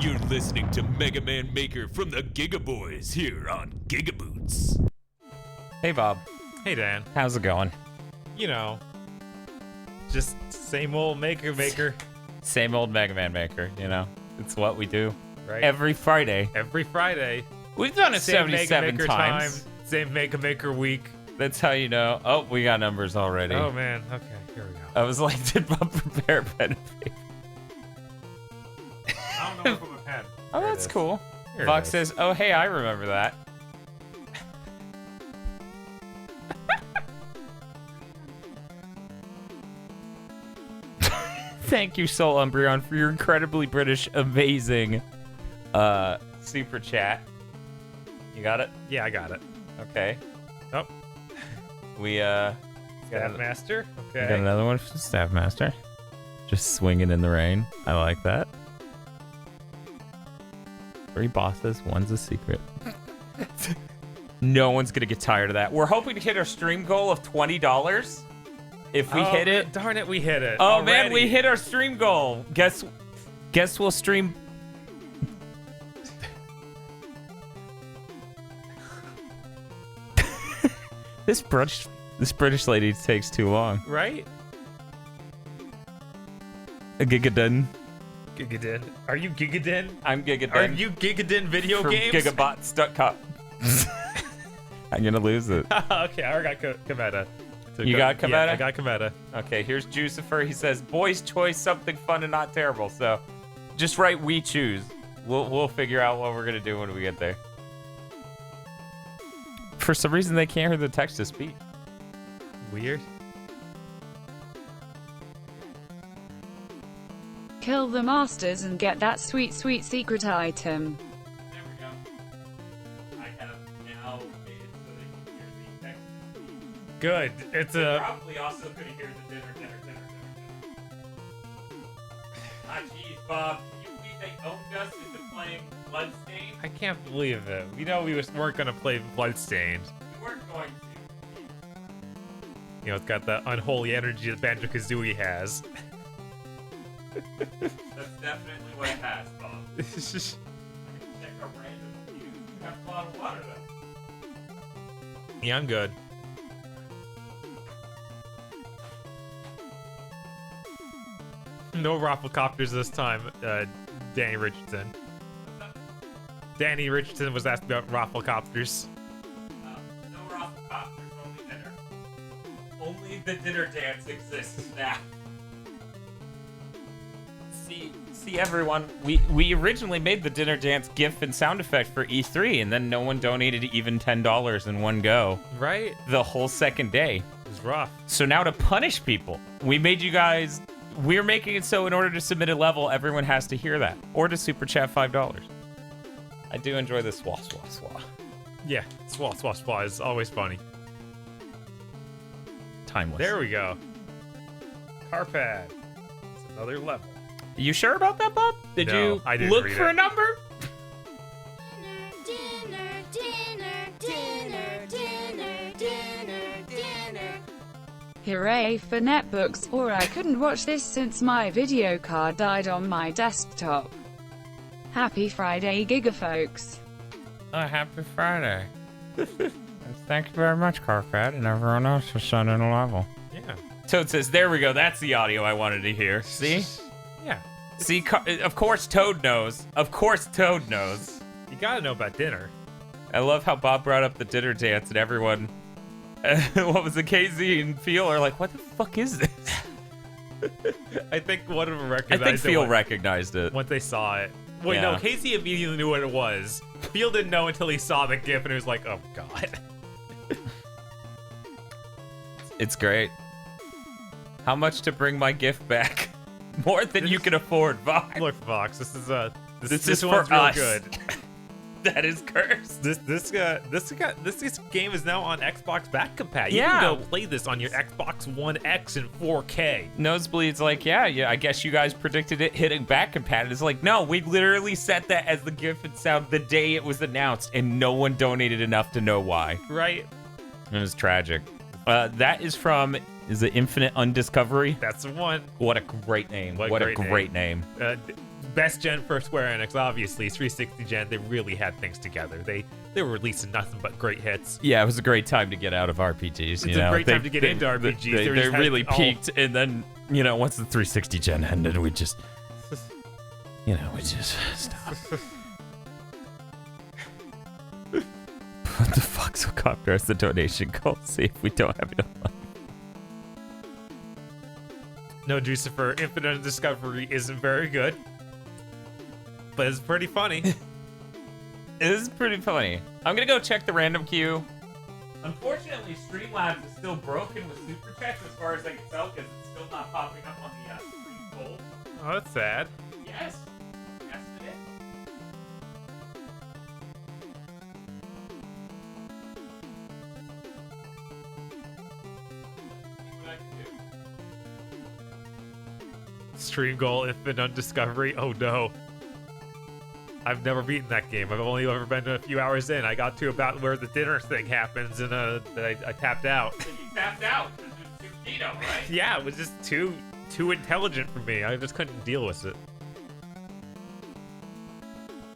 You're listening to Mega Man Maker from the Giga Boys here on Gigaboots. Hey, Bob. Hey, Dan. How's it going? You know, just same old Maker. Same old Mega Man Maker, you know? It's what we do. Right? Every Friday. Every Friday. We've done it Same 77 Maker times. time, same Maker week. That's how you know. Oh, we got numbers already. Oh, man. Okay, here we go. I was like, did Bob prepare a pen and paper? I don't know where to put my pen. Oh, There it that's is. cool. Here it Fox is. says, oh, hey, I remember that. Thank you, Soul Umbreon, for your incredibly British, amazing super chat. You got it? Yeah, I got it. Okay. Oh, We got Staffmaster. Okay. another one from Staffmaster. Just swinging in the rain. I like that. 3 bosses, one's a secret. No one's gonna get tired of that. We're hoping to hit our stream goal of $20. If we hit it. Darn it, we hit it. Oh man, we already. hit our stream goal. Guess we'll stream. This British lady takes too long. Right? A gigadin. Gigadin. Are you Gigadin? I'm gigadin. Are you Gigadin video from games? Gigabots.com. I'm gonna lose it. Okay, I got Kometa. You got Kometa? Yeah, I got Kometa. Okay, here's Jucifer. He says, "Boys' choice, something fun and not terrible." So, just write "we choose." We'll figure out what we're gonna do when we get there. For some reason, they can't hear the text to speech. Weird. Kill the masters and get that sweet, sweet secret item. There we go. I have now made it so they can hear the text to speech. Good. It's a. Probably also could hear the dinner. Ah, jeez, Bob. Can you believe they owned us into playing Bloodstained? I can't believe it. We know we weren't gonna play Bloodstained. We weren't going to. You know, it's got that unholy energy that Banjo-Kazooie has. That's definitely what it has, Bob. I can check our random views. You have a lot of water, though. Yeah, I'm good. No Rafflecopters this time, Danny Richardson. Danny Richardson was asked about Rafflecopters. No Rafflecopters, only dinner. Only the dinner dance exists now. See everyone, we originally made the dinner dance GIF and sound effect for E3, and then no one donated even $10 in one go. Right? The whole second day. It was rough. So now to punish people, we made you guys, we're making it so in order to submit a level, everyone has to hear that. Or to super chat $5. I do enjoy the swah. Yeah, swah is always funny. Timeless. There we go. Carpad. It's another level. You sure about that, Bob? Did No, you I didn't look read for it. a number? Hooray for netbooks, or I couldn't watch this since my video card died on my desktop. Happy Friday, Giga folks. Oh, happy Friday. Thank you very much, Carpad, and everyone else for sending a level. Yeah. Toad says, there we go. That's the audio I wanted to hear. See? Yeah. See, of course Toad knows. Of course Toad knows. You gotta know about dinner. I love how Bob brought up the dinner dance and everyone, what was it, KZ and Feel are like, what the fuck is this? I think one of them I recognized think it Feel when- recognized it. once they saw it. Wait, Yeah. no, Casey immediately knew what it was. Phil didn't know until he saw the GIF and he was like, oh god. It's great. How much to bring my gift back? More than you can afford, Vox. Look, Vox, this is This this is one's for real us. good. That is cursed. This game is now on Xbox back compat. You Yeah. can go play this on your Xbox One X in 4K. Nosebleed's like, yeah, I guess you guys predicted it hitting back compat. It's like, no, we literally set that as the GIF and sound the day it was announced, and no one donated enough to know why. Right? It was tragic. That is from, is it Infinite Undiscovery? That's the one. What a great name. What What a a great great name. best gen for Square Enix, obviously. 360 gen, they really had things together. They were releasing nothing but great hits. Yeah, it was a great time to get out of RPGs. It's a great time to get into RPGs. They really peaked, and then, once the 360 gen ended, we just stopped. What the fuck? So Copter has the donation goal. See if we don't have enough money. No, Jucifer, Infinite Discovery isn't very good, but it's pretty funny. It is pretty funny. I'm gonna go check the random queue. Unfortunately, Streamlabs is still broken with super chats as far as I can tell, because it's still not popping up on the Stream Gold. Oh, that's sad. Yes. Yes, it is. See what I can do. Stream goal, Infinite Discovery. Oh no. I've never beaten that game. I've only ever been a few hours in. I got to about where the dinner thing happens, and I tapped out. So you tapped out because it was too keto, right? Yeah, it was just too intelligent for me. I just couldn't deal with it.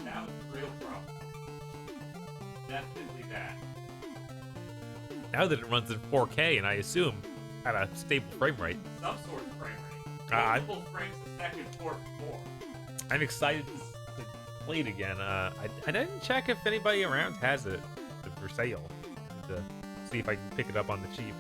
That was the real problem. Definitely that. Now that it runs in 4K, and I assume at a stable frame rate. Some sort of frame rate. Multiple frames a second or more. I'm excited to play it again. I didn't check if anybody around has it for sale. To see if I can pick it up on the cheap.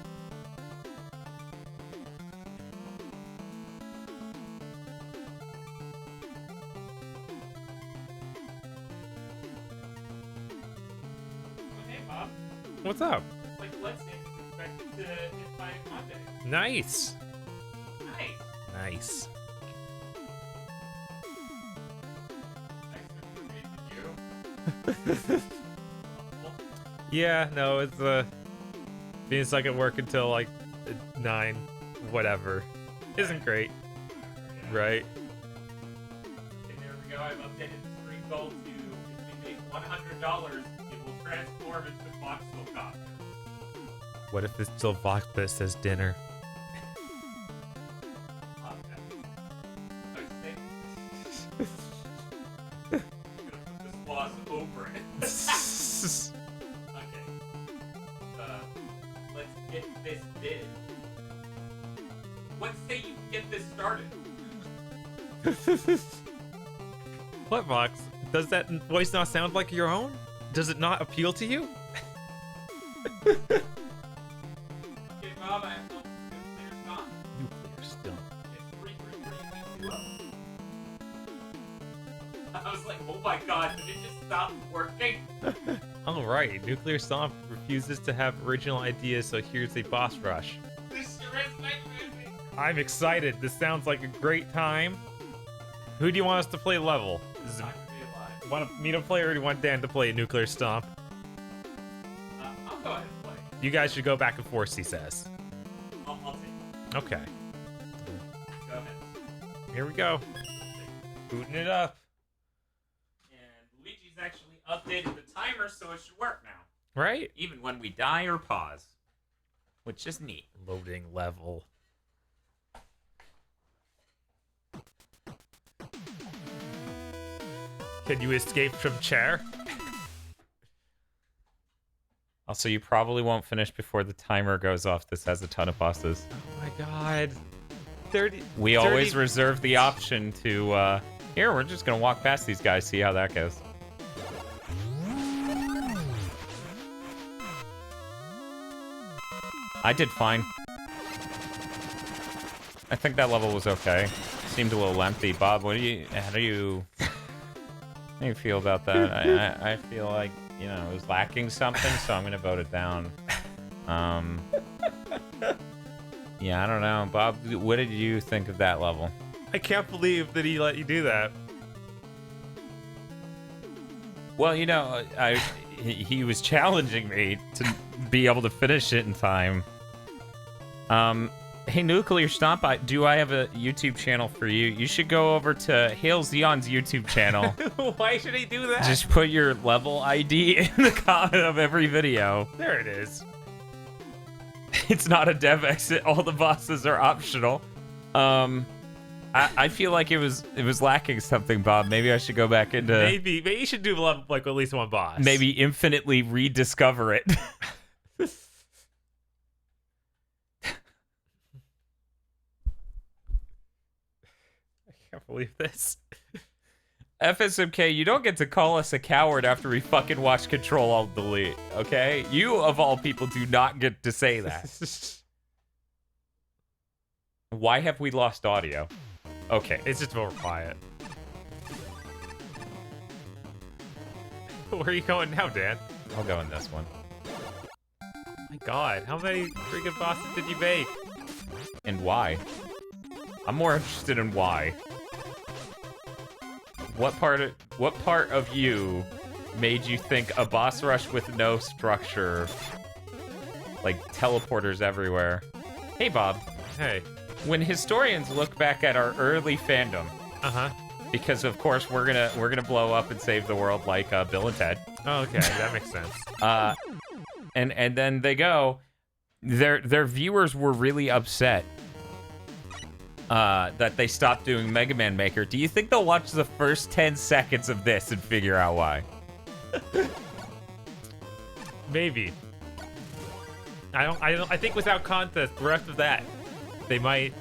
Hey, Bob. What's up? Like, let's say it's expected to hit by Monday. Nice. Nice. Nice. Yeah, no, it's being stuck at work until like 9, whatever, isn't great, right? And there we go. I've updated the stream goal to if we make $100, it will transform into Voxel Copter. What if it's still Vox but it says dinner? Over it. Okay. Let's get this bid. Let's say you get this started. What, Vox? Does that voice not sound like your own? Does it not appeal to you? Okay, Bob, I have no Nuclearstomp. Nuclearstomp. It's 33320. I was like, oh my god, did it just stop working? Alright, Nuclearstomp refuses to have original ideas, so here's a boss rush. This sure is my movie. I'm excited. This sounds like a great time. Who do you want us to play level? It's not gonna be alive. Want me to play, or do you want Dan to play Nuclearstomp? I'll go ahead and play. You guys should go back and forth, he says. I'll take it. Okay. Go ahead. Here we go. Booting it up. And Luigi's actually updated the timer, so it should work now. Right? Even when we die or pause. Which is neat. Loading level. Can you escape from chair? Also, you probably won't finish before the timer goes off. This has a ton of bosses. Oh my god. 30. We always reserve the option to, here, we're just gonna walk past these guys, see how that goes. I did fine. I think that level was okay. Seemed a little lengthy. Bob, how do you feel about that? I feel like, it was lacking something, so I'm gonna vote it down. Yeah, I don't know. Bob, what did you think of that level? I can't believe that he let you do that. Well, he was challenging me to be able to finish it in time. Hey, Nuclearstomp, do I have a YouTube channel for you? You should go over to Hail Zeon's YouTube channel. Why should he do that? Just put your level ID in the comment of every video. There it is. It's not a dev exit. All the bosses are optional. I I feel like it was lacking something, Bob. Maybe I should go back into Maybe you should do like at least one boss. maybe infinitely rediscover it. I can't believe this. FSMK, you don't get to call us a coward after we fucking watch Control Alt Delete, okay? You of all people do not get to say that. Why have we lost audio? Okay. It's just more quiet. Where are you going now, Dan? I'll go in this one. My God, how many freaking bosses did you make? And why? I'm more interested in why. What part of you made you think a boss rush with no structure, like teleporters everywhere? Hey, Bob. Hey. When historians look back at our early fandom, because of course we're gonna blow up and save the world like Bill and Ted. Oh, okay, that makes sense. And then they go, their viewers were really upset that they stopped doing Mega Man Maker. Do you think they'll watch the first 10 seconds of this and figure out why? Maybe. I think without contest, the rest of that, they might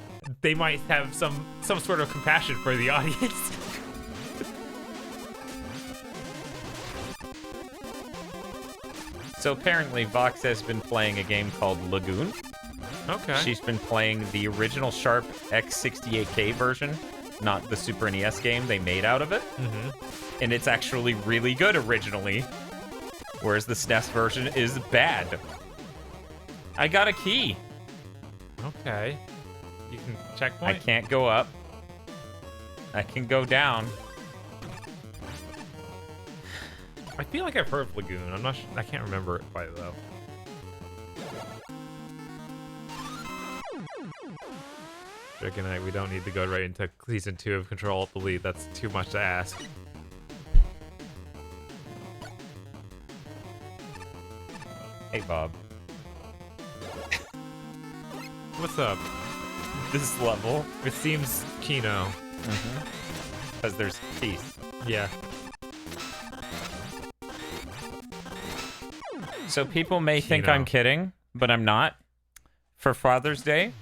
have some sort of compassion for the audience. So apparently Vox has been playing a game called Lagoon. Okay. She's been playing the original Sharp X68K version, not the Super NES game they made out of it. And it's actually really good originally, whereas the SNES version is bad. I got a key. Okay. You can checkpoint? I can't go up. I can go down. I feel like I've heard of Lagoon. I'm not sure. I can't remember it quite, though. Good night. We don't need to go right into Season 2 of Control Alt Delete. That's too much to ask. Hey, Bob. What's up? This level. It seems Kino. Because there's peace. Yeah. So people may think Kino. I'm kidding, but I'm not. For Father's Day,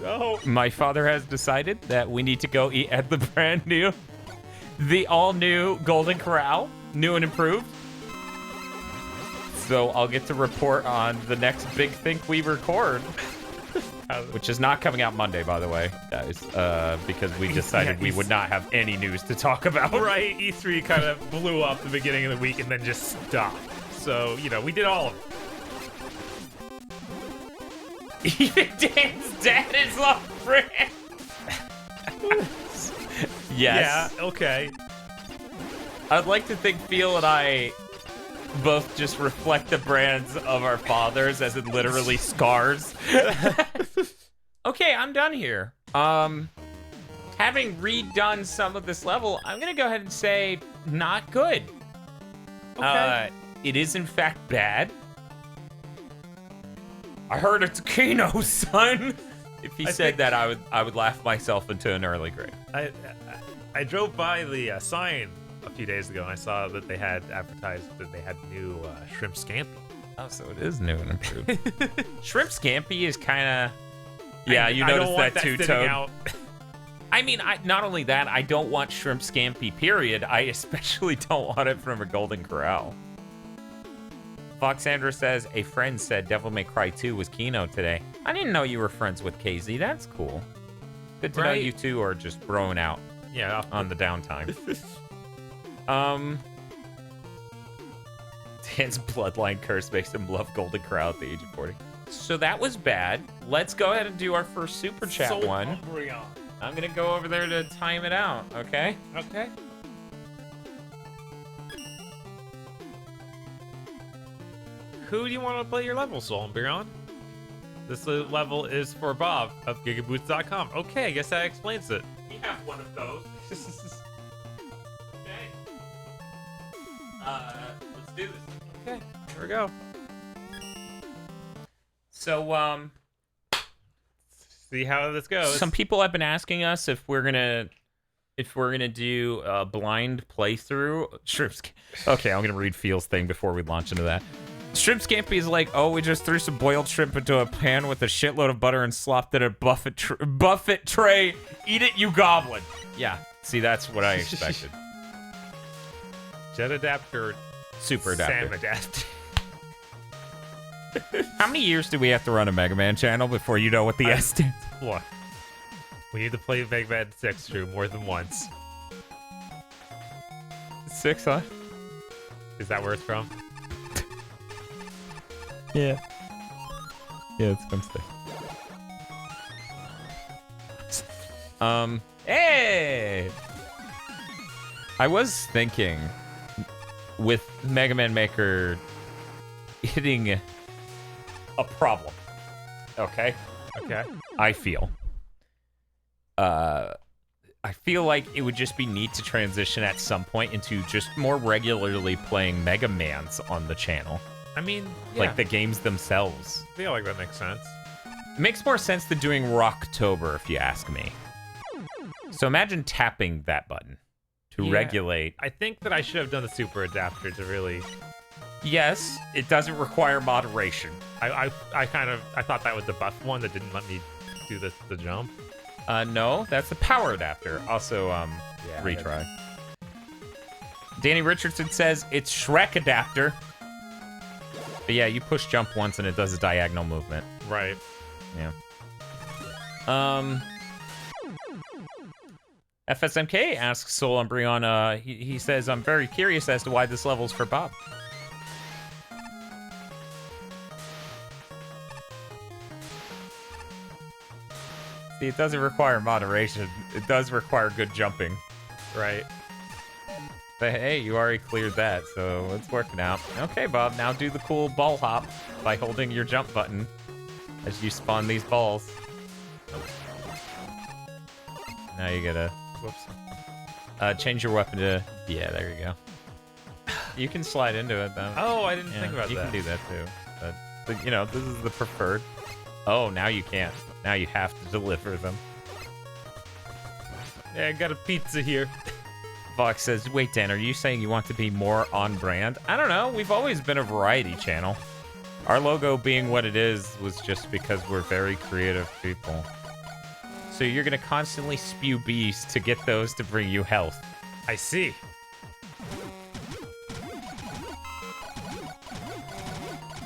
No. my father has decided that we need to go eat at the all-new Golden Corral, new and improved. So I'll get to report on the next big thing we record, which is not coming out Monday, by the way, guys, because we decided we would not have any news to talk about. Right, E3 kind of blew up the beginning of the week and then just stopped. So, you know, we did all of it. Even Dan's dad is love friend. Yes. Yeah, okay. I'd like to think Phil and I both just reflect the brands of our fathers as in literally scars. Okay, I'm done here. Having redone some of this level, I'm gonna go ahead and say not good. Okay. It is in fact bad. I heard it's Kino, son. If he said that, I would laugh myself into an early grave. I drove by the sign a few days ago and I saw that they had advertised that they had new shrimp scampi. Oh, so it is new and improved. Shrimp scampi is kind of... Yeah, you noticed that too, Toad. I mean, not only that, I don't want shrimp scampi, period. I especially don't want it from a Golden Corral. Foxandra says, a friend said Devil May Cry 2 was Kino today. I didn't know you were friends with KZ. That's cool. Good to know you two are just throwing out on the downtime. Dan's bloodline curse makes him love Golden Corral at the age of 40. So that was bad. Let's go ahead and do our first super chat one. Umbreon. I'm gonna go over there to time it out, okay? Okay. Who do you want to play your level, Soul Umbreon? This level is for Bob of gigaboots.com. Okay, I guess that explains it. We have one of those. Okay. Let's do this. Okay, here we go. So, see how this goes. Some people have been asking us if we're gonna do a blind playthrough. Okay, I'm gonna read Feel's thing before we launch into that. Shrimp Scampy is like, oh, we just threw some boiled shrimp into a pan with a shitload of butter and slopped it in a buffet tray. Eat it, you goblin. Yeah, see, that's what I expected. Jet adapter, Super adapter. Sam adapter. How many years do we have to run a Mega Man channel before you know what the S stands? Look, we need to play Mega Man 6 through more than once. 6, huh? Is that where it's from? Yeah. Yeah, it's from 6. Hey! I was thinking, with Mega Man Maker hitting a problem, okay? Okay. I feel like it would just be neat to transition at some point into just more regularly playing Mega Mans on the channel. I mean, yeah. Like the games themselves. I feel like that makes sense. It makes more sense than doing Rocktober, if you ask me. So imagine tapping that button to regulate. I think that I should have done the super adapter to really... Yes, it doesn't require moderation. I thought that was the buff one that didn't let me do the jump. No, that's the power adapter. Also, retry. Danny Richardson says it's Shrek adapter. But yeah, you push jump once and it does a diagonal movement. Right. Yeah. FSMK asks Soul Umbreon, he says, I'm very curious as to why this level's for Bob. See, it doesn't require moderation. It does require good jumping. Right. But hey, you already cleared that, so it's working out. Okay, Bob, now do the cool ball hop by holding your jump button as you spawn these balls. Now you gotta... Whoops. Change your weapon to... Yeah, there you go. You can slide into it, though. Oh, I didn't think about that. You can do that, too. But, you know, this is the preferred. Oh, now you can't. Now you have to deliver them. Yeah, I got a pizza here. Vox says, wait, Dan, are you saying you want to be more on brand? I don't know. We've always been a variety channel. Our logo being what it is was just because we're very creative people. So you're going to constantly spew bees to get those to bring you health. I see.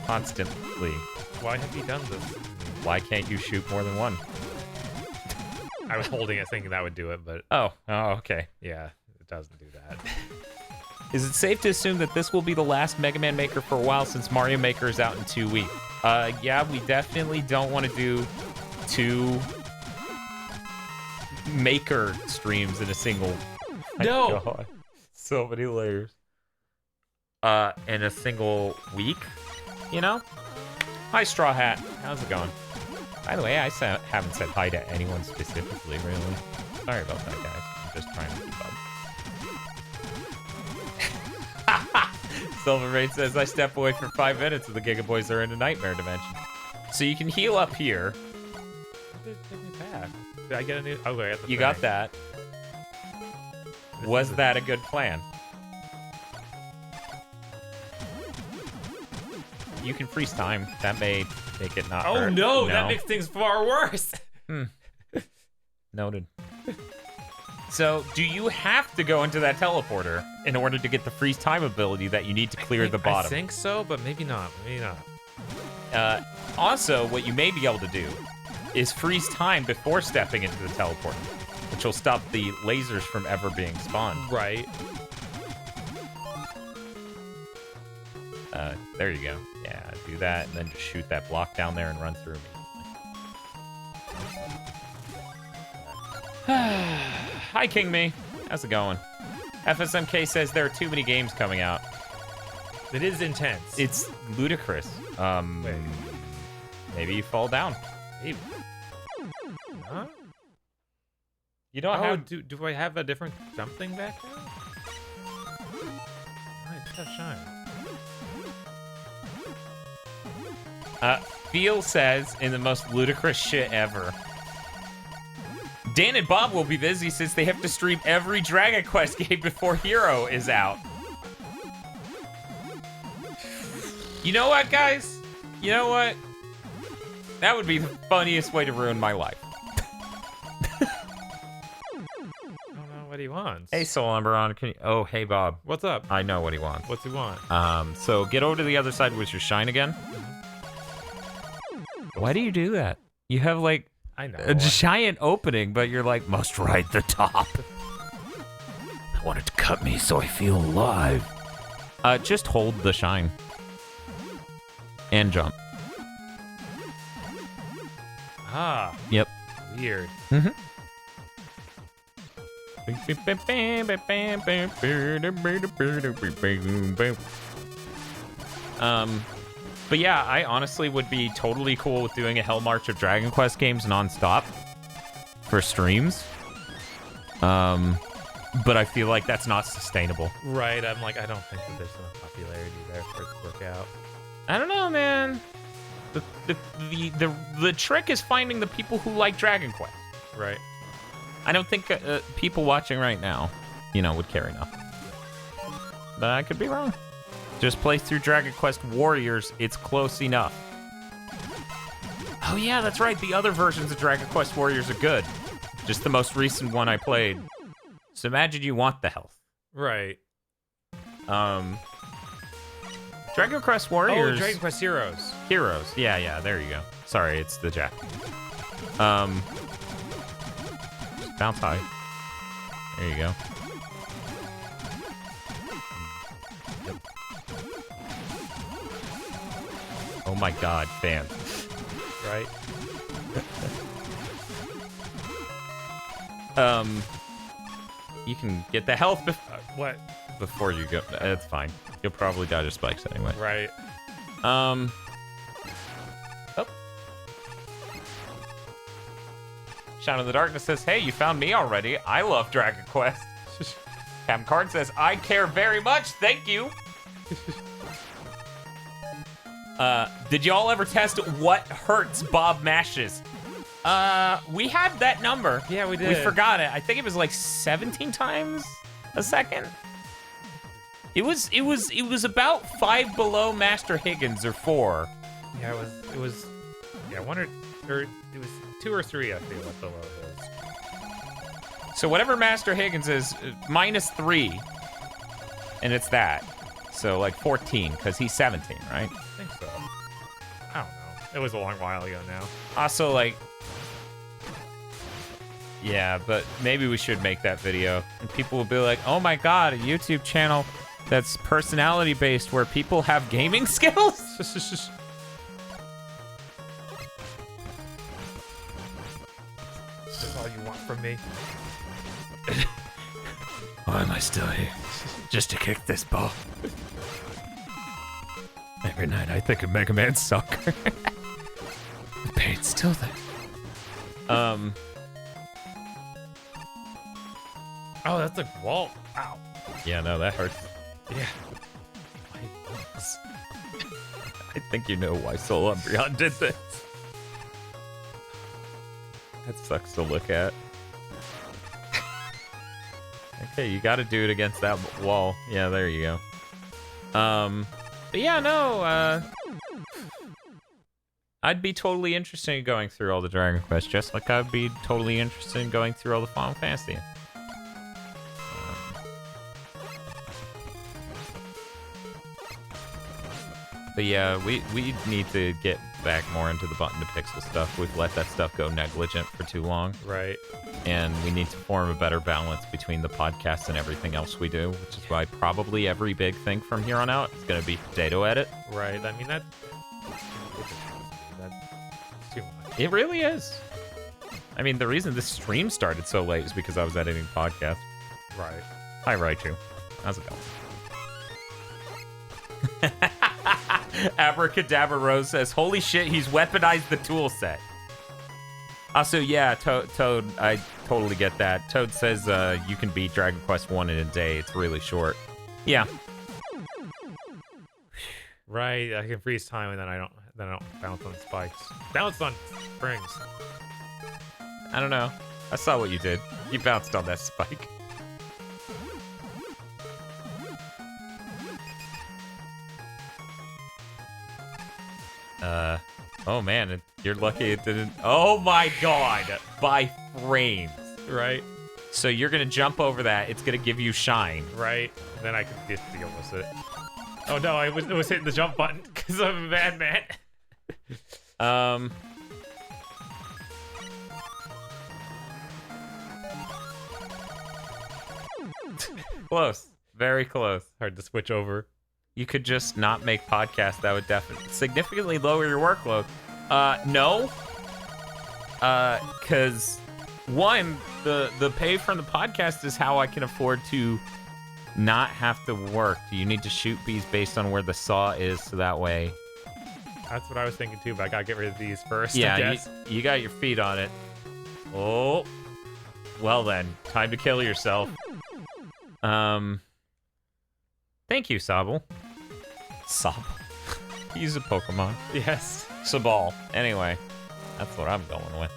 Constantly. Why have you done this? Why can't you shoot more than one? I was holding it thinking that would do it, but... Oh, okay. Yeah, it doesn't do that. Is it safe to assume that this will be the last Mega Man Maker for a while since Mario Maker is out in 2 weeks? Yeah, we definitely don't want to do 2 Maker streams in a single... No! God. So many layers. In a single week, you know? Hi, Straw Hat. How's it going? By the way, I haven't said hi to anyone specifically, really. Sorry about that, guys. I'm just trying to keep up. Silver Rain says, I step away for 5 minutes and the Giga Boys are in a nightmare dimension. So you can heal up here. Did I get a new... Okay, I got the You got that. Was that a good plan? You can freeze time. That may make it not hurt. Oh no, that makes things far worse. Noted. So, do you have to go into that teleporter in order to get the freeze time ability that you need to clear the bottom? I think so, but maybe not. Maybe not. Also, what you may be able to do is freeze time before stepping into the teleporter, which will stop the lasers from ever being spawned. Right. There you go. Yeah, do that, and then just shoot that block down there and run through immediately. Hi, King Me. How's it going? FSMK says there are too many games coming out. It is intense. It's ludicrous. Wait. Maybe you fall down. Maybe. Huh? You don't have... Do I have a different jump thing back there? Alright, just have shine. Feel says, in the most ludicrous shit ever, Dan and Bob will be busy since they have to stream every Dragon Quest game before Hero is out. You know what, guys? You know what? That would be the funniest way to ruin my life. I don't know what he wants. Hey, Soul Umbreon, can you... Oh, hey, Bob. What's up? I know what he wants. What's he want? So get over to the other side with your shine again. Why do you do that? You have, like, I know. a giant opening, but you're like, must ride the top. I want it to cut me so I feel alive. Just hold the shine. And jump. Ah. Yep. Weird. But yeah, I honestly would be totally cool with doing a Hell March of Dragon Quest games nonstop for streams. But I feel like that's not sustainable. Right. I'm like, I don't think that there's enough popularity there for it to work out. I don't know, man. The trick is finding the people who like Dragon Quest. Right. I don't think people watching right now, would care enough. But I could be wrong. Just play through Dragon Quest Warriors. It's close enough. Oh yeah, that's right. The other versions of Dragon Quest Warriors are good. Just the most recent one I played. So imagine you want the health. Right. Dragon Quest Warriors. Oh, Dragon Quest Heroes. Heroes. Yeah, there you go. Sorry, it's the Jack. Bounce high. There you go. Oh my god, fan. Right. You can get the health What? before you go. That's fine. You'll probably dodge your spikes anyway. Right. Oh. Shadow in the Darkness says, hey, you found me already. I love Dragon Quest. Captain Card says, I care very much. Thank you. Did y'all ever test what hertz Bob mashes? We had that number. Yeah, we did. We forgot it. I think it was like 17 times a second. It was about 5 below Master Higgins or 4. Yeah, it was yeah, one or it was 2 or 3, I feel like below his. So whatever Master Higgins is, -3. And it's that. So like 14, because he's 17, right? I think so. I don't know. It was a long while ago now. Also, like... Yeah, but maybe we should make that video. And people will be like, oh my god, a YouTube channel that's personality-based where people have gaming skills? That's all you want from me. Why am I still here? Just to kick this ball. Every night I think of Mega Man Soccer. The pain's still there. Oh, that's a wall. Ow. Yeah, no, that hurts. Yeah. I think you know why Soul Umbreon did this. That sucks to look at. Okay, you gotta do it against that wall. Yeah, there you go. But yeah, no, I'd be totally interested in going through all the Dragon Quest, just like I'd be totally interested in going through all the Final Fantasy. But yeah, we need to get back more into the button to pixel stuff. We've let that stuff go negligent for too long. Right. And we need to form a better balance between the podcast and everything else we do, which is why probably every big thing from here on out is going to be potato edit. Right. I mean, that's too much. It really is. I mean, the reason this stream started so late is because I was editing podcast. Right. Hi, Raichu. How's it going? Abracadabra Rose says, holy shit, he's weaponized the tool set. Also, yeah, Toad, I totally get that. Toad says you can beat Dragon Quest 1 in a day. It's really short. Yeah. Right, I can freeze time and then I don't bounce on spikes. Bounce on springs. I don't know. I saw what you did. You bounced on that spike. Oh man, you're lucky it didn't. Oh my god, by frames. Right. So you're gonna jump over that. It's gonna give you shine. Right. And then I can just deal with it. Oh no, I was hitting the jump button because I'm a bad man. Close. Very close. Hard to switch over. You could just not make podcasts. That would definitely significantly lower your workload. No. Because one, the pay from the podcast is how I can afford to not have to work. You need to shoot bees based on where the saw is, so that way. That's what I was thinking too, but I gotta get rid of these first. Yeah, I guess. you got your feet on it. Oh. Well then, time to kill yourself. Thank you, Sobble. Sobble. He's a Pokemon. Yes. Sabal. Anyway, that's what I'm going with.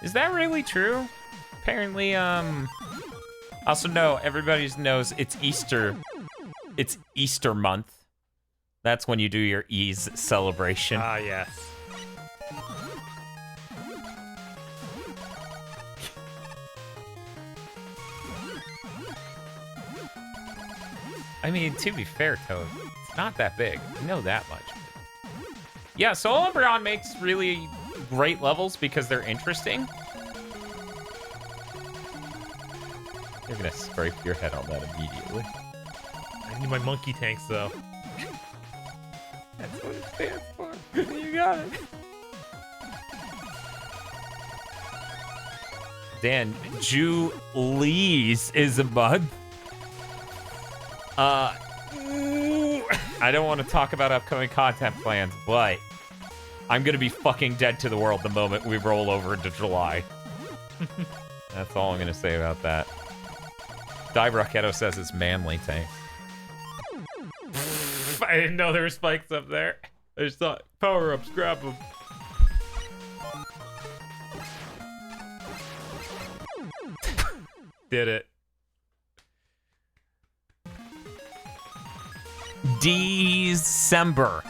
Is that really true? Apparently, also no, everybody knows it's Easter. It's Easter month. That's when you do your Ease celebration. Ah, yes. I mean, to be fair, Toad, it's not that big. You know that much. Yeah, so Umbreon makes really great levels because they're interesting. You're gonna scrape your head on that immediately. I need my monkey tanks, though. That's what it stands for. You got it. Dan, Julie's is a bug. I don't want to talk about upcoming content plans, but I'm gonna be fucking dead to the world the moment we roll over into July. That's all I'm gonna say about that. Dive Rocketo says it's manly tank. I didn't know there were spikes up there. I just thought, power-ups, grab them. Did it. December.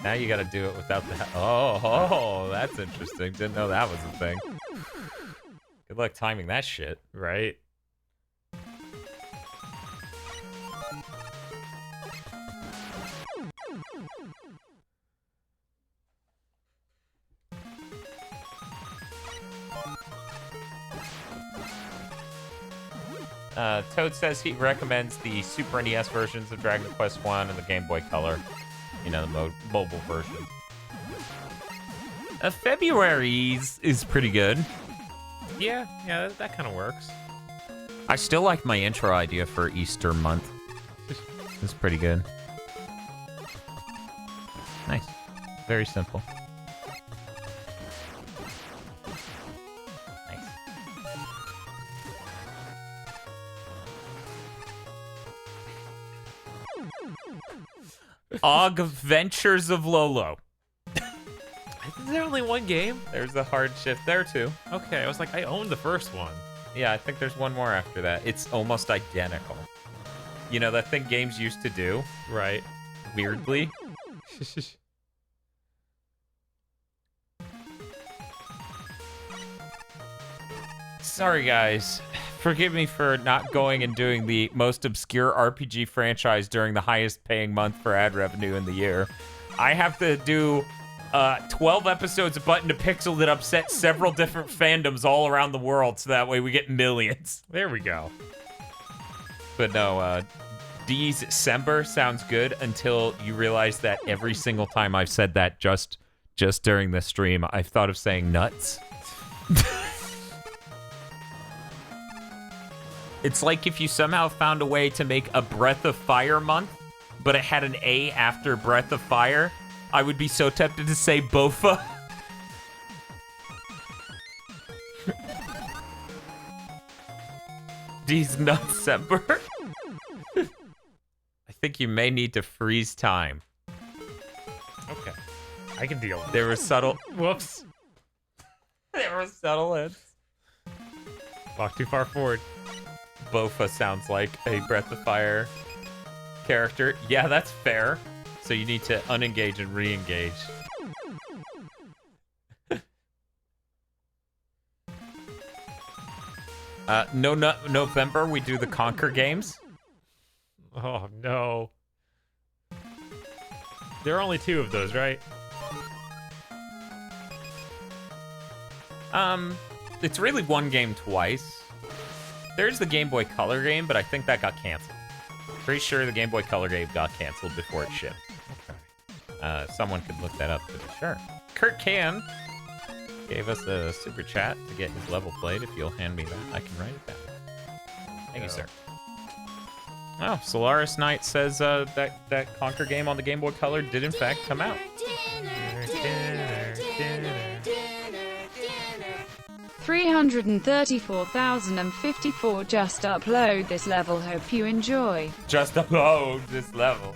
Now you gotta do it without the... Oh, that's interesting. Didn't know that was a thing. Good luck timing that shit. Right. Toad says he recommends the Super NES versions of Dragon Quest 1 and the Game Boy Color. You know, the mobile version. February's is pretty good. Yeah, that kind of works. I still like my intro idea for Easter month. It's pretty good. Nice. Very simple. Nice. Og Ventures of Lolo. Is there only one game? There's a hard shift there too. Okay, I was like, I owned the first one. Yeah, I think there's one more after that. It's almost identical. You know, that thing games used to do? Right. Weirdly. Sorry, guys. Forgive me for not going and doing the most obscure RPG franchise during the highest paying month for ad revenue in the year. I have to do 12 episodes of Button to Pixel that upset several different fandoms all around the world, so that way we get millions. There we go. But no, December sounds good until you realize that every single time I've said that just during the stream, I've thought of saying nuts. It's like if you somehow found a way to make a Breath of Fire month, but it had an A after Breath of Fire. I would be so tempted to say Bofa. These nuts, Ember. I think you may need to freeze time. Okay. I can deal with it. There were subtle... Whoops. There were subtle hints. Walk too far forward. Bofa sounds like a Breath of Fire character. Yeah, that's fair. So you need to unengage and re-engage. November, we do the Conquer games. Oh, no. There are only 2 of those, right? It's really one game twice. There's the Game Boy Color game, but I think that got canceled. Pretty sure the Game Boy Color game got canceled before it shipped. Someone could look that up to be sure. Curt Can gave us a super chat to get his level played. If you'll hand me that, I can write it down. Thank you, sir. Oh, Solaris Knight says that Conquer game on the Game Boy Color did in fact come out. 334,054 just upload this level, hope you enjoy. Just upload this level.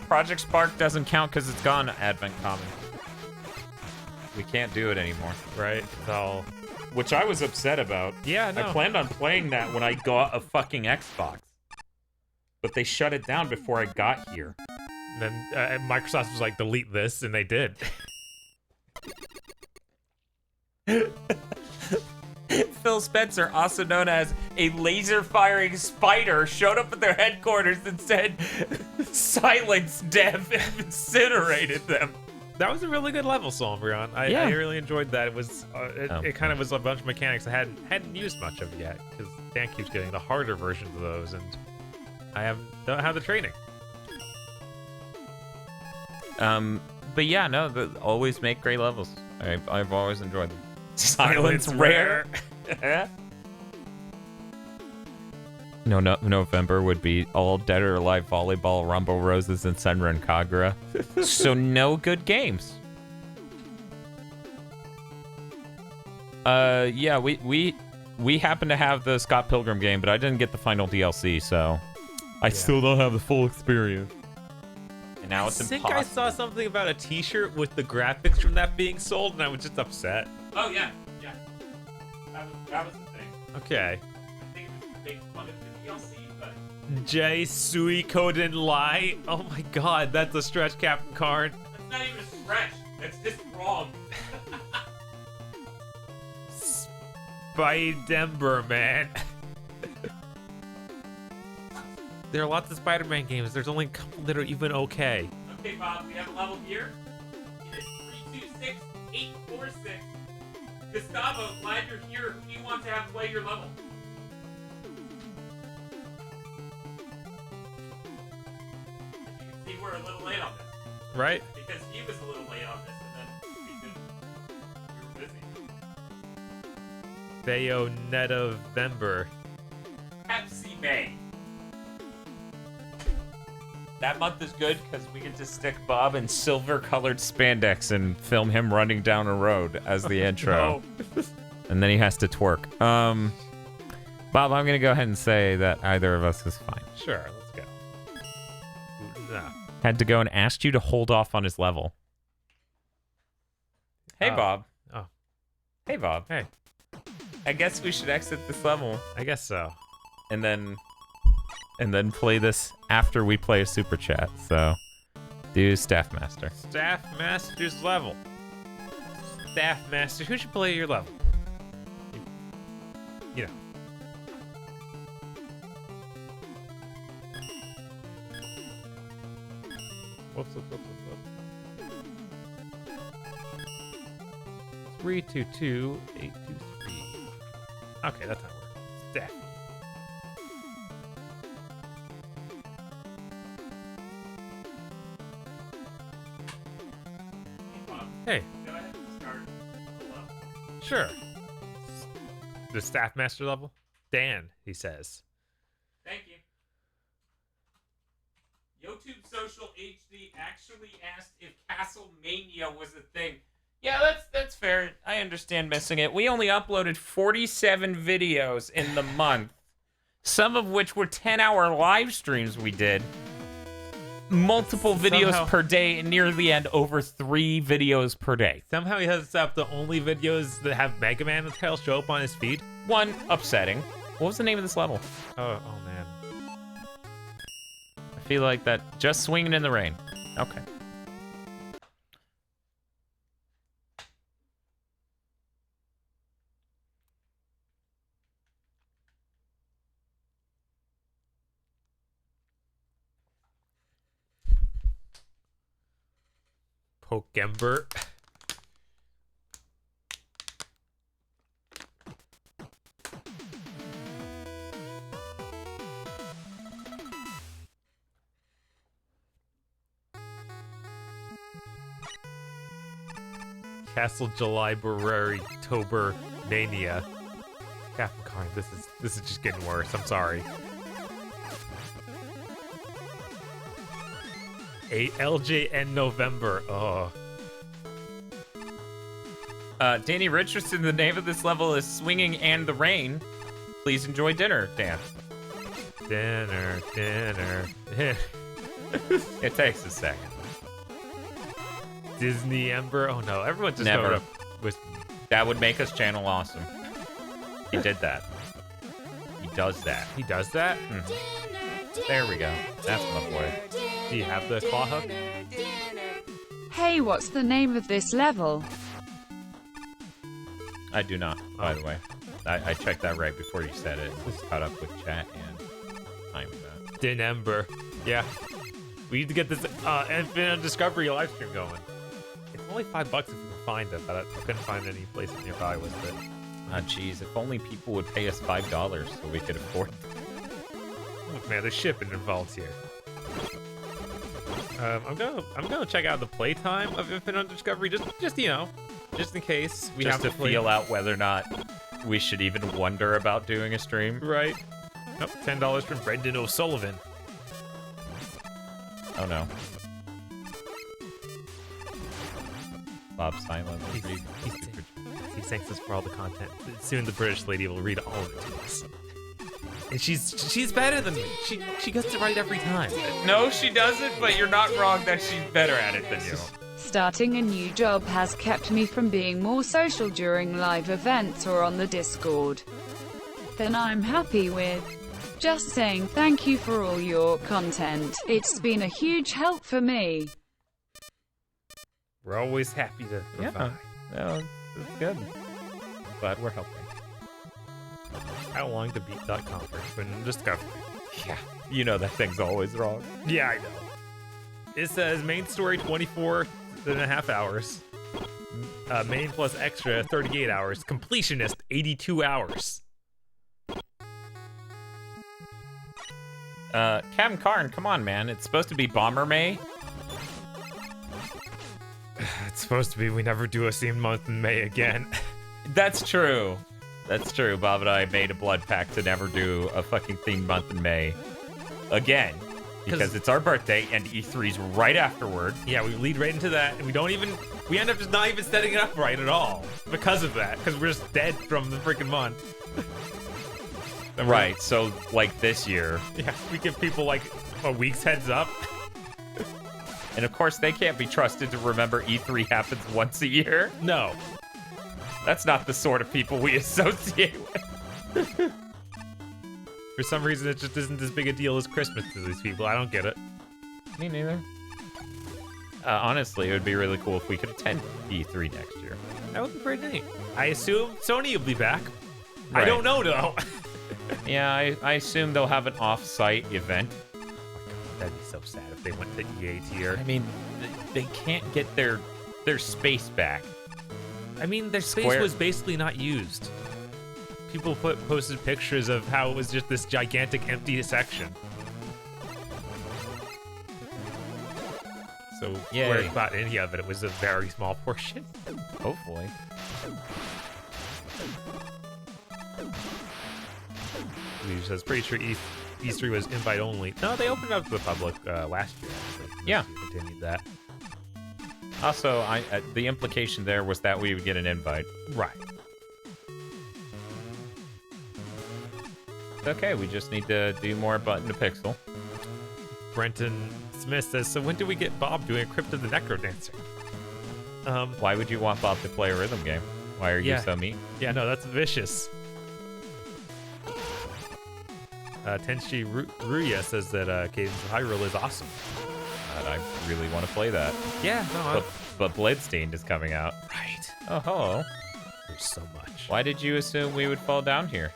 Project Spark doesn't count because it's gone, Advent Common. We can't do it anymore. Right? So... Which I was upset about. Yeah, no. I planned on playing that when I got a fucking Xbox. But they shut it down before I got here. And then Microsoft was like, delete this, and they did. Phil Spencer, also known as a laser-firing spider, showed up at their headquarters and said, silence dev, and incinerated them. That was a really good level, Umbreon. I really enjoyed that. It was it kind of was a bunch of mechanics I hadn't used much of yet, because Dan keeps getting the harder versions of those, and I don't have the training. But yeah, no, always make great levels. I've always enjoyed them. Silence rare. No, November would be all Dead or Alive Volleyball, Rumble Roses, and Senran Kagura. So no good games. Yeah, we happen to have the Scott Pilgrim game, but I didn't get the final DLC, so I still don't have the full experience. And now it's impossible. I think I saw something about a T-shirt with the graphics from that being sold, and I was just upset. Oh yeah. That was the thing. Okay. I think it was to make fun of the DLC, but... J. Suikoden Lai. Oh my god, that's a stretch, Captain Karn. That's not even a stretch. That's just wrong. Spider-Man, man. There are lots of Spider-Man games. There's only a couple that are even okay. Okay, Bob, we have a level here. It is 326846. Gustavo, glad you're here. Who do you want to have play your level? As you can see, we're a little late on this. Right? Because he was a little late on this, and then we were busy. Bayonetta Vember. Pepsi May. That month is good because we get to stick Bob in silver-colored spandex and film him running down a road as the intro. No. And then he has to twerk. Bob, I'm going to go ahead and say that either of us is fine. Sure, let's go. No. Had to go and asked you to hold off on his level. Hey, Bob. Oh. Hey, Bob. Hey. I guess we should exit this level. I guess so. And then play this after we play a super chat. So, do Staffmaster. Staffmaster's level. Staffmaster, who should play your level? You know. Whoops. 322823. Okay, that's not working. Staff. Hey. Go ahead and start the level. Sure. The Staffmaster level? Dan, he says. Thank you. YouTube Social HD actually asked if Castlemania was a thing. Yeah, that's fair. I understand missing it. We only uploaded 47 videos in the month, some of which were 10-hour live streams we did. Multiple videos per day, and near the end, over 3 videos per day. Somehow he has up the only videos that have Mega Man and Tail show up on his feed. One, upsetting. What was the name of this level? Oh man. I feel like that. Just Swinging in the Rain. Okay. Pokember. Castle July Library Tober Mania. Captain Karn, this is just getting worse. I'm sorry. LJN November. Oh. Danny Richardson, the name of this level is Swinging and the Rain. Please enjoy dinner, Dan. Dinner. It takes a second. Disney Ember. Oh no, everyone just Never. showed up with. That would make us channel awesome. He did that. He does that. He does that? There we go. That's my boy. Do you have the claw hook? Hey, what's the name of this level? I do not, by the way. I checked that right before you said it. Just caught up with chat and time with that. Din Ember. Yeah. We need to get this Infinite Discovery live stream going. It's only $5 if you can find it, but I couldn't find any place nearby with it. Ah, jeez, if only people would pay us $5 so we could afford it. Look, man, there's shipping involved here. I'm gonna check out the playtime of Infinite Discovery, just you know, just in case we Just have to play. feel out whether or not we should even wonder about doing a stream. Right. Nope, $10 from Brendan O'Sullivan. Oh no. Bob Silent. He thanks us for all the content. Soon the British lady will read all of it to us. And she's better than me. She gets it right every time. No, she doesn't, but you're not wrong that she's better at it than you. Starting a new job has kept me from being more social during live events or on the Discord than I'm happy with. Just saying thank you for all your content. It's been a huge help for me. We're always happy to provide. No, it's good. Glad we're helping. How long to beat.com for Infinite Discovery? Yeah, you know that thing's always wrong. Yeah, I know. It says main story 24.5 hours. Main plus extra 38 hours. Completionist 82 hours. Captain Karn, come on, man. It's supposed to be Bomber May. It's supposed to be we never do a theme month in May again. That's true. That's true. Bob and I made a blood pact to never do a fucking themed month in May again. Because it's our birthday and E3's right afterward. Yeah, we lead right into that, and we end up just not even setting it up right at all because of that, because we're just dead from the freaking month. Right, so like this year. Yeah, we give people like a week's heads up. And of course, they can't be trusted to remember E3 happens once a year. No. That's not the sort of people we associate with. For some reason, it just isn't as big a deal as Christmas to these people. I don't get it. Me neither. Honestly, it would be really cool if we could attend E3 next year. That would be pretty neat. I assume Sony will be back. Right. I don't know, though. Yeah, I assume they'll have an off-site event. Oh my god, that'd be so sad if they went to EA tier. I mean, they can't get their space back. I mean, their space Square. was basically not used. People posted pictures of how it was just this gigantic empty section. So Yay. where it got any of it, it was a very small portion. Hopefully. I was pretty sure E3 was invite only. No, they opened it up to the public last year. Actually. Yeah. Continued that. Also, the implication there was that we would get an invite. Right. It's okay, we just need to do more button to pixel. Brenton Smith says, so when do we get Bob doing a Crypt of the Necrodancer? Why would you want Bob to play a rhythm game? Why are you so mean? Yeah, no, that's vicious. Tenchi Ruya says that Cadence of Hyrule is awesome. And I really want to play that. Yeah, no, but Bloodstained is coming out. Right. Oh, hello. There's so much. Why did you assume we would fall down here?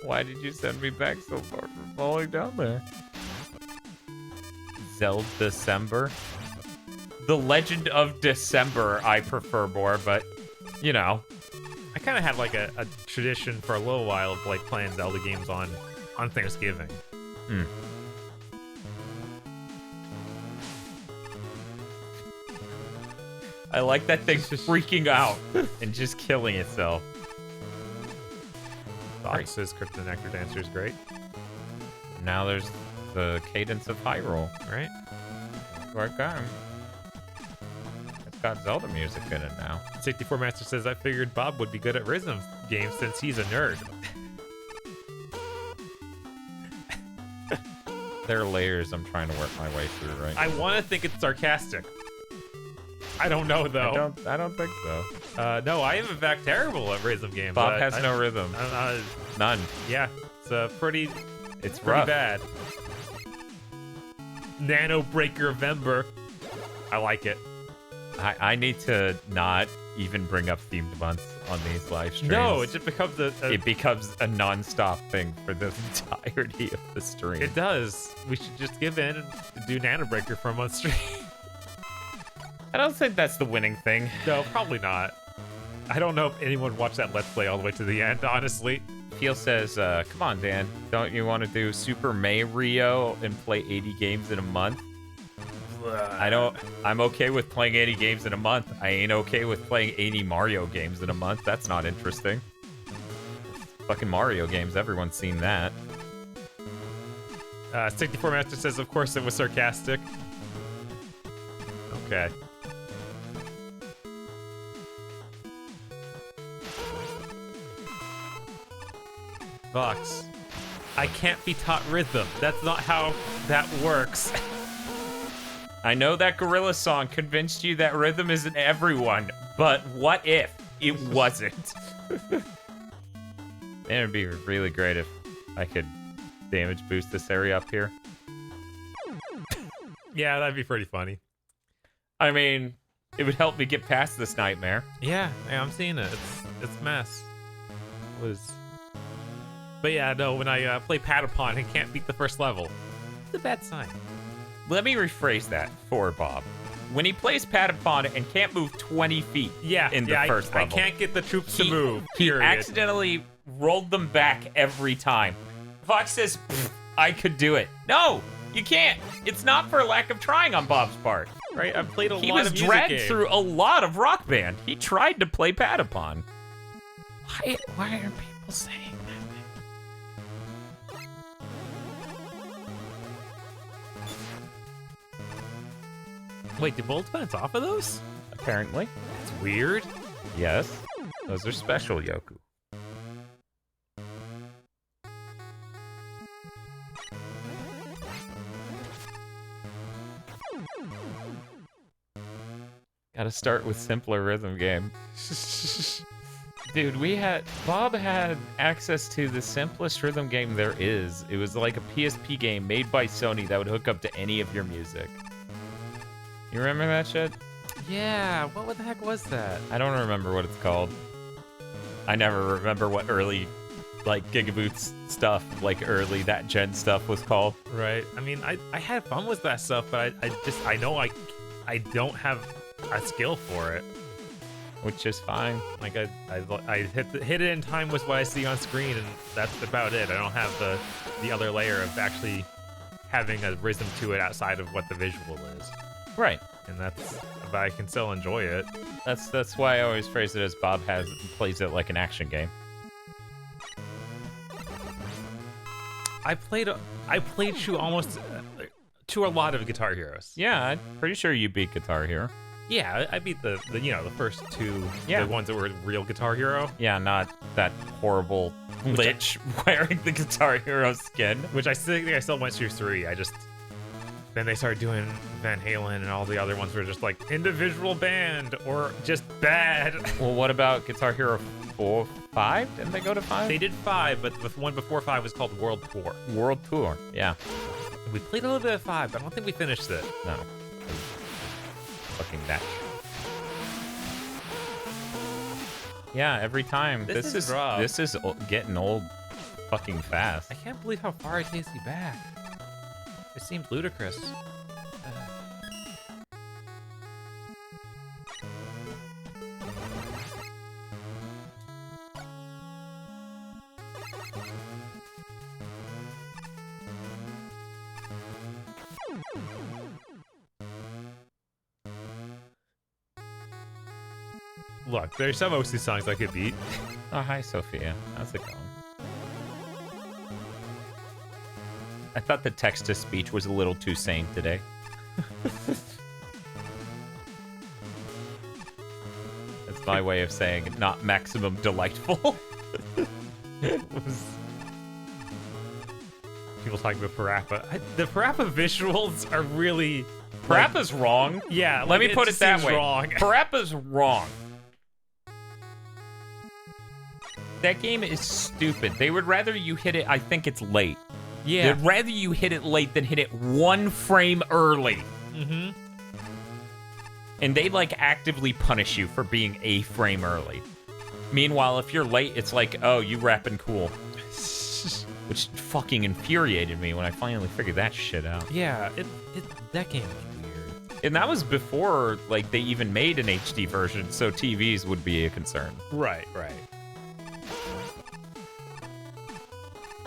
Why did you send me back so far for falling down there? Zelda December? The Legend of December I prefer more, but, you know. I kind of had like a tradition for a little while of like playing Zelda games on Thanksgiving. Hmm. I like that thing freaking out and just killing itself. Fox says Crypt of the Necrodancer is great. Now there's the Cadence of Hyrule. Right? Okay. It's got Zelda music in it now. 64 Master says, I figured Bob would be good at rhythm games since he's a nerd. There are layers I'm trying to work my way through, right? I want to think it's sarcastic. I don't know, though. I don't think so. No, I am in fact terrible at rhythm games. Bob has no rhythm. None. Yeah, it's pretty rough. bad. Nano Breaker Vember. I like it. I need to not even bring up themed months on these live streams. No, it just becomes it becomes a non-stop thing for the entirety of the stream. It does. We should just give in and do Nano Breaker for a month stream. I don't think that's the winning thing. No, probably not. I don't know if anyone watched that Let's Play all the way to the end, honestly. Peel says, come on, Dan. Don't you want to do Super Mario and play 80 games in a month? I'm okay with playing 80 games in a month. I ain't okay with playing 80 Mario games in a month. That's not interesting. Fucking Mario games, everyone's seen that. 64 Master says, of course it was sarcastic. Okay. Vox, I can't be taught rhythm. That's not how that works. I know that Gorilla song convinced you that rhythm isn't everyone, but what if it wasn't? Man, it'd be really great if I could damage boost this area up here. Yeah, that'd be pretty funny. I mean, it would help me get past this nightmare. Yeah, I'm seeing it. It's a mess. But yeah, no, when I play Patapon and can't beat the first level, it's a bad sign. Let me rephrase that for Bob. When he plays Patapon and can't move 20 feet in the first level. I can't get the troops to move, period. He accidentally rolled them back every time. Fox says, I could do it. No, you can't. It's not for lack of trying on Bob's part. Right, I've played a lot of He was music dragged games. through a lot of Rock Band. He tried to play Patapon. Why are people saying that? Wait, did bullet bounce off of those? Apparently. That's weird. Yes. Those are special Yoku. Gotta start with simpler rhythm game. Dude, Bob had access to the simplest rhythm game there is. It was like a PSP game made by Sony that would hook up to any of your music. You remember that shit? Yeah, what the heck was that? I don't remember what it's called. I never remember what early, like, Gigaboots stuff, like early that gen stuff was called. Right. I mean, I had fun with that stuff, but I know I don't have a skill for it. Which is fine. Like I hit it in time with what I see on screen, and that's about it. I don't have the other layer of actually having a rhythm to it outside of what the visual is. Right. And but I can still enjoy it. That's why I always phrase it as Bob plays it like an action game. I played Shu almost to a lot of Guitar Heroes. Yeah, I'm pretty sure you beat Guitar Hero. Yeah, I beat the the first two, Yeah. the ones that were real Guitar Hero. Yeah, not that horrible lich wearing the Guitar Hero skin. Which I think I still went through 3. Then they started doing Van Halen and all the other ones were just like individual band or just bad. Well, what about Guitar Hero 4, 5? Didn't they go to 5? They did 5, but the one before 5 was called World Tour. World Tour, yeah. We played a little bit of 5, but I don't think we finished it. No. Fucking that. Yeah, every time. This is rough. This is getting old fucking fast. I can't believe how far it takes you back. It seems ludicrous. Look, there's some OC songs I could beat. Oh, hi, Sophia. How's it going? I thought the text-to-speech was a little too sane today. That's my way of saying not maximum delightful. People talking about Parappa. The Parappa visuals are really... Parappa's wrong. Yeah, Let me put it that way. Wrong. Parappa's wrong. That game is stupid. They would rather you hit it, I think it's late. Yeah. They'd rather you hit it late than hit it 1 frame early. Mm-hmm. And they, like, actively punish you for being a frame early. Meanwhile, if you're late, it's like, oh, you rapping cool. Which fucking infuriated me when I finally figured that shit out. Yeah, that game is weird. And that was before, like, they even made an HD version, so TVs would be a concern. Right.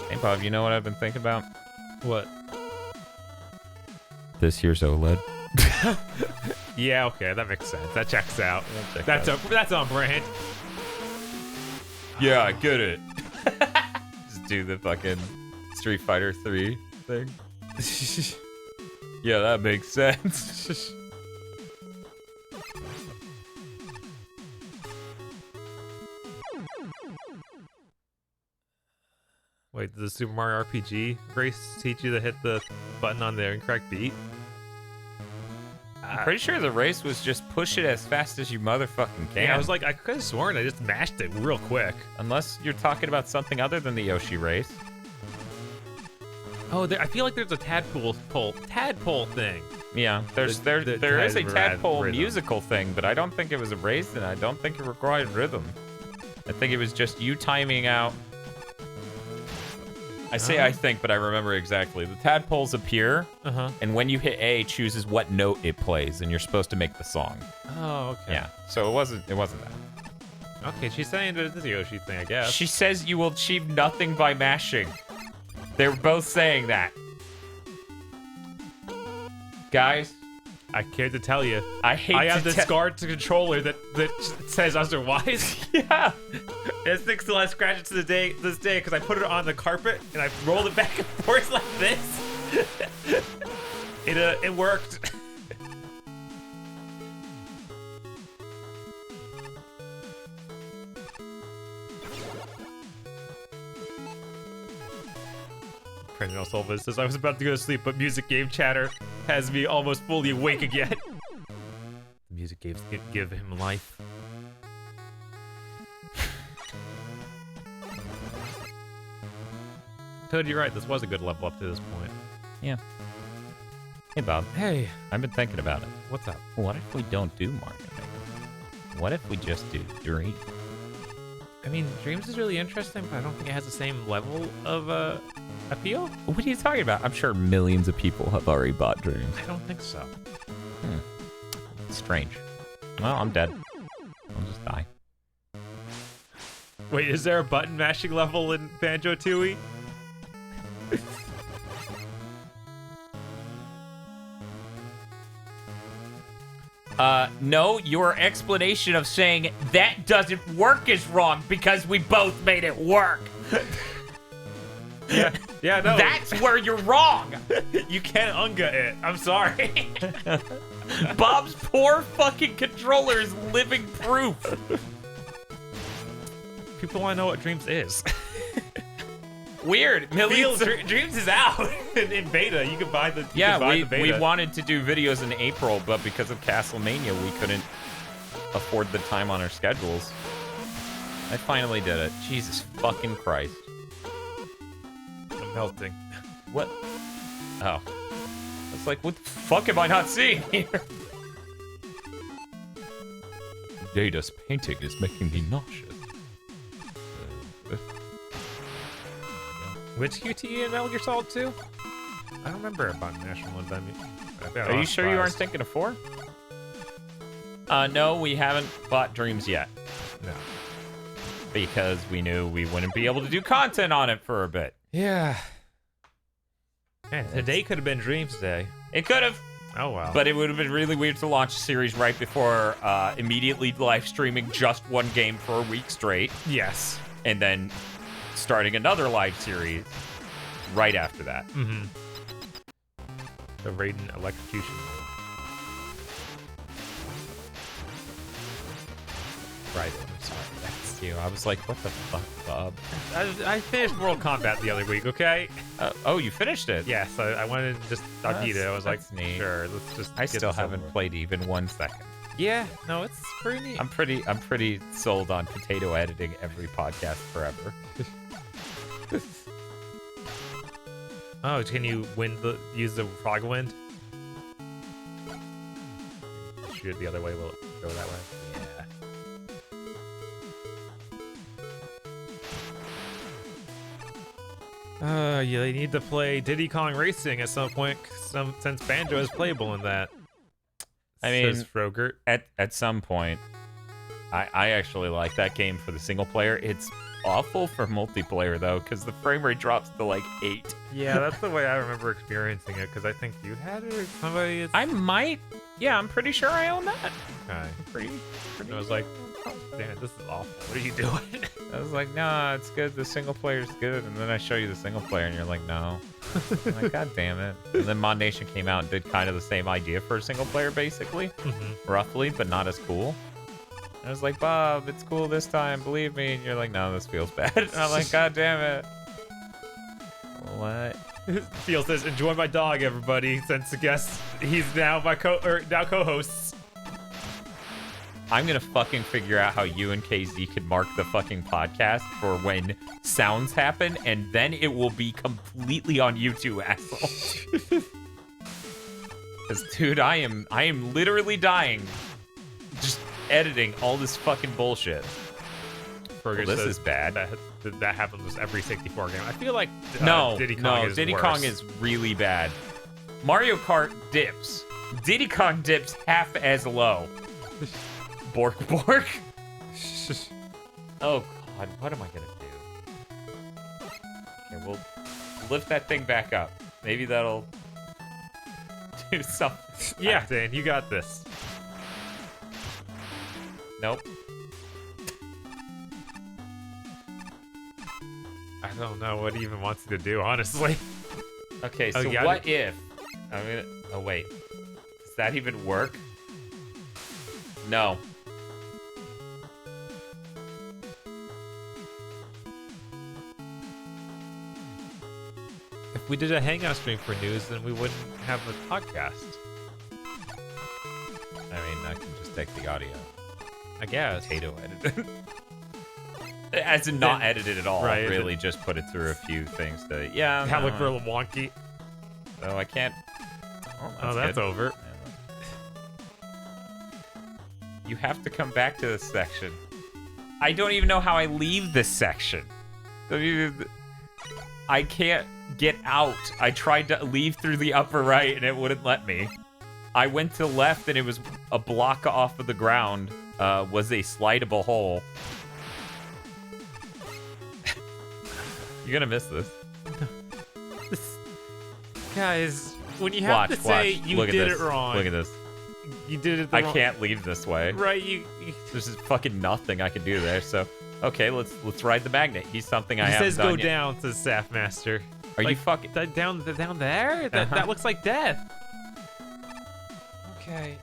Hey, Bob, you know what I've been thinking about? What? This year's OLED. Yeah, okay, that makes sense. That checks out. That's on brand. Yeah, I get it. Just do the fucking Street Fighter 3 thing. Yeah, that makes sense. Wait, did the Super Mario RPG race teach you to hit the button on the incorrect beat? I'm pretty sure the race was just push it as fast as you motherfucking can. Yeah, I was like, I could have sworn I just mashed it real quick. Unless you're talking about something other than the Yoshi race. Oh, I feel like there's a tadpole thing. Yeah, there is a tadpole musical thing, but I don't think it was a race, and I don't think it required rhythm. I think it was just you timing out. I say I think, but I remember exactly. The tadpoles appear, and when you hit A, it chooses what note it plays, and you're supposed to make the song. Oh, okay. Yeah, so it wasn't that. Okay, she's saying that it's a Yoshi thing, I guess. She says you will achieve nothing by mashing. They're both saying that. Guys, I care to tell you. I have this guard controller that says otherwise. Yeah. This thing still has scratches to this day because I put it on the carpet and I rolled it back and forth like this. It worked. Brandon Sullivan says, I was about to go to sleep, but music game chatter has me almost fully awake again. The music games give him life. Toad, you're right. This was a good level up to this point. Yeah. Hey, Bob. Hey. I've been thinking about it. What's up? What if we don't do Mario Maker? What if we just do Dream? I mean, Dreams is really interesting, but I don't think it has the same level of appeal. What are you talking about? I'm sure millions of people have already bought Dreams. I don't think so. Strange. Well, I'm dead. I'll just die. Wait, is there a button mashing level in Banjo-Tooie? No, your explanation of saying that doesn't work is wrong because we both made it work. Yeah, Yeah, no. That's where you're wrong. You can't unga it. I'm sorry. Bob's poor fucking controller is living proof. People want to know what Dreams is. Weird. Dreams is out in beta. You can buy the we wanted to do videos in April, but because of Castlemania, we couldn't afford the time on our schedules. I finally did it. Jesus fucking Christ. I'm melting. What? Oh. It's like, what the fuck am I not seeing here? Data's painting is making me nauseous. Which QTE in Metal Gear Solid 2? I don't remember about national ones. Are you sure you aren't thinking of 4? No, we haven't bought Dreams yet. No. Because we knew we wouldn't be able to do content on it for a bit. Yeah. Man, today could have been Dreams Day. It could have. Oh, wow. But it would have been really weird to launch a series right before immediately live streaming just one game for a week straight. Yes. And then starting another live series right after that. Mm-hmm. The Raiden electrocution. Right. I'm sorry. That's you. I was like, what the fuck, Bob? I finished Mortal Kombat the other week, okay? Oh, you finished it? Yes, I wanted to just beat it. I was like, neat. Sure, let's just I get still this haven't over. played even 1 second. Yeah, no, it's pretty neat. I'm pretty sold on potato editing every podcast forever. Oh, can you use the frog wind? Shoot it the other way, will it go that way? Yeah. You need to play Diddy Kong Racing at some point, since Banjo is playable in that. I mean, says Frogurt. At some point, I actually like that game for the single player. It's awful for multiplayer though, because the frame rate drops to like 8. Yeah, that's the way I remember experiencing it, because I think you had it or somebody. I might. Yeah, I'm pretty sure I own that. Okay. Pretty. I was like, damn, this is awful. What are you doing? I was like, nah, it's good. The single player's good. And then I show you the single player, and you're like, no. I'm like, God damn it. And then Mod Nation came out and did kind of the same idea for a single player, basically, roughly, but not as cool. I was like, Bob, it's cool this time, believe me. And you're like, no, this feels bad. And I'm like, God damn it. What? Phil says, enjoy my dog, everybody. Since I guess he's now my co-hosts. I'm gonna fucking figure out how you and KZ could mark the fucking podcast for when sounds happen, and then it will be completely on you two assholes. Because, dude, I am literally dying just editing all this fucking bullshit. Well, this is bad. That happens with every 64 game. I feel like Diddy Kong is really bad. Mario Kart dips. Diddy Kong dips half as low. Bork bork. Oh god, what am I gonna do? Okay, we'll lift that thing back up. Maybe that'll do something. Yeah, Dan, you got this. Nope. I don't know what he even wants you to do, honestly. Okay, so what if I'm gonna? Oh wait, does that even work? No. If we did a hangout stream for news, then we wouldn't have a podcast. I mean, I can just take the audio. I guess. Potato edited. As in not edited at all. Right. Really just put it through a few things to, yeah. That looked a little wonky. So I can't. Oh, that's good. over. You have to come back to this section. I don't even know how I leave this section. I can't get out. I tried to leave through the upper right and it wouldn't let me. I went to left and it was a block off of the ground. Was a slidable hole. You're gonna miss this. Guys, when you have to say you did it wrong. Look at this. You did it the wrong. I can't leave this way. Right, There's just fucking nothing I can do there. So, okay, let's ride the magnet. He's something I haven't done yet. He says go yet. down, says Staffmaster. Are you fucking... Down there? That looks like death. Okay.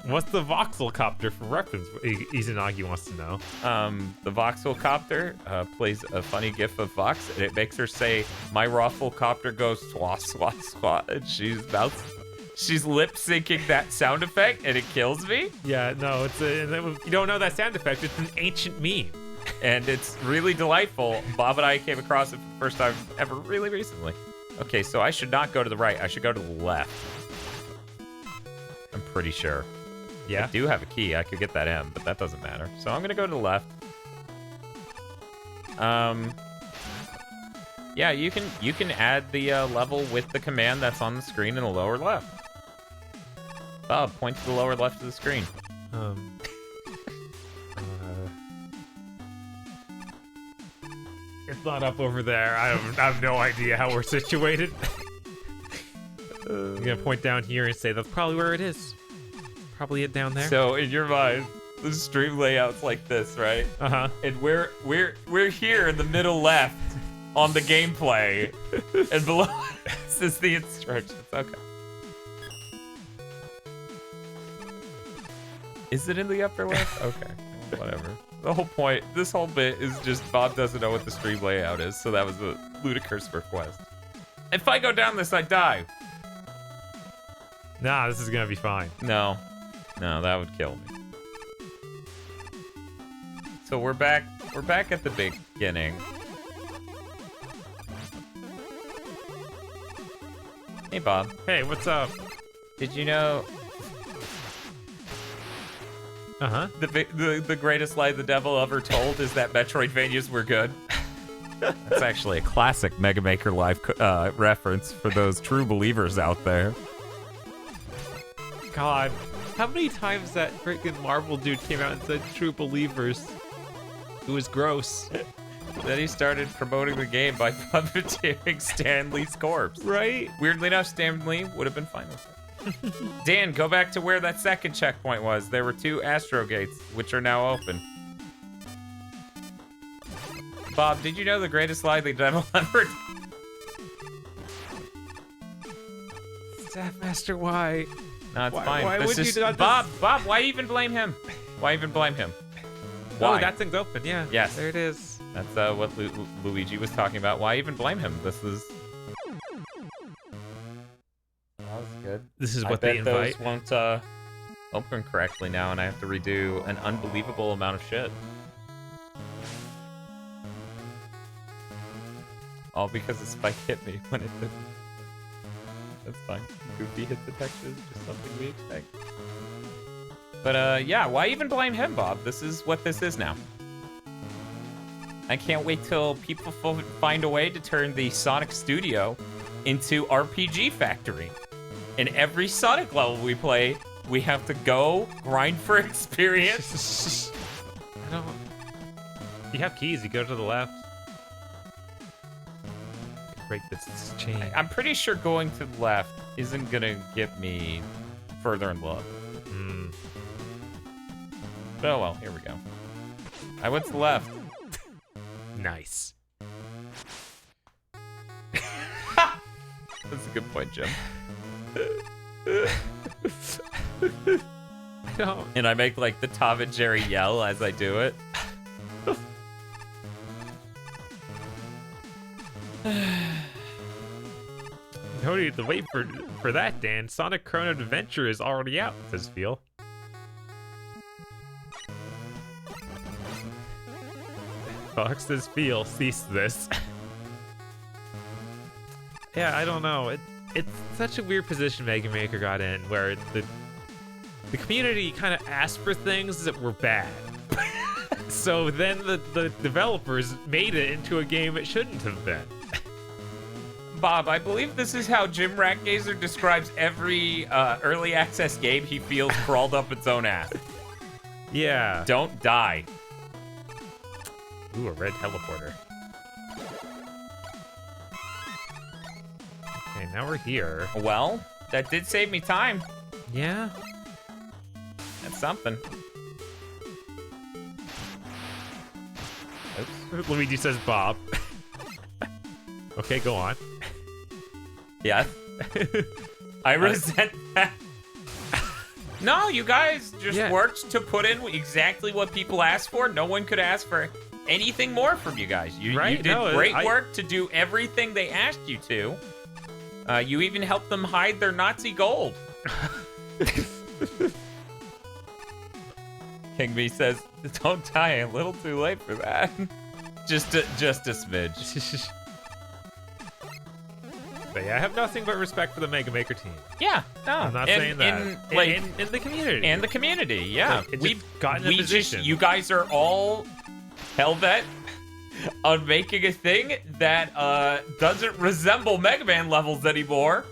What's the voxel copter for reference? Izanagi wants to know. The voxel copter plays a funny gif of Vox, and it makes her say, "My raffle copter goes swat swat swat," and she's lip syncing that sound effect, and it kills me. Yeah, no, you don't know that sound effect. It's an ancient meme, and it's really delightful. Bob and I came across it for the first time ever, really recently. Okay, so I should not go to the right. I should go to the left. I'm pretty sure. Yeah. I do have a key. I could get that M, but that doesn't matter. So I'm gonna go to the left. Yeah, you can add the level with the command that's on the screen in the lower left. Bob, point to the lower left of the screen. It's not up over there. I have no idea how we're situated. I'm gonna point down here and say that's probably where it is. Probably it down there. So in your mind, the stream layout's like this, right? Uh-huh. And we're here in the middle left on the gameplay, and below us is the instructions. Okay. Is it in the upper left? Okay, whatever. The whole point, this whole bit is just Bob doesn't know what the stream layout is, so that was a ludicrous request. If I go down this, I die. Nah, this is gonna be fine. No, that would kill me. So we're back at the beginning. Hey, Bob. Hey, what's up? Did you know? Uh-huh. The greatest lie the devil ever told is that Metroidvanias were good. That's actually a classic Mega Maker Live reference for those true believers out there. God, how many times that freaking Marvel dude came out and said true believers? It was gross. Then he started promoting the game by puppeteering Stan Lee's corpse. Right? Weirdly enough, Stan Lee would have been fine with it. Dan, go back to where that second checkpoint was. There were 2 Astro Gates, which are now open. Bob, did you know the greatest lie the devil ever... Staffmaster, why? No, it's fine. Why would you do that? Bob, why even blame him? Why even blame him? Why? Oh, that thing's open, yeah. Yes. There it is. That's what Luigi was talking about. Why even blame him? This is... That was good. This is what they invite. I bet those won't open correctly now, and I have to redo an unbelievable amount of shit. All because the spike hit me when it didn't. That's fine. Goofy hit detection is just something we expect. But yeah, why even blame him, Bob? This is what this is now. I can't wait till people find a way to turn the Sonic Studio into RPG Factory. In every Sonic level we play, we have to go grind for experience. I don't... You have keys, you go to the left. Break this chain. I'm pretty sure going to the left isn't gonna get me further in love. Oh well, here we go. I went to the left. Nice. That's a good point, Jim. I don't... And I make like the Tom and Jerry yell as I do it. No need to wait for that, Dan. Sonic Chrono Adventure is already out, says Feel. Fox says Feel, cease this. Yeah, I don't know. It's such a weird position Mega Maker got in, where the community kind of asked for things that were bad. So then the developers made it into a game it shouldn't have been. Bob, I believe this is how Jim Ratgazer describes every early access game he feels crawled up its own ass. Yeah. Don't die. Ooh, a red teleporter. Okay, now we're here. Well, that did save me time. Yeah. That's something. Luigi says Bob. Okay, go on. Yeah. I resent that. No, you guys just worked to put in exactly what people asked for. No one could ask for anything more from you guys. You did great work to do everything they asked you to. You even helped them hide their Nazi gold. King B says, "Don't die. A little too late for that." just a smidge. But yeah, I have nothing but respect for the Mega Maker team. Yeah, no, I'm not saying that. In the community. And the community, yeah. Like, we've gotten a position. You guys are all hell-bent on making a thing that doesn't resemble Mega Man levels anymore.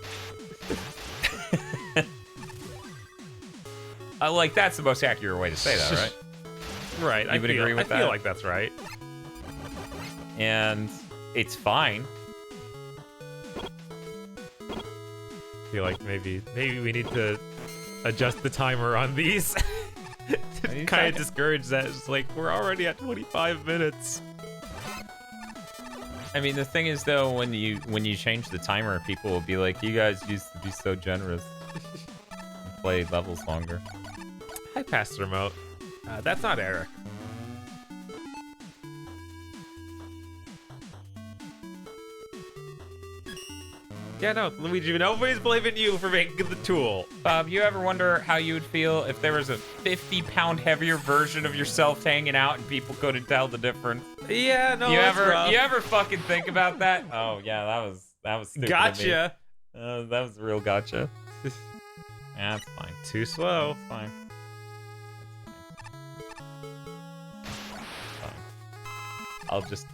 Like, that's the most accurate way to say that, right? Right. You would agree with that? I feel like that's right. And it's fine. I feel like maybe we need to adjust the timer on these to kind of discourage that. It's like, we're already at 25 minutes. I mean, the thing is, though, when you change the timer, people will be like, "You guys used to be so generous and play levels longer." Hi, Pastor Remote. That's not Eric. Yeah, no, Luigi, nobody's blaming you for making the tool. Bob, you ever wonder how you would feel if there was a 50-pound heavier version of yourself hanging out and people couldn't tell the difference? Yeah, no, you ever fucking think about that? Oh yeah, that was stupid. Gotcha. That was a real gotcha. Yeah, that's fine. Too slow. It's fine. I'll just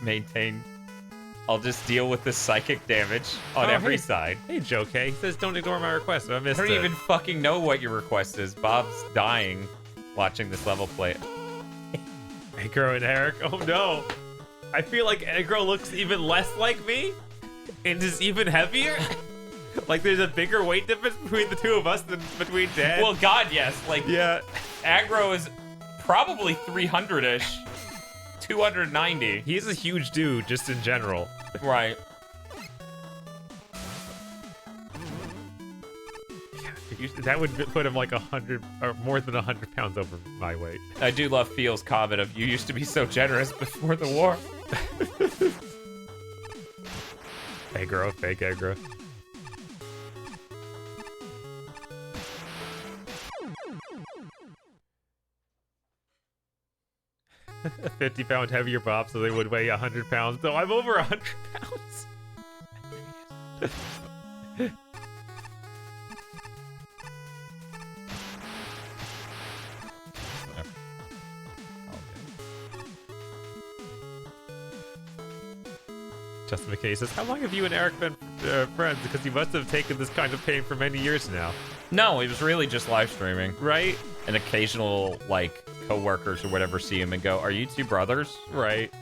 maintain. I'll just deal with the psychic damage on every side. Hey, Joe K. He says, don't ignore my request. I missed it. I don't even fucking know what your request is. Bob's dying watching this level play. Agro and Eric. Oh, no. I feel like Agro looks even less like me and is even heavier. Like, there's a bigger weight difference between the two of us than between Dad. Well, God, yes. Like, yeah. Agro is probably 300-ish. 290. He's a huge dude, just in general. Right. That would put him like 100 or more than 100 pounds over my weight. I do love Feel's comment of, "You used to be so generous before the war." Aggro, fake aggro. A 50-pound heavier Bob, so they would weigh 100 pounds. Though I'm over 100 pounds. Justin McKay says, "How long have you and Eric been friends? Because you must have taken this kind of pain for many years now." No, it was really just live streaming. Right? And occasional, like, co-workers or whatever see him and go, "Are you two brothers?" Right.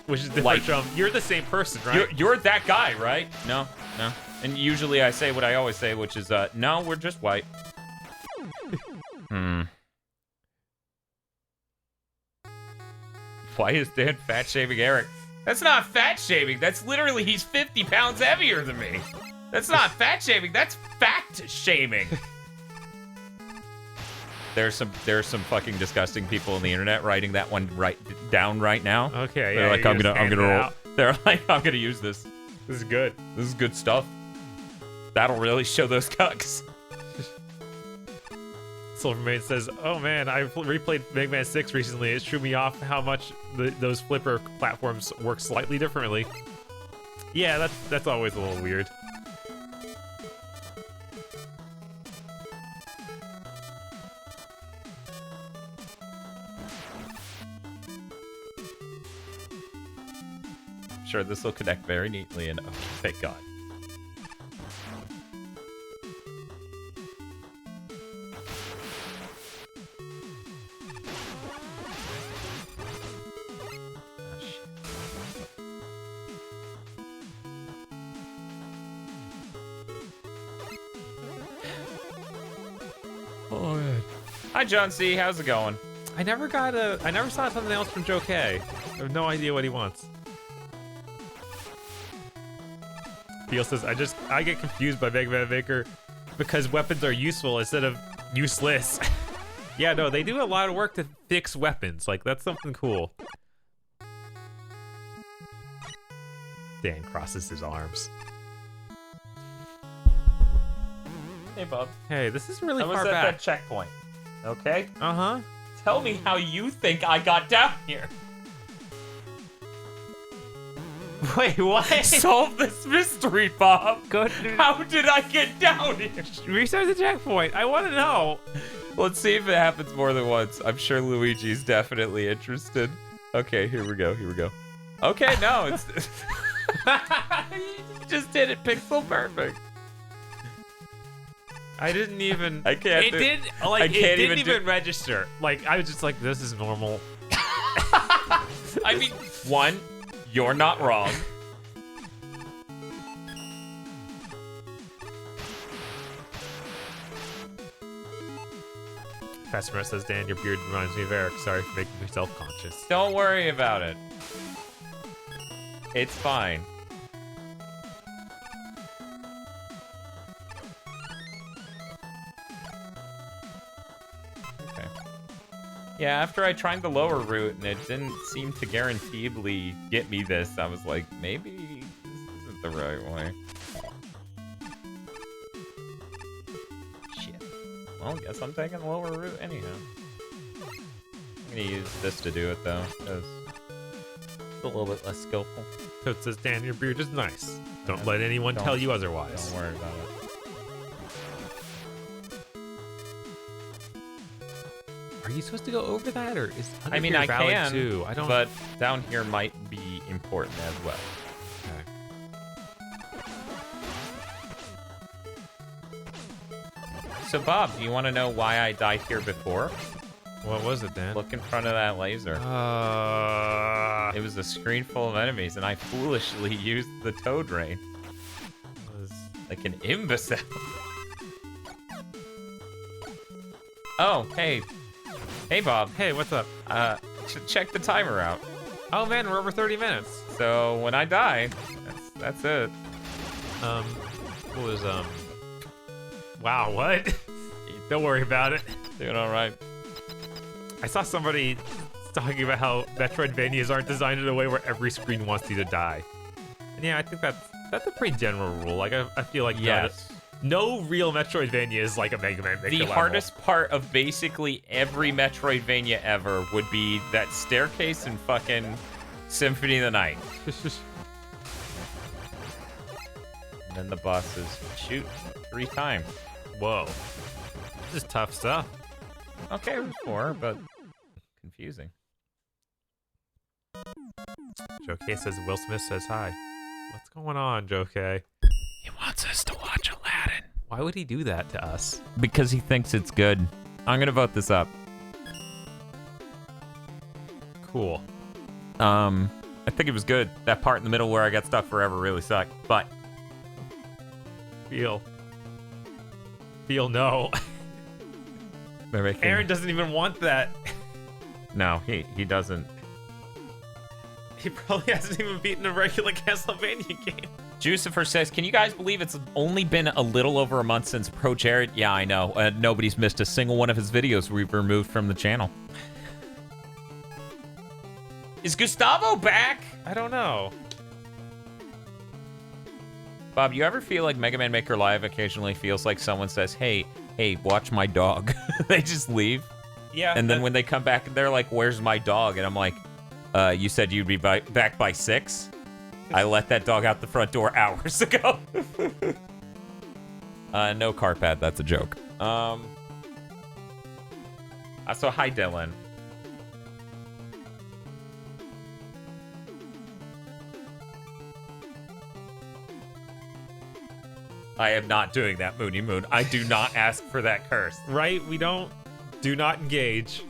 Which is different like, from, you're the same person, right? You're that guy, right? No. And usually I say what I always say, which is, no, we're just white. Why is Dan fat-shaming Eric? That's not fat-shaming. That's literally, he's 50 pounds heavier than me. That's not fat-shaming. That's fact-shaming. There's some fucking disgusting people on the internet writing that one down right now. Okay, they're like, I'm gonna use this. This is good. This is good stuff. That'll really show those cucks. Silvermane says, "Oh man, I replayed Mega Man 6 recently. It threw me off how much those flipper platforms work slightly differently." Yeah, that's always a little weird. Sure, this will connect very neatly, and oh, thank God. Oh, man. Hi, John C. How's it going? I never saw something else from Joe K. have no idea what he wants. Feel says, I get confused by Mega Man Maker because weapons are useful instead of useless. Yeah, no, they do a lot of work to fix weapons. Like, that's something cool. Dan crosses his arms. Hey, Bob. Hey, this is really I was far at back. that checkpoint. Okay? Uh-huh. Tell me how you think I got down here. Wait, what? Solve this mystery, Bob. How did I get down here? Restart the checkpoint. I want to know. Let's see if it happens more than once. I'm sure Luigi's definitely interested. Okay, here we go. Okay, no, it's... You just did it pixel perfect. I didn't even... I can't... It didn't, like, it didn't even register. Like, I was just like, this is normal. I mean, one, you're not wrong. Pastor says, Dan, your beard reminds me of Eric. Sorry for making me self-conscious. Don't worry about it. It's fine. Okay. Yeah, after I tried the lower route and it didn't seem to guaranteedly get me this, I was like, maybe this isn't the right way. Shit. Well, guess I'm taking the lower route anyhow. I'm gonna use this to do it though, because it's a little bit less skillful. Toad says, Dan, your beard is nice. Don't let anyone tell you otherwise. Don't worry about it. Are you supposed to go over that, or is I mean, I valid can, too? I don't. but down here might be important as well. Okay. So, Bob, do you want to know why I died here before? What was it, Dan? Look in front of that laser. It was a screen full of enemies, and I foolishly used the Toad Rain. Was... Like an imbecile. Oh, hey. Hey, Bob. Hey, what's up? Check the timer out. Oh man, we're over 30 minutes. So when I die, that's it. What was Wow, what? Don't worry about it. Doing all right. I saw somebody talking about how Metroidvanias aren't designed in a way where every screen wants you to die. And yeah, I think that's a pretty general rule. Like I feel like yes. No real Metroidvania is like a Mega Man Maker The level. hardest part of basically every Metroidvania ever would be that staircase in fucking Symphony of the Night. And then the bosses shoot 3 times. Whoa. This is tough stuff. Okay, it was 4, but confusing. Joe K says Will Smith says hi. What's going on, Joe K? He wants us to watch Aladdin. Why would he do that to us? Because he thinks it's good. I'm gonna vote this up. Cool. I think it was good. That part in the middle where I got stuck forever really sucked, but... Feel no. Aaron doesn't even want that. No, he doesn't. He probably hasn't even beaten a regular Castlevania game. Jucifer says, can you guys believe it's only been a little over a month since Pro Jared? Yeah, I know. Nobody's missed a single one of his videos we've removed from the channel. Is Gustavo back? I don't know. Bob, you ever feel like Mega Man Maker Live occasionally feels like someone says, hey, watch my dog. They just leave. Yeah. And then when they come back, they're like, where's my dog? And I'm like, you said you'd be back by 6? I let that dog out the front door hours ago. No carpet, that's a joke. So hi, Dylan. I am not doing that, Moony Moon. I do not ask for that curse. Right? We do not engage.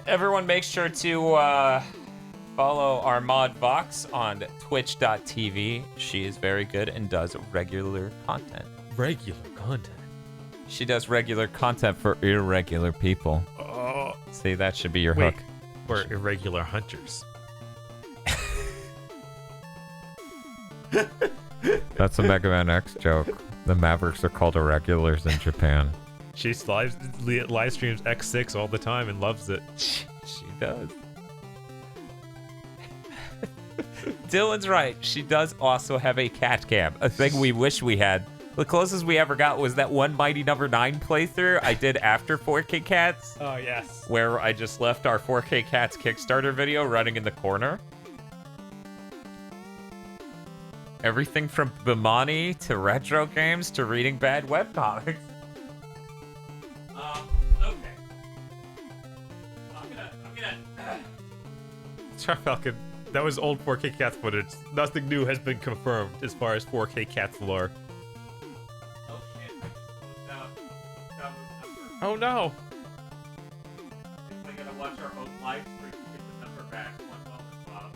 Everyone make sure to follow our mod Vox on twitch.tv. She is very good and does regular content. Regular content? She does regular content for irregular people. See, that should be your Wait, hook. we're irregular hunters. That's a Mega Man X joke. The Mavericks are called irregulars in Japan. She live streams X6 all the time and loves it. She does. Dylan's right. She does also have a cat cam. A thing we wish we had. The closest we ever got was that one Mighty Number 9 playthrough I did after 4K Cats. Oh, yes. Where I just left our 4K Cats Kickstarter video running in the corner. Everything from Bimani to retro games to reading bad webcomics. Okay. I'm gonna. Char Falcon, that was old 4K Cats footage. Nothing new has been confirmed as far as 4K Cats lore. Oh shit! I just closed out Gustavo's number. Oh no! I gotta watch our own live stream to get the number back. One moment, Bob.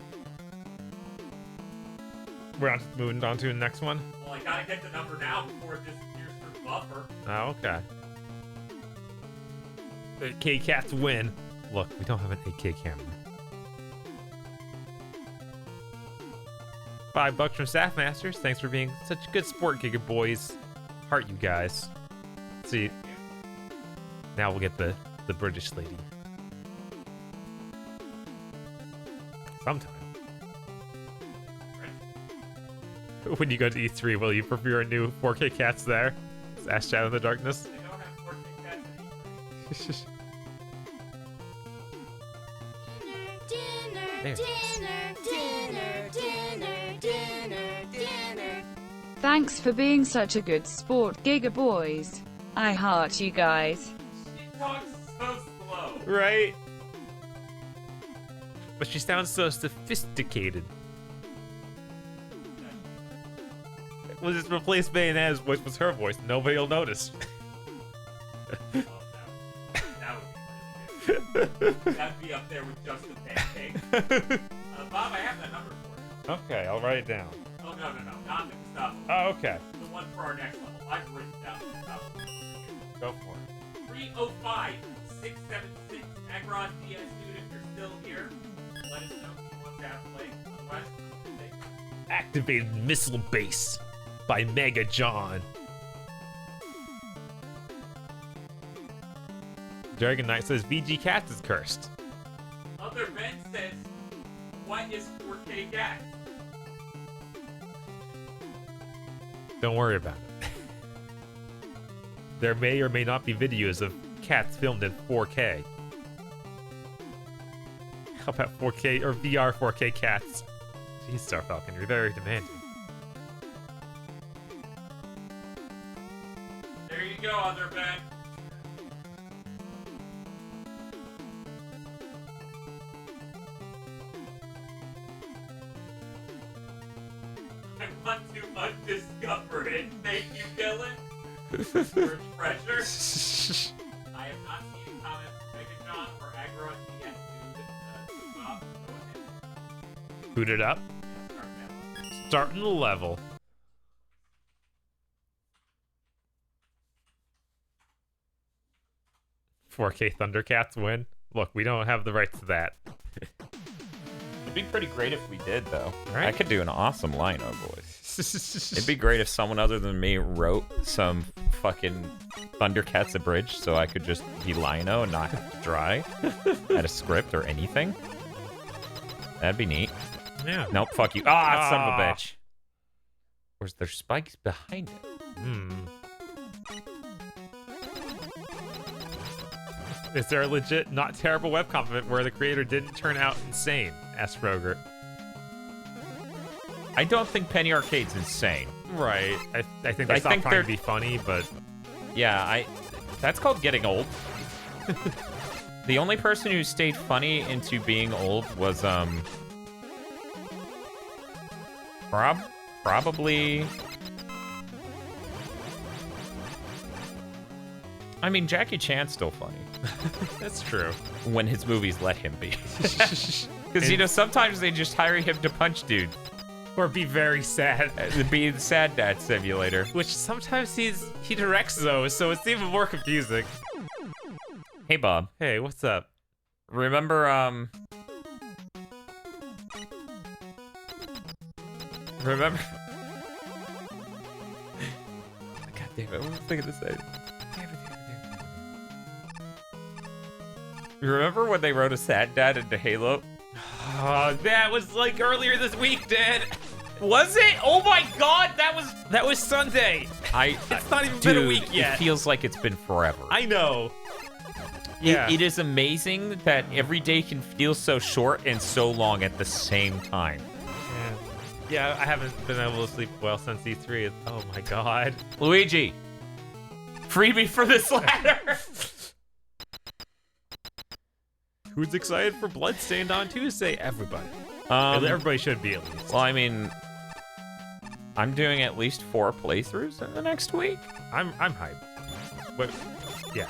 We're on, moving on to the next one. Well, I gotta get the number now before it disappears from the buffer. Oh, okay. The K-Cats win. Look, we don't have an 8K camera. $5 from Staffmasters. Thanks for being such a good sport, Giga Boys. Heart you guys. Let's see. Now we'll get the British lady. Sometime. When you go to E3, will you preview a new 4K Cats there? Ash Shadow in the Darkness. They don't have 4K Cats at E3. Thanks for being such a good sport, Giga Boys. I heart you guys. She talks so slow. Right? But she sounds so sophisticated. We'll just replace Bayonet's voice with her voice. Nobody will notice. Oh, that would be really good. That'd be up there with just a pancake. Bob, I have that number for you. Okay, I'll write it down. Oh, no, not the Gustavo. Oh, okay. The one for our next level. I've written down the Gustavo. Go for it. 305 676 Agron DS dude, if you're still here, let us know if you want to have play. Otherwise, Activated Missile Base by MegaJohn. Dragon Knight says VG Cats is cursed. Other Ben says, what is 4K Cats? Don't worry about it. There may or may not be videos of cats filmed in 4K. How about 4K or VR 4K Cats? Jeez, Star Falcon, you're very demanding. There you go, Other Ben. I want to undiscover it. Thank you, Dylan. For pressure. I have not seen comments from MegaJohn or Agro and DS dude. Bob, go ahead. Boot it up. Yeah, start that one. Starting the level. "4K Thundercats win." Look, we don't have the rights to that. It'd be pretty great if we did, though. Right? I could do an awesome Lino voice. It'd be great if someone other than me wrote some fucking Thundercats abridged so I could just be Lino and not have to try at a script or anything. That'd be neat. Yeah. Nope, fuck you. Ah, son of a bitch. Or is there spikes behind it? Is there a legit, not terrible webcomic where the creator didn't turn out insane? Asked Roger. I don't think Penny Arcade's insane. Right. I think they stopped trying to be funny, but... Yeah, that's called getting old. The only person who stayed funny into being old was, probably... I mean, Jackie Chan's still funny. That's true. When his movies let him be. Because, you know, sometimes they just hire him to punch dudes. Or be very sad. Be the sad dad simulator. Which sometimes he directs those, so it's even more confusing. Hey, Bob. Hey, what's up? Remember, remember? God damn it! What was I thinking to say? Remember when they wrote a sad dad into Halo? Oh, that was like earlier this week, Dad. Was it? Oh my God, That was Sunday. It's not even been a week yet. It feels like it's been forever. I know. Yeah. It is amazing that every day can feel so short and so long at the same time. Yeah, I haven't been able to sleep well since E3. Oh my God. Luigi, free me for this ladder. Who's excited for Bloodstained on Tuesday? Everybody. Everybody should be at least. Well, I mean, I'm doing at least 4 playthroughs in the next week. I'm hyped. But yeah,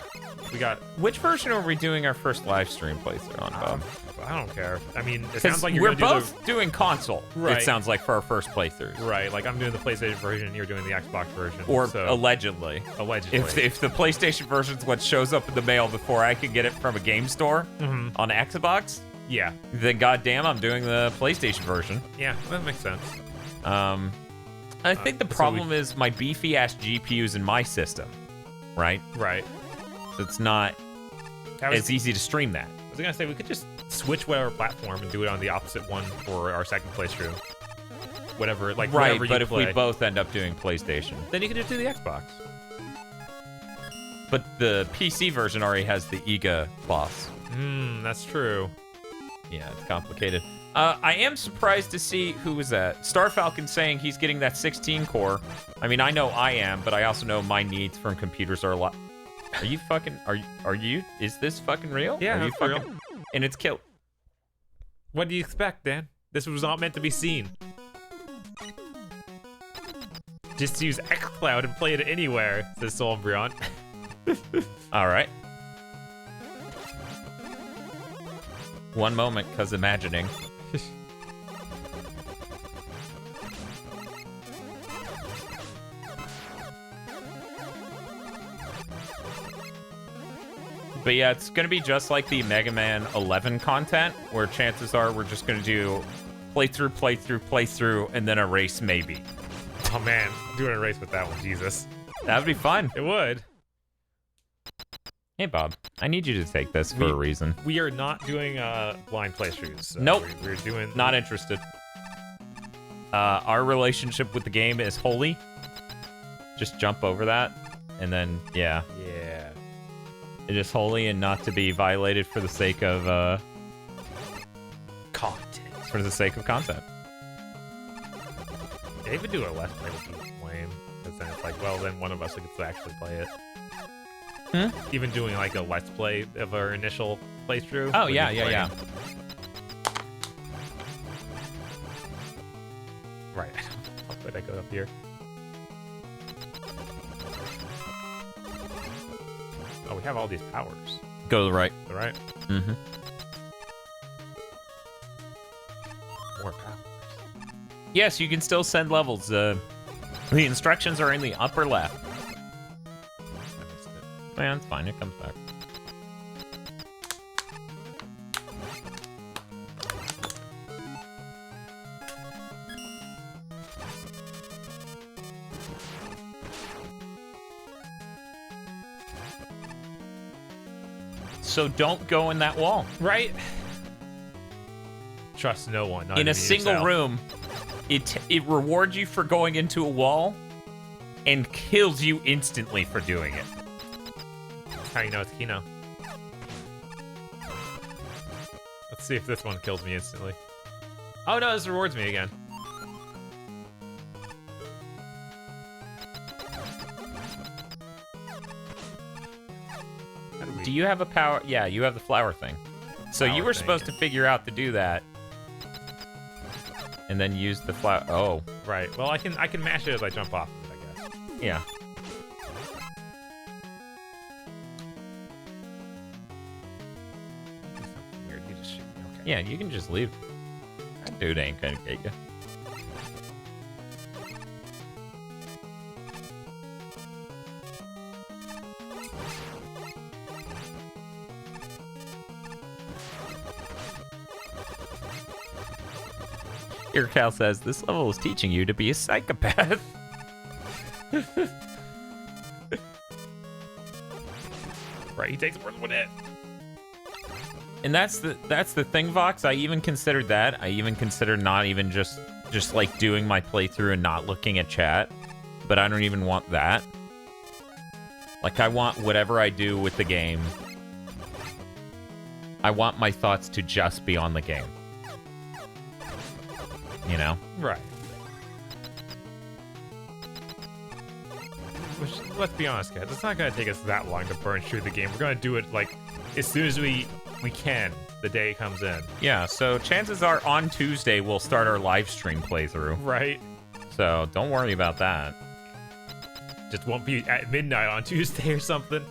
we got. Which version are we doing our first live stream playthrough on, Bob? I don't care. I mean, it sounds like we're gonna both doing console. Right. It sounds like for our first playthroughs. Right. Like I'm doing the PlayStation version, and you're doing the Xbox version. Or so, allegedly. allegedly. If the PlayStation version's what shows up in the mail before I can get it from a game store on Xbox, yeah, then goddamn, I'm doing the PlayStation version. yeah, that makes sense. I think the problem is my beefy ass GPU's in my system, right? Right. So it's not as easy to stream that. I was gonna say we could just switch whatever platform and do it on the opposite one for our second playthrough. Whatever, like Right, whatever but you if play. we both end up doing PlayStation. Then you can just do the Xbox. But the PC version already has the EGA boss. That's true. Yeah, it's complicated. I am surprised to see, who was that? Star Falcon saying he's getting that 16 core. I mean, I know I am, but I also know my needs from computers are a lot. Are you fucking, are you, is this fucking real? Yeah, are you it's real. And it's killed. What do you expect, Dan? This was not meant to be seen. Just use xCloud and play it anywhere, says Umbreon. All right. One moment, cause imagining. But yeah, it's gonna be just like the Mega Man 11 content, where chances are we're just gonna do playthrough, and then a race maybe. Oh man, doing a race with that one, Jesus. That would be fun. It would. Hey Bob, I need you to take this for a reason. We are not doing blind playthroughs. Nope. We're doing... Not interested. Our relationship with the game is holy. Just jump over that, and then, yeah. Yeah. It is holy and not to be violated for the sake of, Content. for the sake of content. They would do a Let's Play would be lame. Because then it's like, well, then one of us gets to actually play it. Even doing like a Let's Play of our initial playthrough. Oh, would yeah, be yeah, lame. yeah. Right. How could I go up here? Oh, we have all these powers. Go to the right. All right. Mm-hmm. More powers. Yes, you can still send levels. The instructions are in the upper left. I missed it. Man, it's fine. It comes back. So don't go in that wall. Right? Trust no one. Not In a even single yourself. room, it rewards you for going into a wall and kills you instantly for doing it. That's how you know it's Kino. Let's see if this one kills me instantly. Oh no, this rewards me again. How do we... Do you have a power? Yeah, you have the flower thing. So you Flower were thing. supposed to figure out to do that. And then use the flower. Oh, Right. Well, I can mash it as I jump off of it, I guess. yeah. Do something weird. You just shoot me. Okay. Yeah, you can just leave. That dude ain't gonna get you. Ircal says, this level is teaching you to be a psychopath. Right, he takes more than one hit. And that's the thing, Vox. I even considered that. I even considered not even just like doing my playthrough and not looking at chat. But I don't even want that. Like, I want whatever I do with the game, I want my thoughts to just be on the game. You know? Right. Which, let's be honest, guys, it's not going to take us that long to burn through the game. We're going to do it, like, as soon as we can, the day it comes in. Yeah, so chances are on Tuesday we'll start our live stream playthrough. Right. So don't worry about that. Just won't be at midnight on Tuesday or something.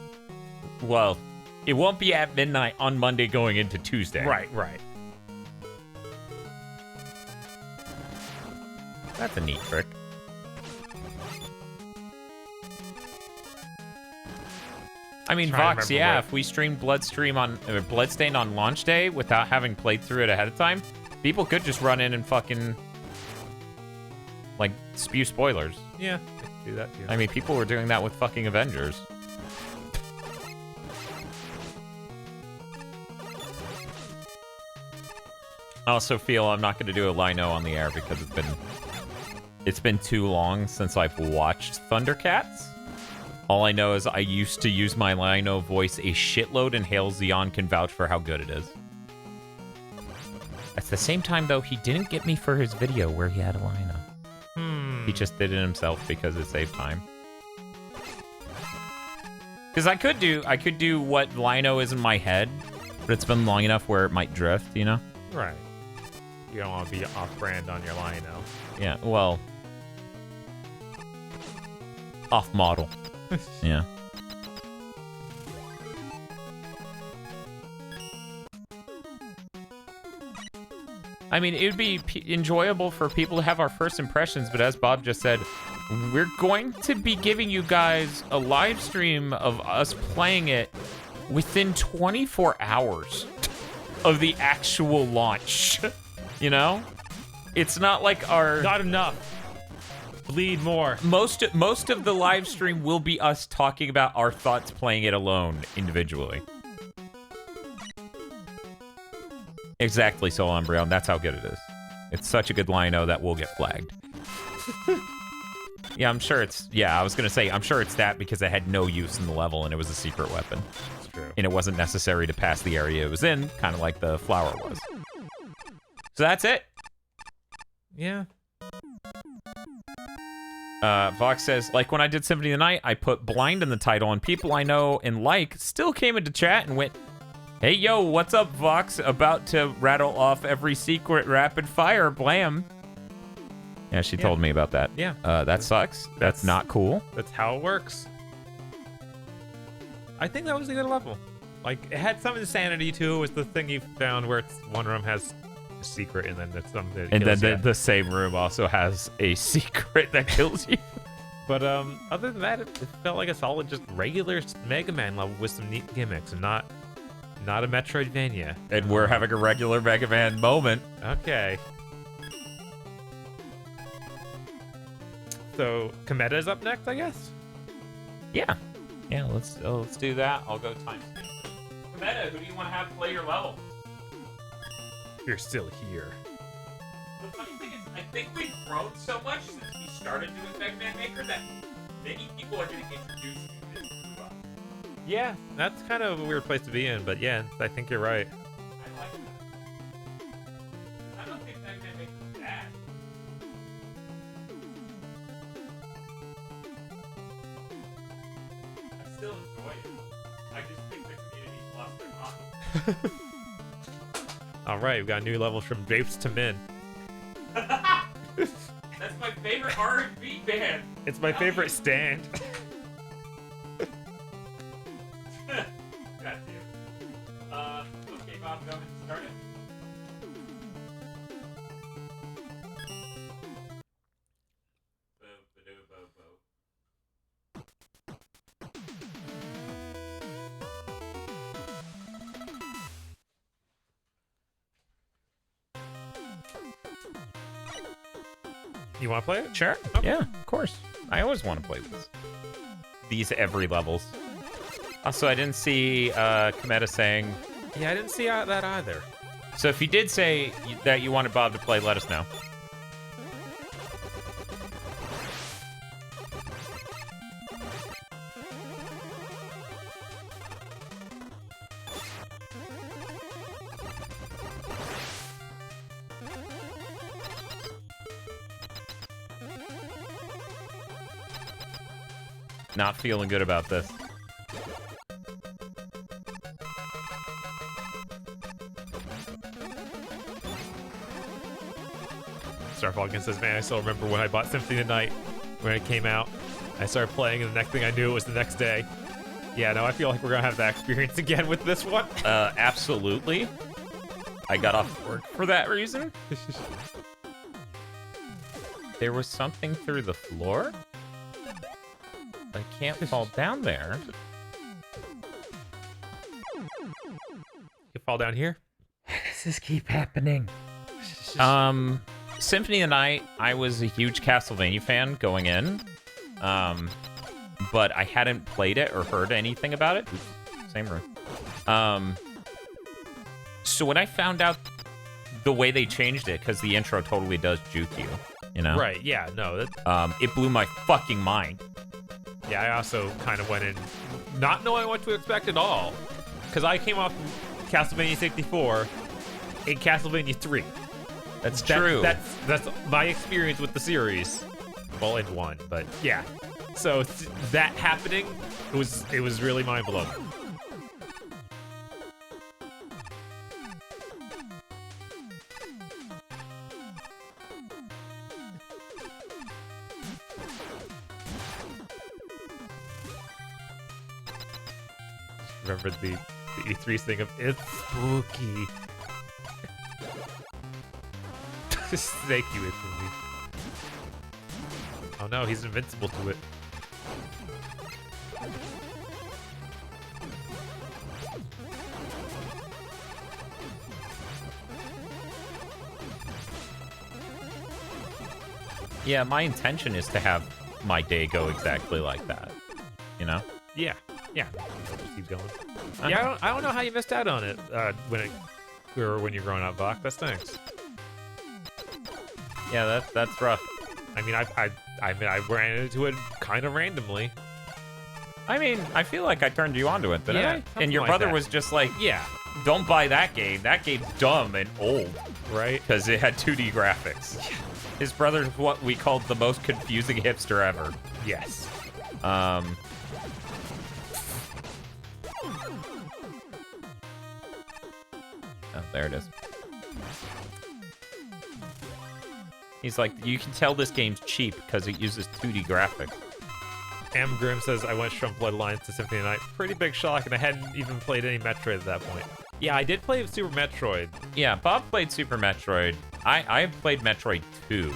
Well, it won't be at midnight on Monday going into Tuesday. Right, right. That's a neat trick. I mean, Vox, yeah, if we streamed Bloodstained on launch day without having played through it ahead of time, people could just run in and fucking, like, spew spoilers. Yeah, I can do that too. I mean, people were doing that with fucking Avengers. I also feel I'm not going to do a Lino on the air because it's been too long since I've watched Thundercats. All I know is I used to use my Lino voice a shitload, and Hail Zeon can vouch for how good it is. At the same time, though, he didn't get me for his video where he had a Lino. He just did it himself because it saved time. Because I could do what Lino is in my head, but it's been long enough where it might drift, you know? Right. You don't want to be off-brand on your Lino. Yeah, well... off-model. Yeah. I mean, it would be enjoyable for people to have our first impressions, but as Bob just said, we're going to be giving you guys a live stream of us playing it within 24 hours of the actual launch. You know? It's not like our... Not enough. Bleed more. Most of the live stream will be us talking about our thoughts playing it alone, individually. Exactly, so Umbreon. That's how good it is. It's such a good Lino that will get flagged. Yeah, I'm sure it's... Yeah, I was going to say, I'm sure it's that because it had no use in the level and it was a secret weapon. That's true. And it wasn't necessary to pass the area it was in, kind of like the flower was. So that's it. Yeah. Vox says, like when I did Symphony of the Night, I put blind in the title, and people I know and like still came into chat and went, hey, yo, what's up, Vox? About to rattle off every secret rapid fire, blam. Yeah, she told me about that. Yeah. That sucks. That's not cool. That's how it works. I think that was a good level. Like, it had some insanity, too. It was the thing you found where it's one room has a secret, and then there's something that kills you. The same room also has a secret that kills you. But other than that, it felt like a solid, just regular Mega Man level with some neat gimmicks, and not a Metroidvania. And we're having a regular Mega Man moment. Okay. So, Kometa's up next, I guess? Yeah. Yeah, let's do that. I'll go time. Kometa, who do you want to have play your level? You're still here. The funny thing is, I think we've grown so much since we started doing Mega Man Maker that many people are getting introduced to this through us. Yeah, that's kind of a weird place to be in, but yeah, I think you're right. I like that. I don't think Mega Man Maker is bad. I still enjoy it. I just think the community's lost their mind. All right, we've got new levels from Drapetoman. That's my favorite R&B band. It's my favorite stand. God damn. Okay, Bob, go ahead and start it. You want to play it? Sure. Okay. Yeah, of course. I always want to play these every levels. Also, I didn't see Kometa saying... Yeah, I didn't see that either. So if you did say that you wanted Bob to play, let us know. Not feeling good about this. Star Falcon says, man, I still remember when I bought Symphony of the Night when it came out. I started playing, and the next thing I knew it was the next day. Yeah, no, I feel like we're gonna have that experience again with this one. Absolutely. I got off work for that reason. There was something through the floor? I can't fall down there. You fall down here? Why does this keep happening? Symphony of the Night, I was a huge Castlevania fan going in. But I hadn't played it or heard anything about it. Oops, same room. So when I found out the way they changed it, because the intro totally does juke you, you know? Right, yeah, no. It blew my fucking mind. Yeah, I also kind of went in not knowing what to expect at all. Because I came off Castlevania 64 in Castlevania 3. That's true. That's my experience with the series. Well, in one, but yeah. So that happening, it was really mind-blowing. Remember the E3 thing of, it's spooky. Thank you, Italy. Oh no, he's invincible to it. Yeah, my intention is to have my day go exactly like that. You know? Yeah, yeah. Just keep going. Yeah, I don't know how you missed out on it when you're growing up, Bach. That stinks. Yeah, that's rough. I mean, I ran into it kind of randomly. I mean, I feel like I turned you onto it, didn't Yeah, I? something And your like brother that. was just like, Yeah, don't buy that game. That game's dumb and old. right? Because it had 2D graphics. His brother's what we called the most confusing hipster ever. Yes. Oh, there it is. He's like, you can tell this game's cheap because it uses 2D graphics. M. Grim says, I went from Bloodlines to Symphony of the Night. Pretty big shock, and I hadn't even played any Metroid at that point. Yeah, I did play Super Metroid. Yeah, Bob played Super Metroid. I played Metroid 2.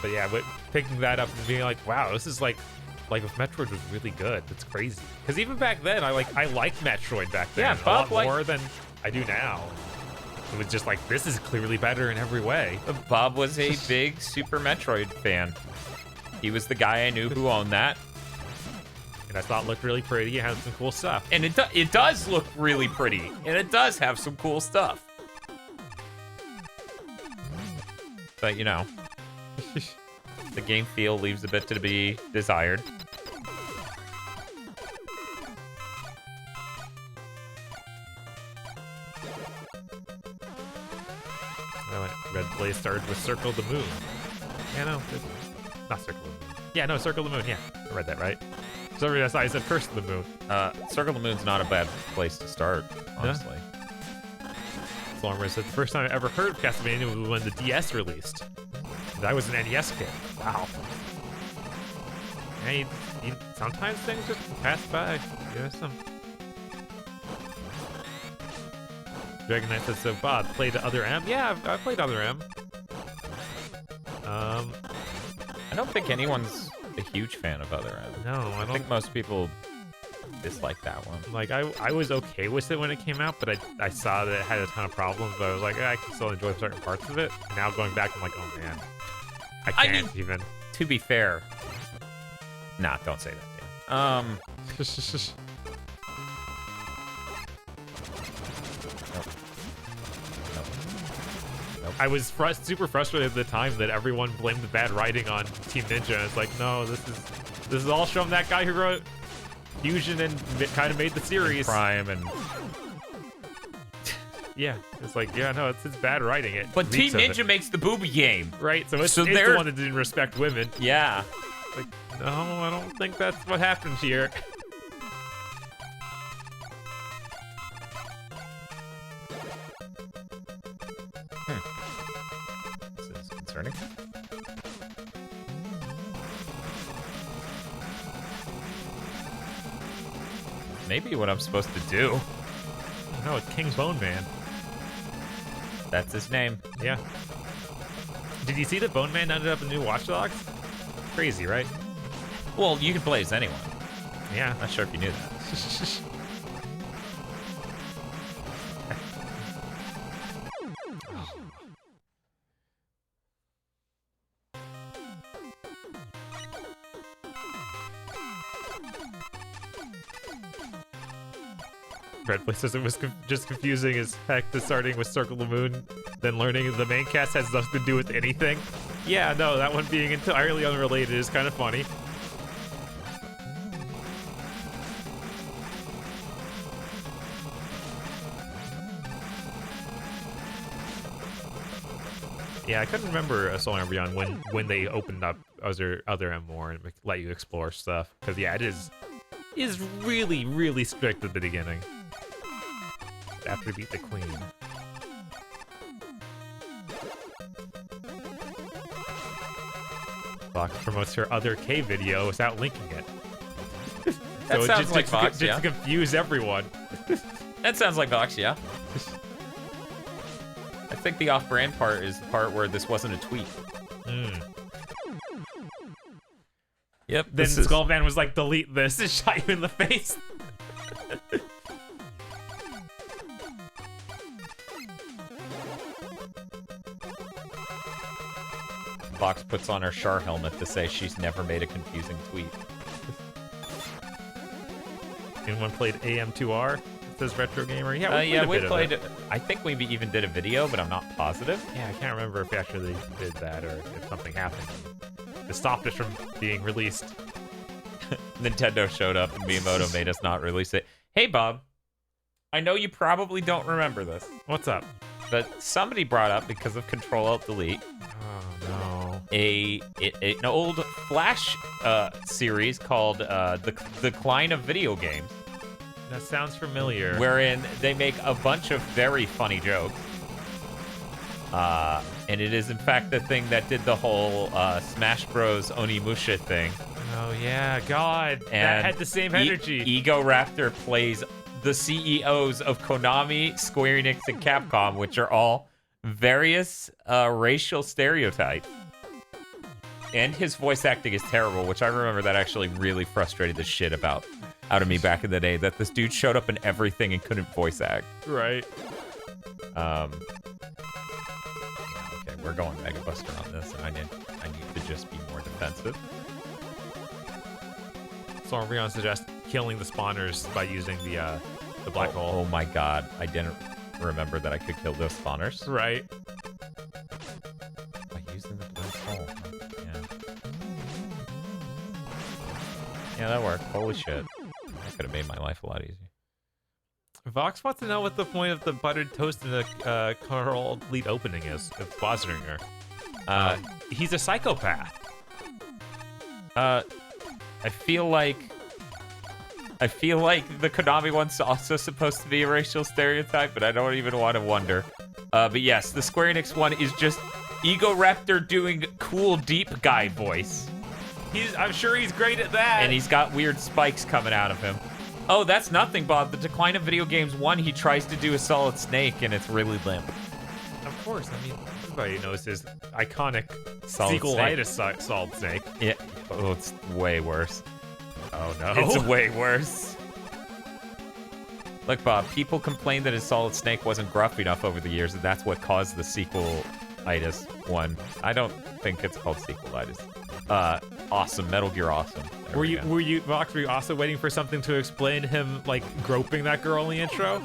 But yeah, picking that up and being like, wow, this is like if Metroid was really good. That's crazy. Because even back then, I liked Metroid back then. Yeah, Bob a lot more than I do now. It was just like, this is clearly better in every way. Bob was a big Super Metroid fan. He was the guy I knew who owned that. And I thought it looked really pretty. It had some cool stuff. And it does look really pretty. And it does have some cool stuff. But, you know, the game feel leaves a bit to be desired. Red Blaze started with Circle the Moon. Yeah, no, not Circle the Moon. Yeah, no, Circle the Moon. Yeah, I read that right. So I said Curse of the Moon. Circle the Moon's not a bad place to start, honestly. Slumber said the first time I ever heard of Castlevania was when the DS released. And I was an NES kid. Wow. Yeah, sometimes things just pass by. You know, some. Dragon Knight says, so Bob, played Other M? Yeah, I played Other M. I don't think anyone's a huge fan of Other M. No, I I don't think most people dislike that one. Like, I was okay with it when it came out, but I saw that it had a ton of problems, but I was like, I can still enjoy certain parts of it. And now going back, I'm like, oh man. I can't even. To be fair. Nah, don't say that. Yeah. Nope. I was super frustrated at the time that everyone blamed the bad writing on Team Ninja. And it's like, no, this is all from that guy who wrote Fusion and kind of made the series. Prime and yeah, it's like, yeah, no, it's bad writing. But Team Ninja makes the booby game, right? So it's the one that didn't respect women. Yeah. Like, no, I don't think that's what happened here. This is concerning. Maybe what I'm supposed to do. No, it's King's Bone Man. That's his name. Yeah. Did you see that Bone Man ended up in new Watch Dogs? Crazy, right? Well, you can play as anyone. Yeah. Not sure if you knew that. Redplay says it was just confusing as heck to starting with Circle the Moon, then learning the main cast has nothing to do with anything. Yeah, no, that one being entirely unrelated is kind of funny. Yeah, I couldn't remember Solar Umbreon when they opened up other MMOR and let you explore stuff. Because yeah, it is really, really strict at the beginning. After you beat the queen. Fox promotes her other K video without linking it. That sounds like Vox, just to confuse everyone. That sounds like Vox, yeah. I think the off-brand part is the part where this wasn't a tweet. Yep. Then Skullman was like, delete this, and shot you in the face. Vox puts on her Char helmet to say she's never made a confusing tweet. Anyone played AM2R? It says Retro Gamer. Yeah, we played it. I think we even did a video, but I'm not positive. Yeah, I can't remember if we actually did that or if something happened. It stopped us from being released. Nintendo showed up and Miyamoto made us not release it. Hey, Bob. I know you probably don't remember this. What's up? But somebody brought up, because of Control-Alt-Delete, no. An old Flash series called The Decline of Video Games. That sounds familiar. Wherein they make a bunch of very funny jokes. And it is, in fact, the thing that did the whole Smash Bros. Onimusha thing. Oh, yeah, God. And that had the same energy. Ego Raptor plays the CEOs of Konami, Square Enix, and Capcom, which are all various racial stereotypes. And his voice acting is terrible, which I remember that actually really frustrated the shit out of me back in the day, that this dude showed up in everything and couldn't voice act. Right. Okay, we're going Mega Buster on this, and I need to just be more defensive. So Umbreon suggests killing the spawners by using the black hole. Oh my god, I didn't remember that I could kill those spawners. Right. By using the black hole. Yeah. Yeah, that worked. Holy shit. That could have made my life a lot easier. Vox wants to know what the point of the buttered toast in the Carl lead opening is, of bothering her. He's a psychopath. I feel like the Konami one's also supposed to be a racial stereotype, but I don't even want to wonder. But yes, the Square Enix one is just Ego Raptor doing cool deep guy voice. I'm sure he's great at that. And he's got weird spikes coming out of him. Oh, that's nothing, Bob. The Decline of Video Games 1, he tries to do a Solid Snake, and it's really limp. Of course, I mean, everybody knows his iconic Solid sequelitis Solid Snake. Yeah. Oh, it's way worse. Oh, no. It's way worse. Look, Bob, people complained that his Solid Snake wasn't gruff enough over the years, and that's what caused the sequel Sequelitis 1. I don't think it's called Sequelitis. Awesome. Metal Gear Awesome. There Were we you, go. Vox, were you also waiting for something to explain him, like, groping that girl in the intro?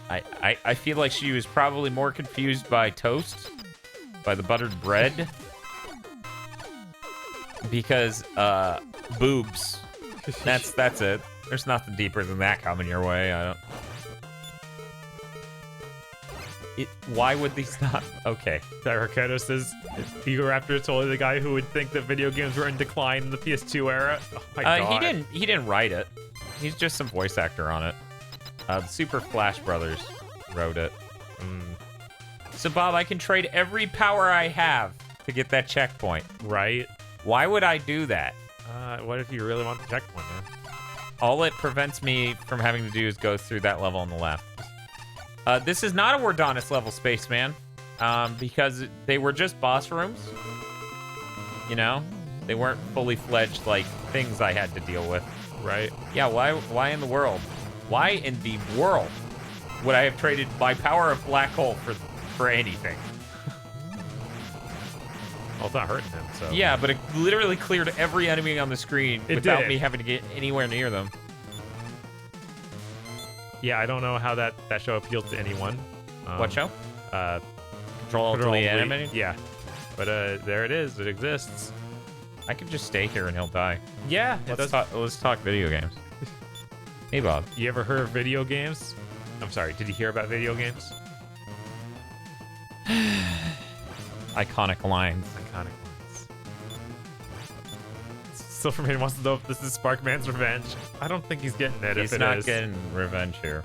I feel like she was probably more confused by toast, by the buttered bread, because boobs. That's it. There's nothing deeper than that coming your way. Why would these not? Okay. Raketo says Egoraptor is totally the guy who would think that video games were in decline in the PS2 era. Oh my god. He didn't write it. He's just some voice actor on it. The Super Flash Brothers wrote it. So Bob, I can trade every power I have to get that checkpoint. Right? Why would I do that? What if you really want the checkpoint, man? All it prevents me from having to do is go through that level on the left. This is not a Wardonis level, Spaceman, because they were just boss rooms. You know? They weren't fully fledged, like, things I had to deal with. Right? Yeah, why in the world? Why in the world would I have traded my power of black hole for anything? Well, it's not hurting him, so... Yeah, but it literally cleared every enemy on the screen without me having to get anywhere near them. Yeah, I don't know how that show appeals to anyone. What show? Control Delete Animated? Yeah. But there it is. It exists. I could just stay here and he'll die. Yeah. Let's talk video games. Hey, Bob. You ever heard of video games? I'm sorry, did you hear about video games? Iconic lines. Iconic lines. Silverman wants to know if this is Sparkman's revenge. I don't think he's getting it. He's not getting revenge here.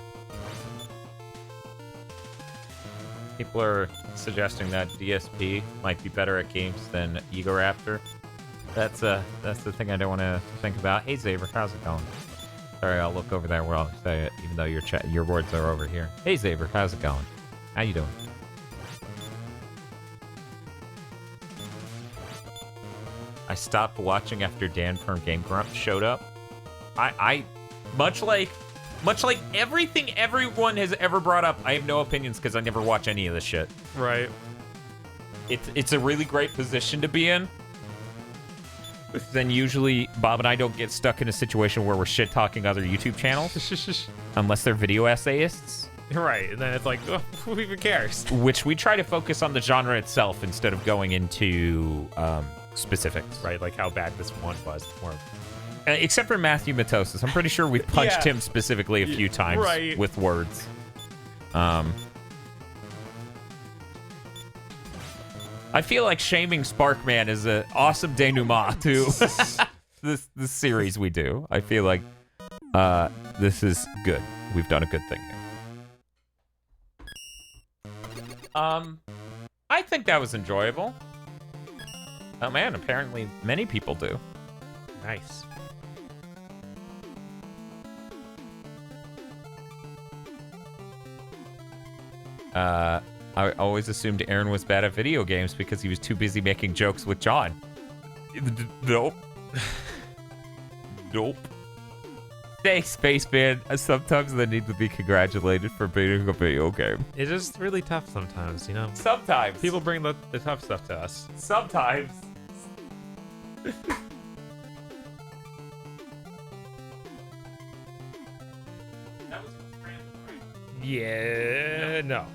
People are suggesting that DSP might be better at games than Egoraptor. That's the thing I don't want to think about. Hey, Xavier, how's it going? Sorry, I'll look over there where I'll say it, even though your words are over here. Hey, Xavier, how's it going? How you doing? I stopped watching after Dan from Game Grumps showed up. I much like everything everyone has ever brought up, I have no opinions because I never watch any of this shit. Right. It's a really great position to be in. Then usually Bob and I don't get stuck in a situation where we're shit talking other YouTube channels unless they're video essayists. Right, and then it's like, oh, who even cares? Which we try to focus on the genre itself instead of going into specifics. Right, like how bad this one was. More. Except for Matthew Matosis. I'm pretty sure we punched him specifically a few times with words. I feel like shaming Sparkman is an awesome denouement to this series we do. I feel like this is good. We've done a good thing here. I think that was enjoyable. Oh man, apparently many people do. Nice. I always assumed Aaron was bad at video games because he was too busy making jokes with John. Nope. Nope. Thanks, Spaceman. Sometimes they need to be congratulated for beating a video game. It's just really tough sometimes, you know? Sometimes. People bring the tough stuff to us. Sometimes. That was random, right? Yeah, no.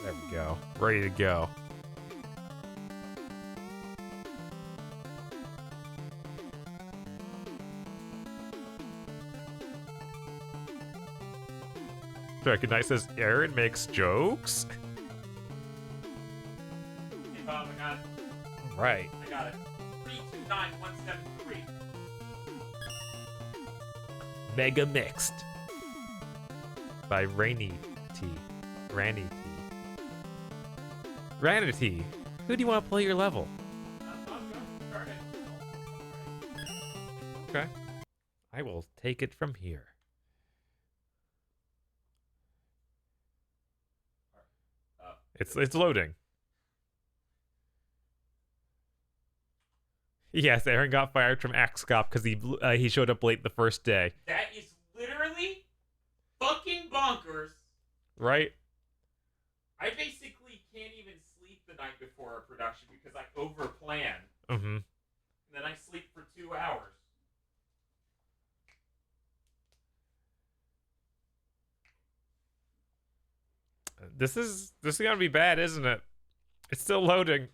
There we go. Ready to go. Recognizes Aaron makes jokes. Hey, Bob, I got it. Right. I got it. 329173. Mega Mixed by Rainy T. Ranyt. Ranyt. Who do you want to play your level? Okay. I will take it from here. It's loading. Yes, Aaron got fired from XCOP because he showed up late the first day. That is literally fucking bonkers. Right? I basically can't even sleep the night before a production because I overplan. Mm-hmm. And then I sleep for 2 hours. This is gonna be bad, isn't it? It's still loading.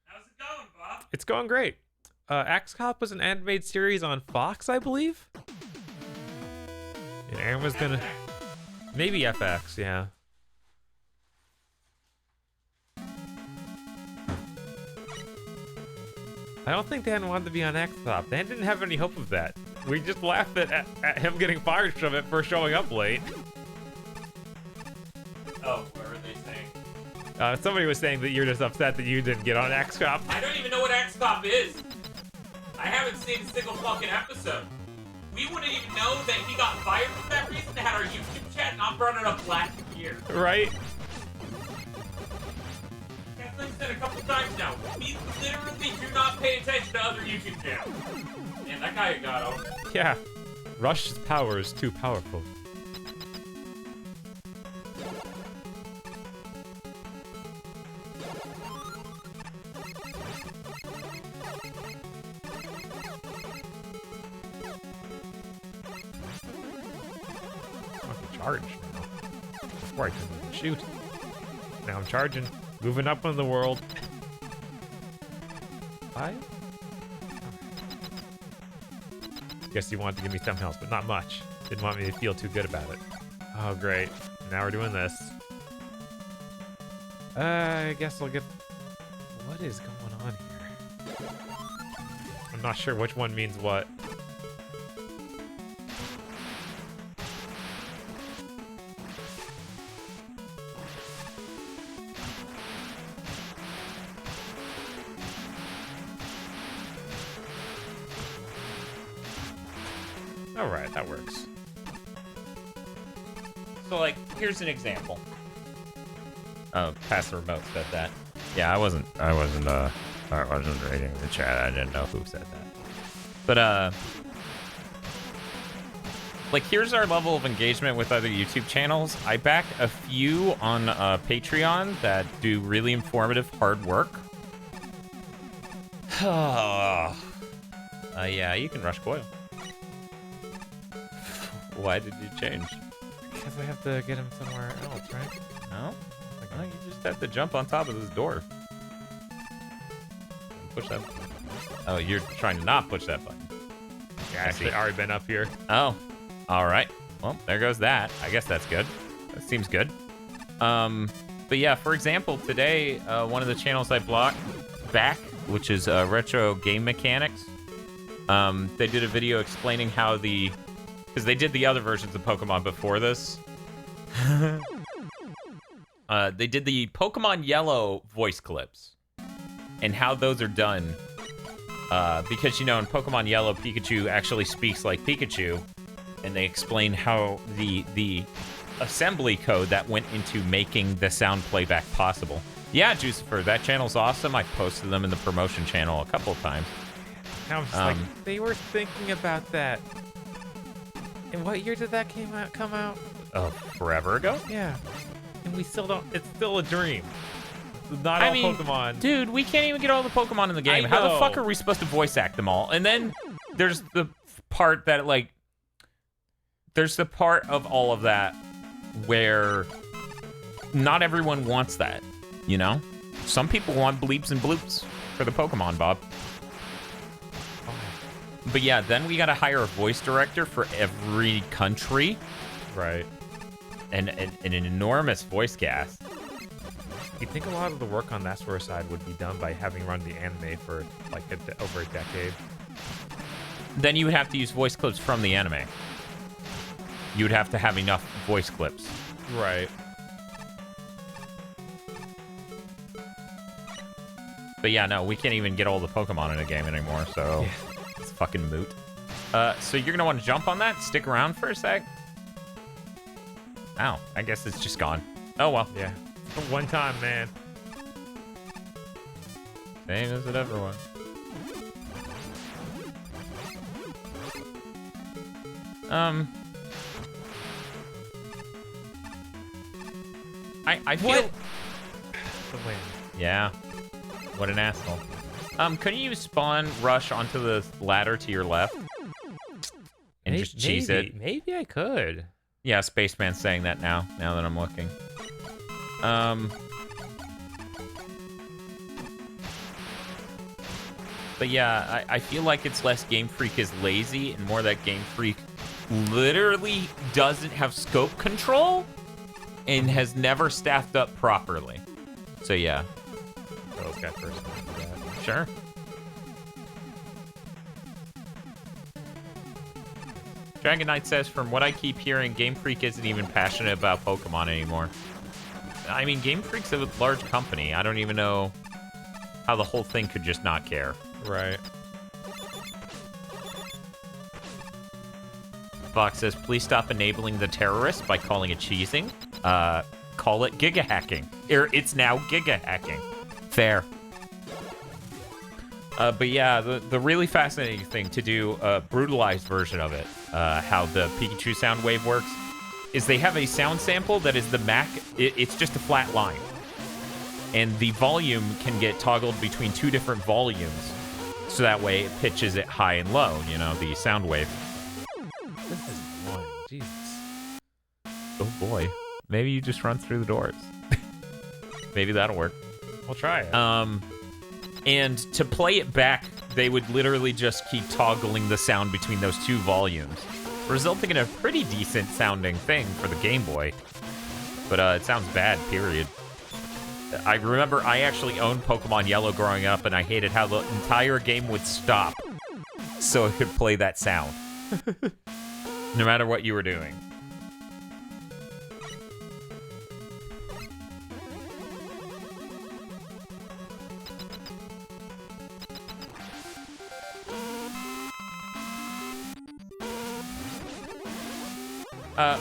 How's it going, Bob? It's going great. XCOP was an animated series on Fox, I believe. And Aaron was gonna maybe FX, yeah. I don't think Dan wanted to be on XCOP. Dan didn't have any hope of that. We just laughed at him getting fired from it for showing up late. Oh, what were they saying? Somebody was saying that you're just upset that you didn't get on XCOP. I don't even know what XCOP is. I haven't seen a single fucking episode. We wouldn't even know that he got fired for that reason. They had our YouTube chat not brought it up last year. Right? I've said a couple times now. We literally do not pay attention to other YouTube channels. Man, that guy got him. Yeah. Rush's power is too powerful. Charge now. Before I can even shoot. Now I'm charging. Moving up in the world. 5? Guess you wanted to give me something else, but not much. Didn't want me to feel too good about it. Oh, great. Now we're doing this. I guess I'll get... What is going on here? I'm not sure which one means what. Alright, that works. So, like, here's an example. Oh, Pass the Remote said that. Yeah, I wasn't reading the chat. I didn't know who said that. But, like, here's our level of engagement with other YouTube channels. I back a few on Patreon that do really informative, hard work. Yeah, you can rush Coil. Why did you change? Because I have to get him somewhere else, right? No? No, you just have to jump on top of this door. Push that button. Oh, you're trying to not push that button. Yeah, actually, already been up here. Oh, all right. Well, there goes that. I guess that's good. That seems good. But yeah, for example, today, one of the channels I blocked back, which is Retro Game Mechanics, they did a video explaining how because they did the other versions of Pokemon before this. They did the Pokemon Yellow voice clips and how those are done. Because, you know, in Pokemon Yellow, Pikachu actually speaks like Pikachu, and they explain how the assembly code that went into making the sound playback possible. Yeah, Jucifer, that channel's awesome. I posted them in the promotion channel a couple of times. I'm just like, they were thinking about that. And what year did that come out? Oh, forever ago? Yeah. And we still don't... It's still a dream. Not all Pokemon. Dude, we can't even get all the Pokemon in the game. How the fuck are we supposed to voice act them all? And then there's the part that, like... There's the part of all of that where not everyone wants that, you know? Some people want bleeps and bloops for the Pokemon, Bob. But yeah, then we gotta hire a voice director for every country. Right. And an enormous voice cast. You think a lot of the work on that sort of side would be done by having run the anime for like over a decade? Then you would have to use voice clips from the anime. You would have to have enough voice clips. Right. But yeah, no, we can't even get all the Pokemon in a game anymore, so... fucking moot. So you're gonna want to jump on that? Stick around for a sec? Ow, I guess it's just gone. Oh, well. Yeah. One time, man. Same as it ever was. I feel... What? Yeah. What an asshole. Couldn't you spawn rush onto the ladder to your left? And just cheese it? Maybe I could. Yeah, Spaceman's saying that now that I'm looking. But yeah, I feel like it's less Game Freak is lazy and more that Game Freak literally doesn't have scope control and has never staffed up properly. So yeah. Those guys first. Sure. Dragon Knight says, from what I keep hearing, Game Freak isn't even passionate about Pokemon anymore. I mean, Game Freak's a large company. I don't even know how the whole thing could just not care. Right. Fox says, please stop enabling the terrorists by calling it cheesing. Call it giga hacking. It's now giga hacking. Fair. But yeah, the really fascinating thing to do a brutalized version of it, how the Pikachu sound wave works, is they have a sound sample that is the Mac. It's just a flat line. And the volume can get toggled between two different volumes. So that way it pitches it high and low, you know, the sound wave. This is one. Jesus. Oh boy. Maybe you just run through the doors. Maybe that'll work. We'll try it. And to play it back, they would literally just keep toggling the sound between those two volumes, resulting in a pretty decent sounding thing for the Game Boy. But it sounds bad, period. I remember I actually owned Pokemon Yellow growing up, and I hated how the entire game would stop so it could play that sound. No matter what you were doing.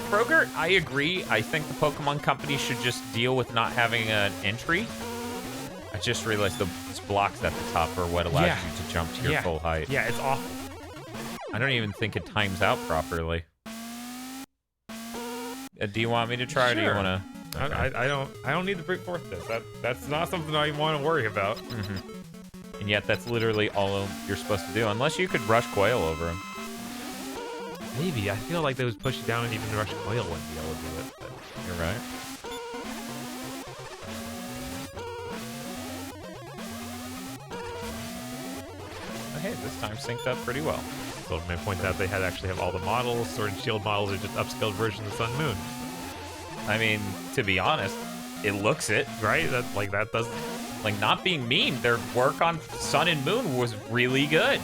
Frogger, I agree. I think the Pokemon Company should just deal with not having an entry. I just realized the blocks at the top are what allows you to jump to your full height. Yeah, it's awful. I don't even think it times out properly. Do you want me to try, or do you want to? Okay. I don't need to bring forth this. That's not something I want to worry about. Mm-hmm. And yet, that's literally all you're supposed to do, unless you could rush Quail over him. Maybe. I feel like those push down and even rush Quail wouldn't be able to do it. But you're right. Oh, hey, this time synced up pretty well. So may point out they actually have all the models. Sword and Shield models are just upscaled versions of Sun and Moon. I mean, to be honest, it looks it. Right? That does... Like, not being mean, their work on Sun and Moon was really good.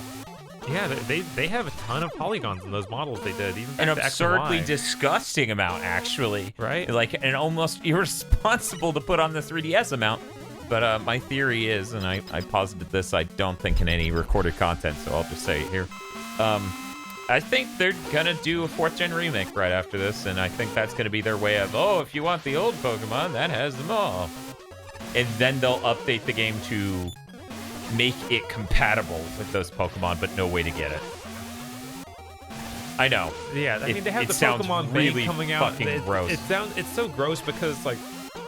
Yeah, they have a ton of polygons in those models they did. Even an absurdly disgusting amount, actually. Right? Like, an almost irresponsible to put on the 3DS amount. But my theory is, and I posited this, I don't think in any recorded content, so I'll just say it here. I think they're gonna do a 4th gen remake right after this, and I think that's gonna be their way of, oh, if you want the old Pokemon, that has them all. And then they'll update the game to make it compatible with those Pokemon, but no way to get it. I know. Yeah, I mean, they have the Pokemon really coming out. Fucking gross. It's so gross because, like,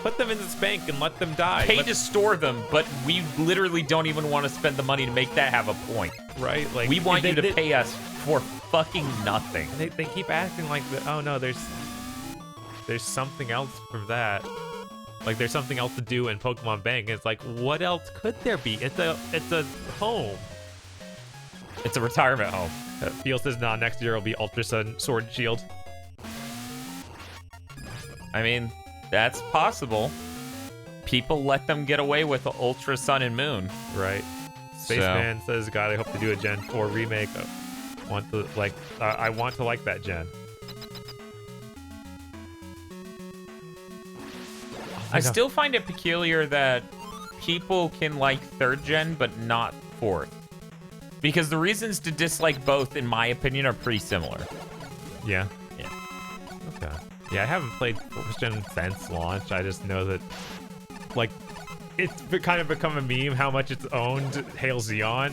put them in this bank and let them die. Pay to store them, but we literally don't even want to spend the money to make that have a point. Right? Like, we want you to pay us for fucking nothing. They keep acting like, oh no, there's something else from that. Like, there's something else to do in Pokemon Bank. And it's like, what else could there be? It's a home. It's a retirement home. Feel says, nah, next year will be Ultra Sun, Sword and Shield. I mean, that's possible. People let them get away with the Ultra Sun and Moon. Right. Spaceman says, God, I hope to do a Gen 4 remake. I want to like that gen. I still find it peculiar that people can like 3rd gen, but not 4th. Because the reasons to dislike both, in my opinion, are pretty similar. Yeah. Yeah. Okay. Yeah, I haven't played 4th gen since launch. I just know that, like, it's kind of become a meme how much it's owned Hail Xeon.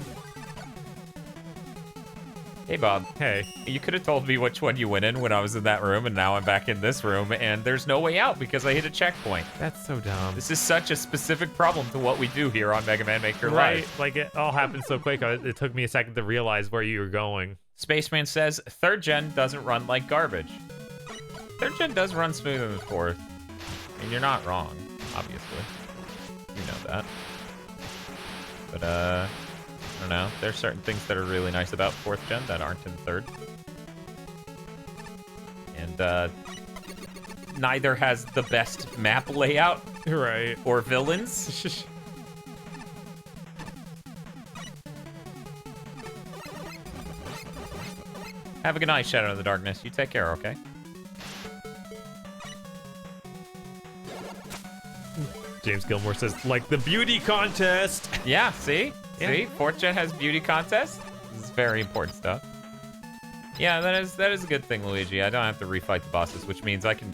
Hey, Bob. Hey. You could have told me which one you went in when I was in that room, and now I'm back in this room, and there's no way out because I hit a checkpoint. That's so dumb. This is such a specific problem to what we do here on Mega Man Maker Live. Right, like it all happened so quick, it took me a second to realize where you were going. Spaceman says, 3rd gen doesn't run like garbage. 3rd gen does run smoother than 4th. I mean, you're not wrong, obviously. You know that. But, I don't know. There's certain things that are really nice about 4th gen that aren't in 3rd. And, neither has the best map layout. Right. Or villains. Have a good night, Shadow of the Darkness. You take care, okay? James Gilmore says, like the beauty contest. Yeah, see? Yeah. See? 4th gen has beauty contests. This is very important stuff. Yeah, that is a good thing, Luigi. I don't have to refight the bosses, which means I can...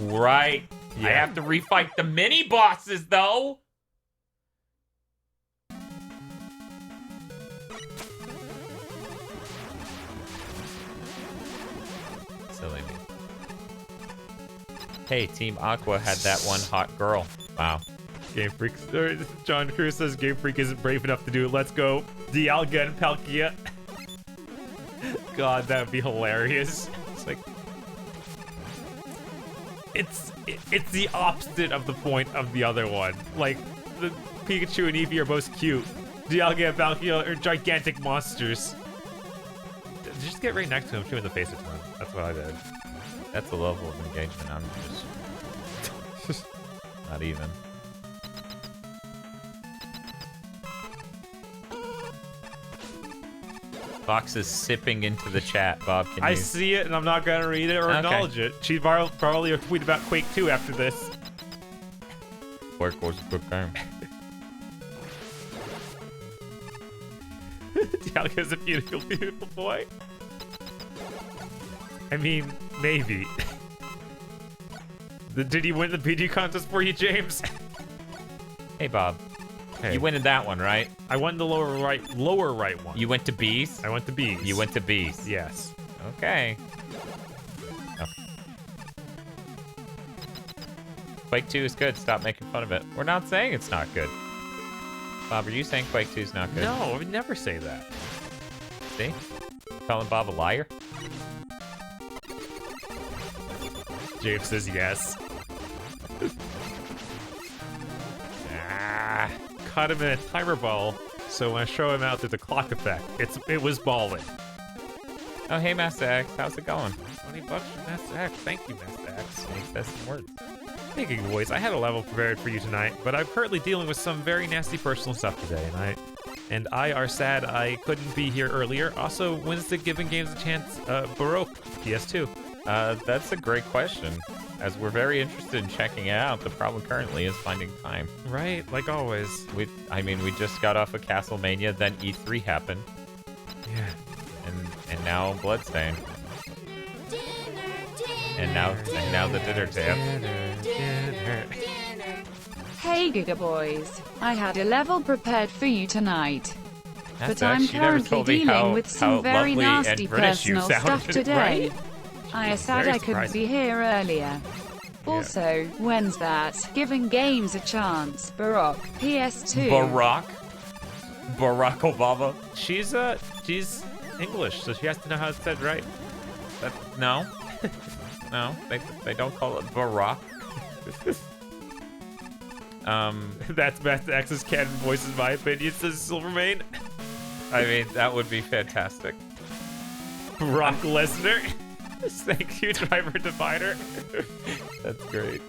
Right. Yeah. I have to refight the mini-bosses, though! Silly me. Hey, Team Aqua had that one hot girl. Wow. Game Freak. John Cruz says Game Freak isn't brave enough to do it. Let's go. Dialga and Palkia. God, that would be hilarious. It's like... It's the opposite of the point of the other one. Like, the Pikachu and Eevee are both cute. Dialga and Palkia are gigantic monsters. Just get right next to him, shoot him in the face a ton. That's what I did. That's a level of engagement. I'm just... not even. Fox is sipping into the chat, Bob. Can I you... see it, and I'm not gonna read it or acknowledge it. She'd probably tweet about Quake 2 after this. Quake was a good game. Dialga's a beautiful, beautiful boy. I mean, maybe. Did he win the beauty contest for you, James? Hey, Bob. Hey. You went in that one, right? I won the lower right one. You went to B's? I went to B's. You went to B's. Yes. Okay. Oh. Quake 2 is good. Stop making fun of it. We're not saying it's not good. Bob, are you saying Quake 2 is not good? No, I would never say that. See? Calling Bob a liar? James says yes. Caught him in a timer ball, so when I show him out, there's a clock effect. It was balling. Oh, hey, Master X. How's it going? $20 from Master X. Thank you, Master X. He says some words. Speaking of boys, I had a level prepared for you tonight, but I'm currently dealing with some very nasty personal stuff today, and I are sad I couldn't be here earlier. Also, when's the Giving Games a Chance Baroque PS2? That's a great question. As we're very interested in checking it out, the problem currently is finding time. Right, like always. We just got off of Castlemania, then E3 happened. Yeah. And now Bloodstain. And now the dinner table. Hey Giga Boys, I had a level prepared for you tonight. That's But I'm actually never currently told me dealing with how some very lovely nasty and British you personal stuff sounded, today. right? I is sad Very I couldn't surprising. be here earlier. Also, when's that? Giving Games a Chance, Baroque, PS2. Barack Obama. She's English, so she has to know how it's said right. No. No, they don't call it Barack. That's Master X's canon voice, in my opinion, says Silvermane. I mean, that would be fantastic. Brock Lesnar. Thank you, Driver Divider. That's great.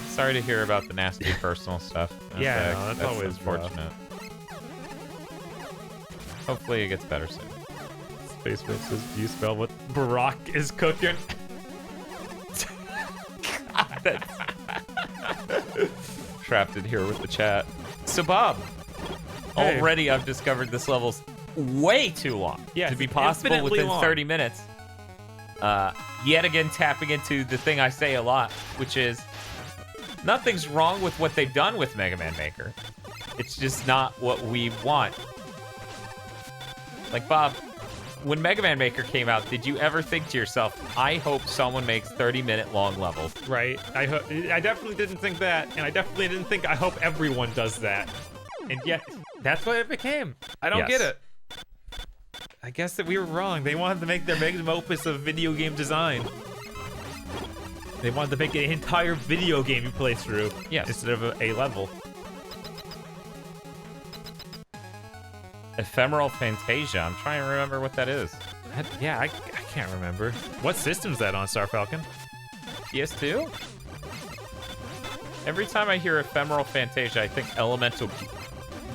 Sorry to hear about the nasty personal stuff. Yeah, no, that's always unfortunate. Hopefully it gets better soon. Spaceman says, do you smell what Barack is cooking? Trapped in here with the chat. So Bob, Already, I've discovered this level's way too long to be possible within 30 minutes. Yet again, tapping into the thing I say a lot, which is nothing's wrong with what they've done with Mega Man Maker. It's just not what we want. Like, Bob, when Mega Man Maker came out, did you ever think to yourself, I hope someone makes 30-minute long levels? Right. I definitely didn't think that, and I definitely didn't think I hope everyone does that. And yet, that's what it became. I don't get it. I guess that we were wrong. They wanted to make their magnum opus of video game design. They wanted to make an entire video game you play through instead of a level. Ephemeral Fantasia. I'm trying to remember what that is. I can't remember. What system's that on, Star Falcon? PS2? Every time I hear Ephemeral Fantasia, I think Elemental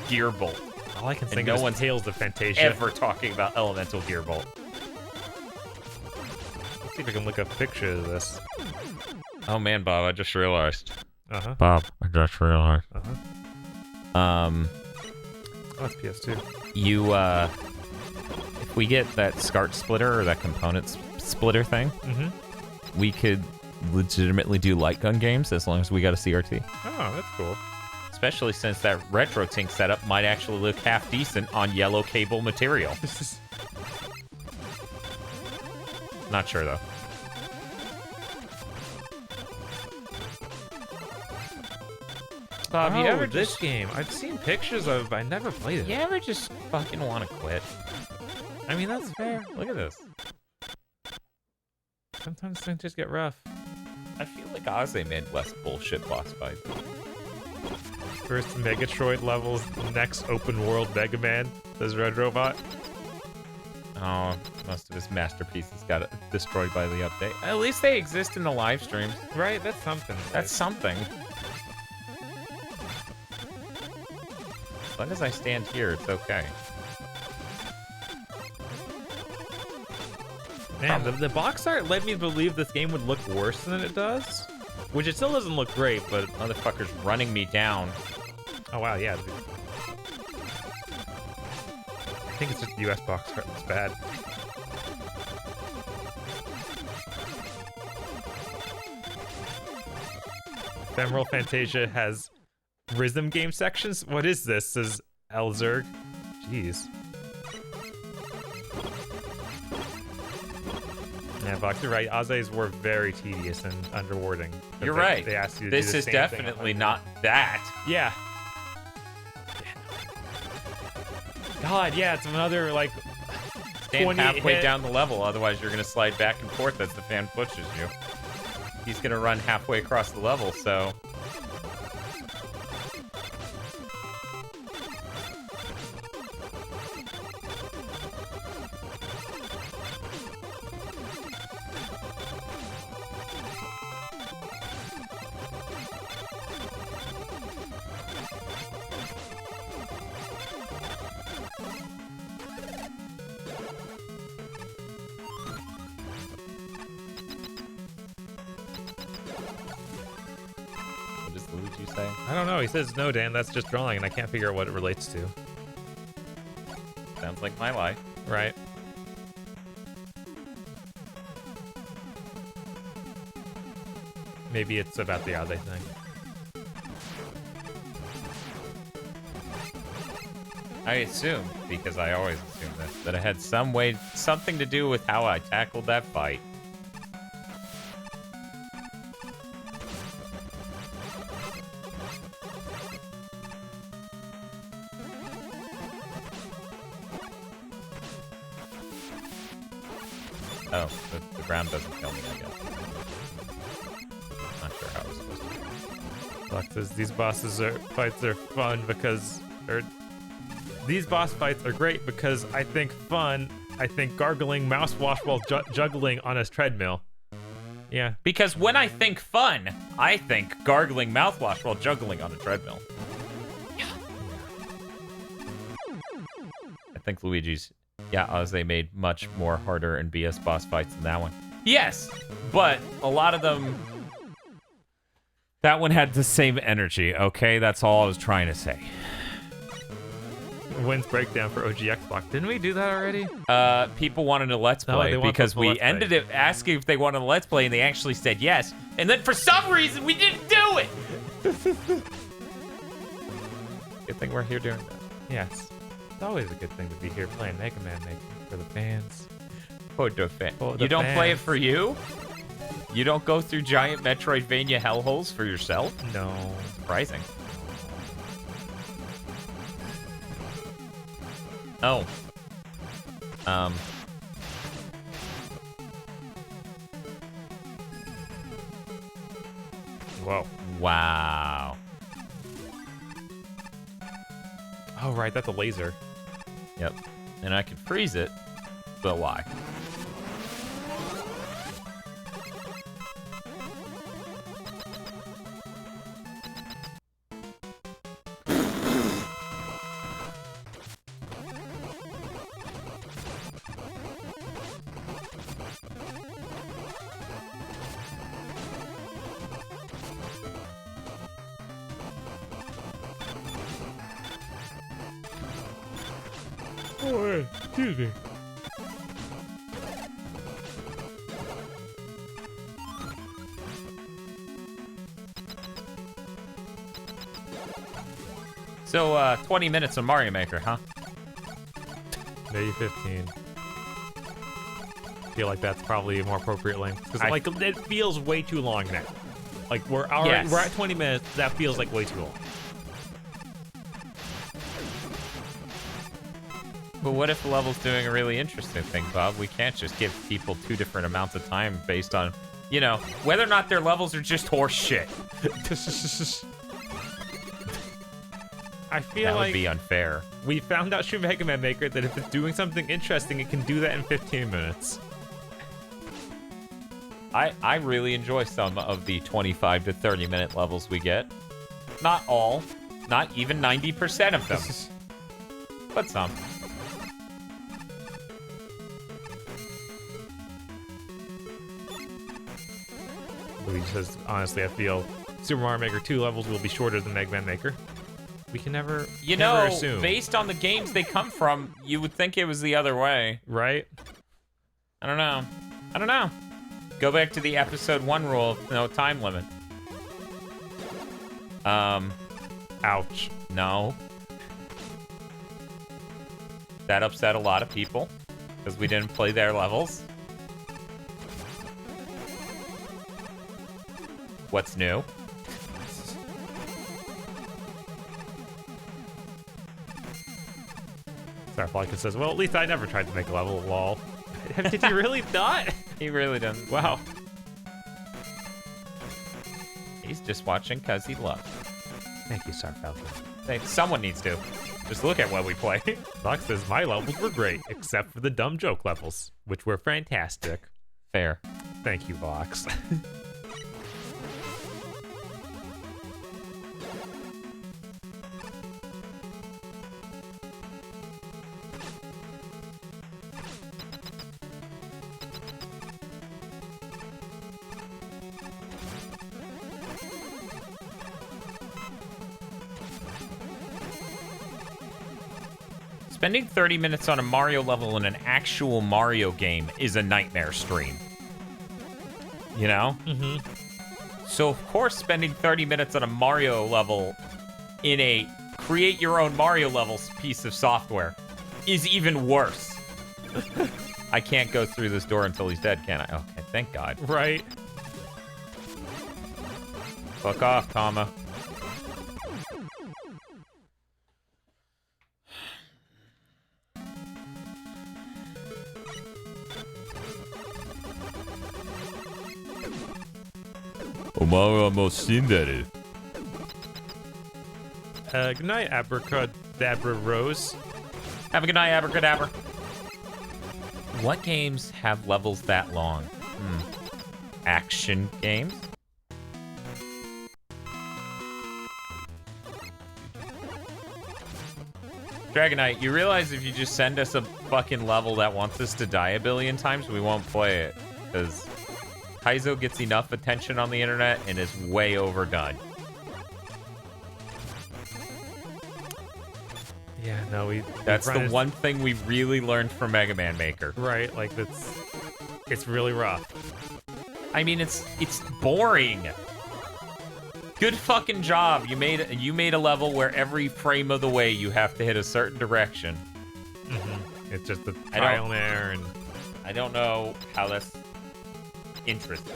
Gearbolt. All I can think of is Tales of Fantasia. Ever talking about Elemental Gearbolt. Let's see if I can look up pictures of this. Oh man, Bob, I just realized. Bob, I just realized. Oh, it's PS2. You, if we get that SCART splitter or that component splitter thing, we could legitimately do light gun games as long as we got a CRT. Oh, that's cool. Especially since that RetroTink setup might actually look half decent on yellow cable material. Not sure, though. Bob, you ever this game? I've seen pictures of it, but I never played it. You ever just fucking want to quit? I mean, that's fair. Look at this. Sometimes things just get rough. I feel like Oze made less bullshit boss fights. First Megatroid levels, next open world Mega Man, says Red Robot. Oh, most of his masterpieces got destroyed by the update. At least they exist in the live streams. Right, that's something. That's something. As long as I stand here, it's okay. Man, the box art led me to believe this game would look worse than it does. Which it still doesn't look great, but... Motherfucker's running me down. Oh, wow, yeah. I think it's just the US box art that's bad. Ephemeral Fantasia has rhythm game sections? What is this? Says Elzerg. Jeez. Yeah, Vox, you're right. Oz's were very tedious and underwording. You're right. They asked you to this do the is same definitely thing not that. Yeah. God, yeah, it's another, like, stand halfway down the level, otherwise you're going to slide back and forth as the fan pushes you. He's going to run halfway across the level, so... I don't know. He says, no, Dan, that's just drawing, and I can't figure out what it relates to. Sounds like my life. Right. Maybe it's about the Ade thing. I assume, because I always assume this, that it had something to do with how I tackled that fight. Oh, the ground doesn't kill me, I guess. Not sure how it's supposed to be. Like says, these fights are fun because... these boss fights are great because I think gargling mouthwash while juggling on a treadmill. Yeah. Because when I think fun, I think gargling mouthwash while juggling on a treadmill. Yeah. I think Luigi's... Yeah, as they made much more harder and BS boss fights than that one. Yes, but a lot of them... That one had the same energy, okay? That's all I was trying to say. Wins breakdown for OG Xbox. Didn't we do that already? People wanted a Let's Oh, Play they want because the we Let's Play. ended it asking if they wanted a Let's Play, and they actually said yes. And then for some reason, we didn't do it. Good thing we're here doing that. Yes. It's always a good thing to be here playing Mega Man Maker for the fans. For the fan. For the You don't play it fans. for you? You don't go through giant Metroidvania hellholes for yourself? No. Surprising. Oh. Whoa. Wow. Oh, right. That's a laser. Yep. And I can freeze it, but why? Oh, hey, excuse me. So, 20 minutes of Mario Maker, huh? Maybe 15. I feel like that's probably a more appropriate length. Because, like, it feels way too long now. Like, we're already, Yes. we're at 20 minutes. That feels like way too long. But what if the level's doing a really interesting thing, Bob? We can't just give people two different amounts of time based on, you know, whether or not their levels are just horse shit. I feel That like would be unfair. we found out through Mega Man Maker that if it's doing something interesting, it can do that in 15 minutes. I really enjoy some of the 25 to 30 minute levels we get. Not all, not even 90% of them, but some. Luigi says, honestly, I feel Super Mario Maker 2 levels will be shorter than Mega Man Maker. We can never, You never know, assume, based on the games they come from, you would think it was the other way. right? I don't know. I don't know. Go back to the episode 1 rule of no time limit. Ouch. No. That upset a lot of people because we didn't play their levels. What's new? Starflykin says, well, at least I never tried to make a level, lol. Did you really not? He really doesn't. Wow. He's just watching because he loves. Thank you, Starfalcon. Hey, someone needs to. Just look at what we play. Fox says, my levels were great, except for the dumb joke levels, which were fantastic. Fair. Thank you, Vox. Spending 30 minutes on a Mario level in an actual Mario game is a nightmare stream. You know? Mm-hmm. So, of course, spending 30 minutes on a Mario level in a create-your-own Mario levels piece of software is even worse. I can't go through this door until he's dead, can I? Okay, thank God. Right. Fuck off, Tama. Good night, Abracadabra Rose. Have a good night, Abracadabra. What games have levels that long? Action games? Dragonite, you realize if you just send us a fucking level that wants us to die a billion times, we won't play it. Because Kaizo gets enough attention on the internet and is way overdone. Yeah, no, That's the one thing we really learned from Mega Man Maker. Right, like it's really rough. I mean, it's boring. Good fucking job. You made a level where every frame of the way you have to hit a certain direction. Mm-hmm. It's just the trial and error, and I don't know how that's interesting.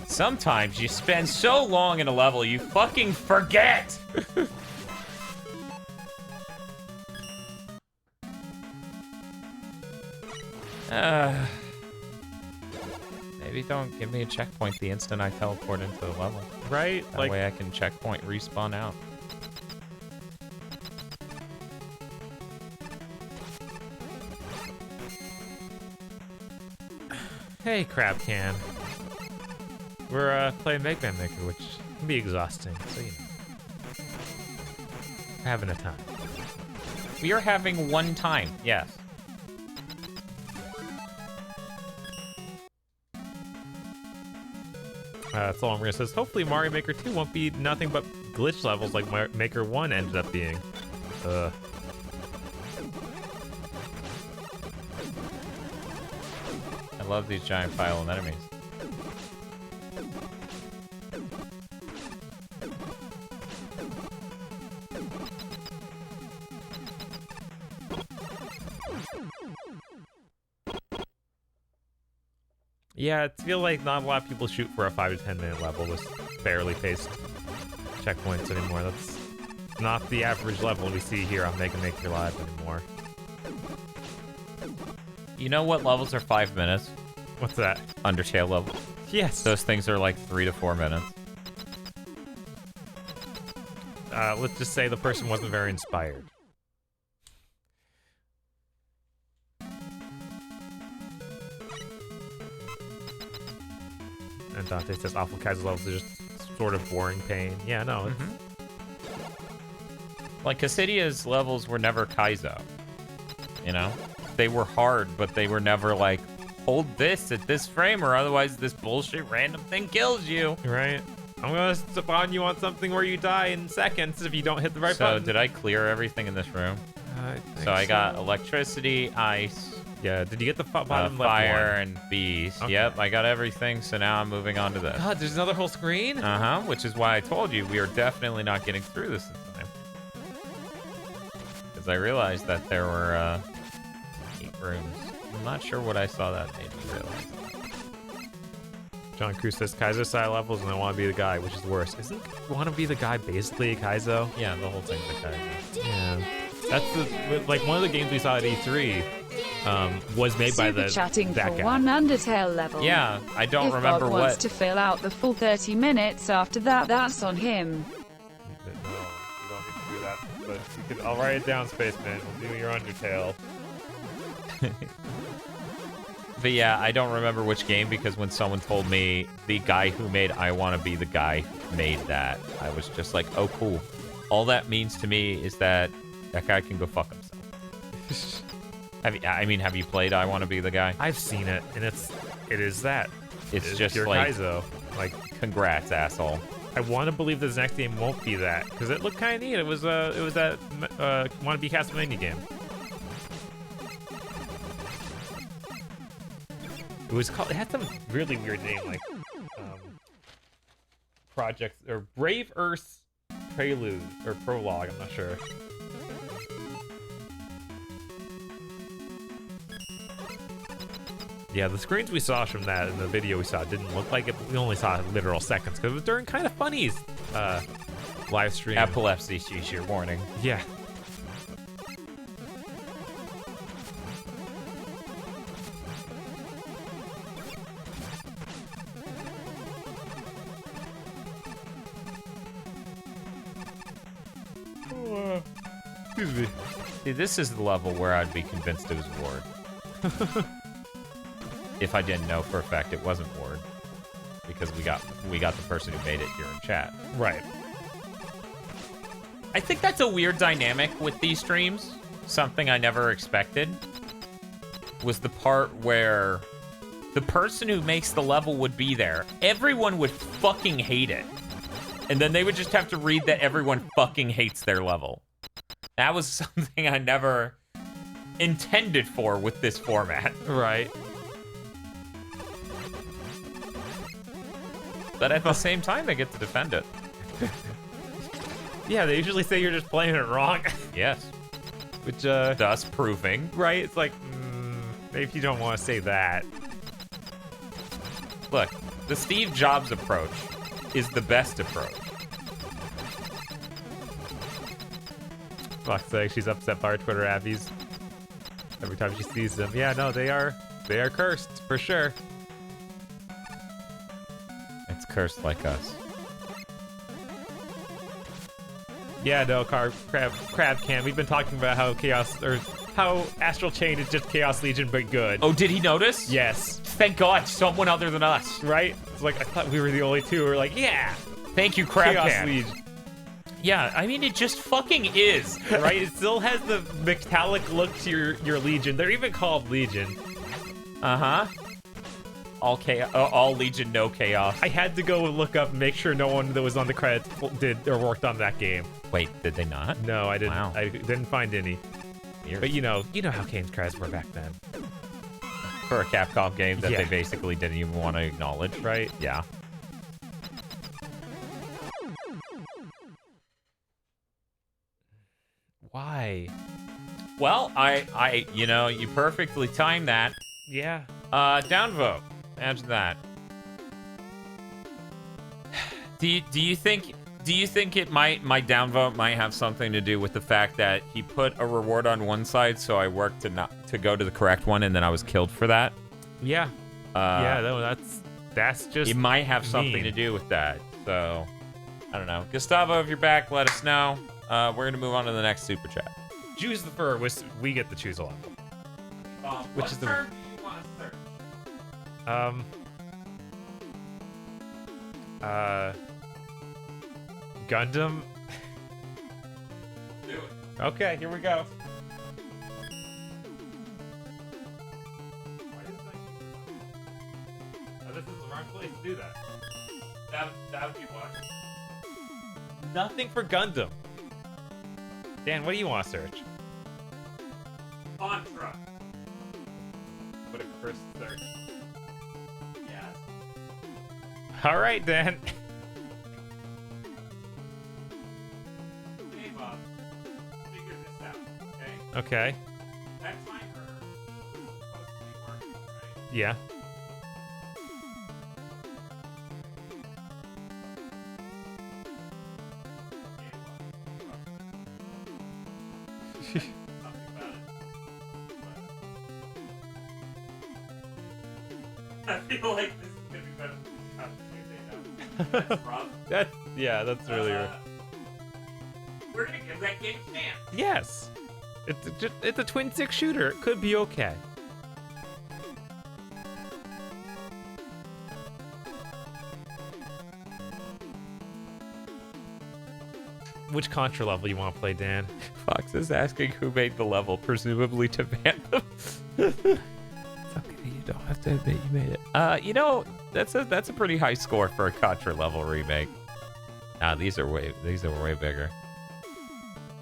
Sometimes you spend so long in a level, you fucking forget! Maybe don't give me a checkpoint the instant I teleport into the level. Right? That way I can checkpoint respawn out. Hey, Crab Can. We're playing Mega Man Maker, which can be exhausting, so you know. Having a time. We are having one time, yes. Solomria says, hopefully Mario Maker 2 won't be nothing but glitch levels like Maker 1 ended up being. I love these giant pile of enemies. Yeah, it feels like not a lot of people shoot for a 5 to 10 minute level with barely paced checkpoints anymore. That's not the average level we see here on Mega Maker Live anymore. You know what levels are 5 minutes? What's that? Undertale levels. Yes. Those things are like 3 to 4 minutes. Let's just say the person wasn't very inspired. And Dante says awful Kaiser levels are just sort of boring pain. Yeah, no. Like, Cassidia's levels were never Kaizo. You know? They were hard, but they were never like, hold this at this frame or otherwise this bullshit random thing kills you. Right. I'm gonna spawn you on something where you die in seconds if you don't hit the right button. So, did I clear everything in this room? I got electricity, ice... Yeah, did you get the bottom left fire one? and bees. Okay. Yep, I got everything, so now I'm moving on to this. God, there's another whole screen? Which is why I told you we are definitely not getting through this in time. Because I realized that there were 8 rooms. I'm not sure what I saw that made me realize. John Cruz says Kaizo style levels and I want to be the guy, which is worse. Isn't want to be the guy basically a Kaizo? Yeah, the whole thing's a Kaizo. Yeah. That's like one of the games we saw at E3 was made by Super chatting that for guy. one Undertale level. Yeah, I don't if remember Bob what. wants to fill out the full 30 minutes after that, that's on him. No, you don't need to do that. But I'll write it down, Spaceman. We'll do your Undertale. But yeah, I don't remember which game because when someone told me the guy who made I Want to Be the Guy made that, I was just like, oh, cool. All that means to me is that guy can go fuck himself. Have you played I Want to Be the Guy? I've seen it, and it is that. It's just your like, Kaizo. Like, congrats, asshole. I want to believe this next game won't be that because it looked kind of neat. It was that Want to Be Castlevania game. It was called. It had some really weird name like Project or Brave Earth Prelude or Prologue. I'm not sure. Yeah, the screens we saw from that in the video we saw didn't look like it. We only saw literal seconds because it was during Kind of Funny's live stream. Epilepsy, she's your warning. Yeah. Excuse me. See, this is the level where I'd be convinced it was Ward. if I didn't know for a fact it wasn't Ward, because we got the person who made it here in chat. Right. I think that's a weird dynamic with these streams. Something I never expected was the part where the person who makes the level would be there. Everyone would fucking hate it. And then they would just have to read that everyone fucking hates their level. That was something I never intended for with this format. Right. But at the same time, they get to defend it. Yeah, they usually say you're just playing it wrong. Yes. Which, thus proving. right? It's like, maybe you don't want to say that. Look, the Steve Jobs approach is the best approach. Fuck's sake, she's upset by our Twitter abbeys. Every time she sees them. Yeah, no, they are cursed, for sure. It's cursed like us. Yeah, no, Crab Can. We've been talking about how Astral Chain is just Chaos Legion, but good. Oh, did he notice? Yes. Thank God, someone other than us. Right? It's like, I thought we were the only two who were like, yeah! Thank you, Crab Chaos Can. Legion. Yeah, I mean, it just fucking is. Right? It still has the metallic look to your Legion. They're even called Legion. Uh-huh. All chaos, all Legion, no chaos. I had to go and look up and make sure no one that was on the credits did or worked on that game. Wait, did they not? No, I didn't. Wow. I didn't find any. Weird. But you know how Kane's credits were back then. For a Capcom game that Yeah. they basically didn't even want to acknowledge. Right? Yeah. Why? Well, you perfectly timed that. Yeah. Downvote. Imagine that. Do you think my downvote might have something to do with the fact that he put a reward on one side, so I worked to go to the correct one, and then I was killed for that? Yeah. Yeah, no, that's just It might have something mean. to do with that. So, I don't know. Gustavo, if you're back, let us know. We're going to move on to the next super chat. Choose the fur. We get to choose a level. Which is the turn do you want to search? Gundam. Do it. Okay, here we go. Oh, this is the wrong place to do that. That would be what? Nothing for Gundam. Dan, what do you want to search? Contra. What a first search. Yes. All right, Dan. Hey, Bob. Figure this out, okay? Okay. That timer is supposed to be working, right? Yeah. Something about it. I feel like this is gonna be better than the That's rough. That's really rough. We're gonna give that game a chance. Yes. It's a twin stick shooter. It could be okay. Which Contra level you want to play, Dan? Fox is asking who made the level, presumably to ban them. It's okay, you don't have to admit you made it. That's a pretty high score for a Contra level remake. These are way bigger.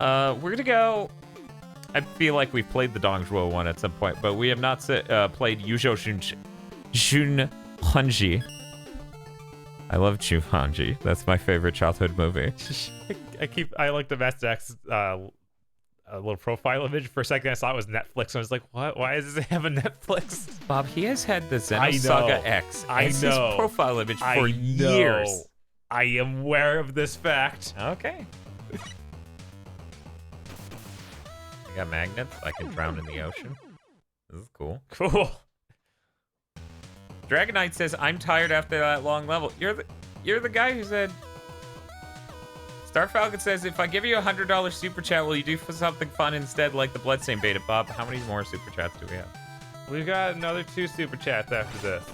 We're gonna go. I feel like we've played the Dongzhuo one at some point, but we have not played Yuzhou Shunhanji. I love Jumanji. That's my favorite childhood movie. I like the Master X a little profile image. For a second, I saw it was Netflix. And I was like, what? Why does it have a Netflix? Bob, he has had the I know. Xenosaga X as his profile image for years. I am aware of this fact. Okay. I got magnets. I can drown in the ocean. This is cool. Cool. Dragon Knight says, "I'm tired after that long level." You're the guy who said. Star Falcon says, "If I give you $100 super chat, will you do something fun instead, like the Bloodstained beta?" Bob, how many more super chats do we have? We got another 2 super chats after this.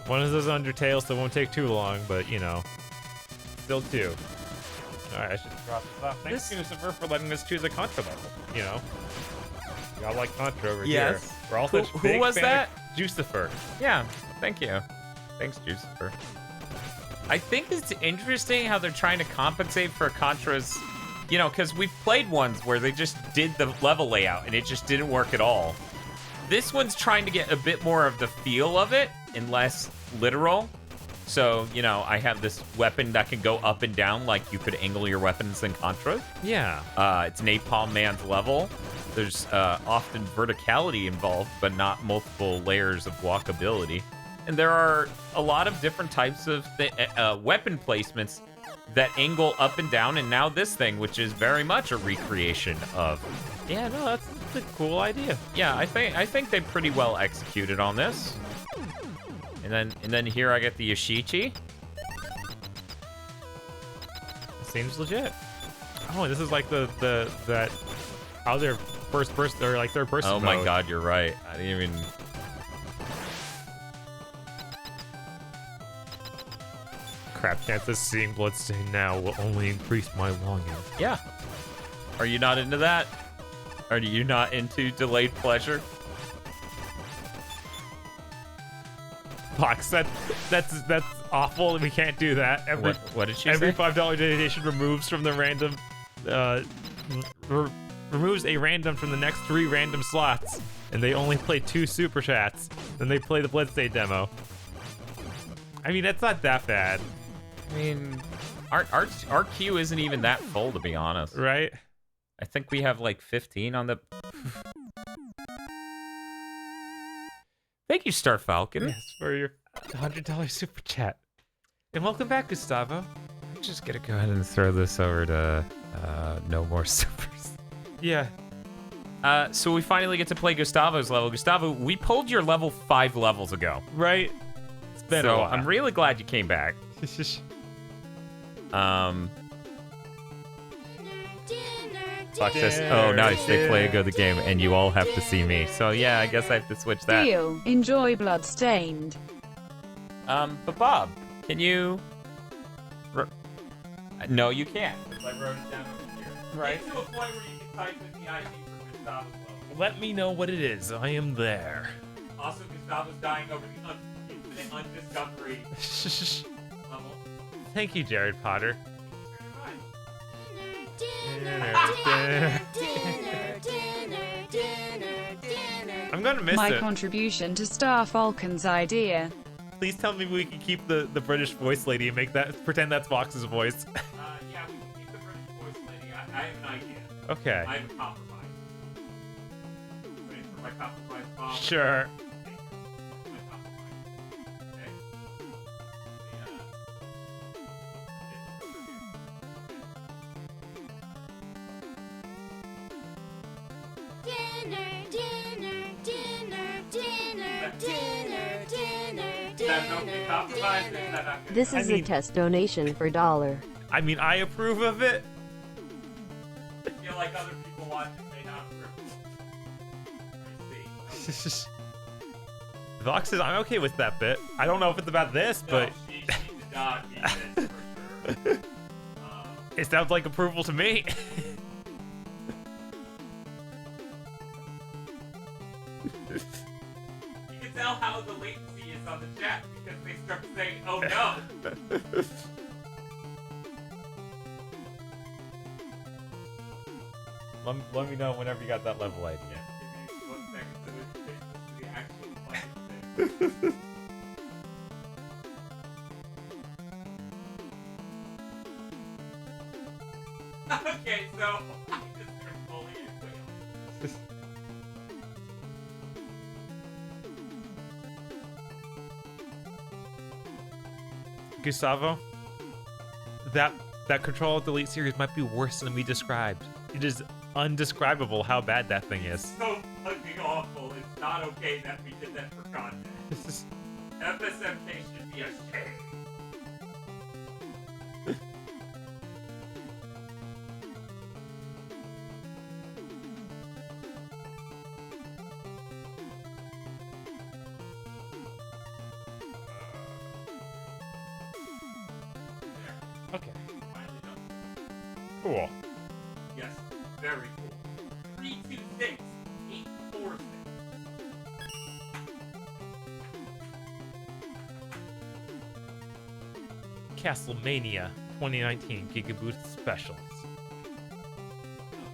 One of those Undertale, so it won't take too long, but you know, still 2. Alright, I should drop this off. Thanks, Lucifer, for letting us choose a Contra level. You know, y'all like Contra over here. We're all such Who big was fan that? of Jucifer. Yeah, thank you. Thanks, Jucifer. I think it's interesting how they're trying to compensate for Contra's, you know, because we've played ones where they just did the level layout and it just didn't work at all. This one's trying to get a bit more of the feel of it and less literal. So, you know, I have this weapon that can go up and down like you could angle your weapons in Contra. Yeah. It's Napalm Man's level. There's often verticality involved, but not multiple layers of walkability. And there are a lot of different types of weapon placements that angle up and down, and now this thing, which is very much a recreation of. Yeah, no, that's a cool idea. Yeah, I think they pretty well executed on this. And then here I get the Yoshichi. Seems legit. Oh, this is like that other first person or like third person. Oh my mode. god, you're right. I didn't even. Crap, chances seeing bloodstain now will only increase my longing. Yeah. Are you not into that? Are you not into delayed pleasure? Fox, that's awful. We can't do that. What did she every say? $5 donation removes from the random, removes a random from the next 3 random slots, and they only play 2 super chats. Then they play the Bloodstain demo. I mean, that's not that bad. I mean, our queue isn't even that full, to be honest. Right? I think we have like 15 on the. Thank you, Star Falcon. Yes, for your $100 super chat. And welcome back, Gustavo. I'm just gonna go ahead and throw this over to no more supers. Yeah. So we finally get to play Gustavo's level. Gustavo, we pulled your level 5 levels ago. Right? It's been a So while. I'm really glad you came back. Fox says, oh, nice, they play a good game, and you all have to see me. So yeah, I guess I have to switch that. Deal. Enjoy Bloodstained. But Bob, can you... No, you can't. I wrote it down over here. Right. Get to a point where you can type in the ID for Gustavo's level. Let me know what it is. I am there. Also, Gustavo's dying over the infinite undiscovery level. Thank you, Jared Potter. I'm gonna miss My it. contribution to Star Falcon's idea. Please tell me we can keep the British voice lady and make that pretend that's Fox's voice. Yeah, we can keep the British voice lady. I have an idea. Okay. I have a compromise. Ready for my compromise, Bob? Sure. My compromise. Okay. This is a test donation for $1. I mean, I approve of it. I feel like other people watching may not approve. Vox says I'm okay with that bit. I don't know if it's about this, but she did not mean this for sure. it sounds like approval to me. You can tell how the latency is on the chat because they start saying, oh no. Let me know whenever you got that level idea. Yeah, give me 1 second so we can finish the actual fucking thing. Okay, so I just turned fully in. Gustavo, that Control Delete series might be worse than we described. It is undescribable how bad that thing is. So fucking awful. It's not okay that we did that for content. FSMK should be ashamed. Okay. Cool. Yes, very cool. 326 846. Castlemania 2019 Gigaboost Specials.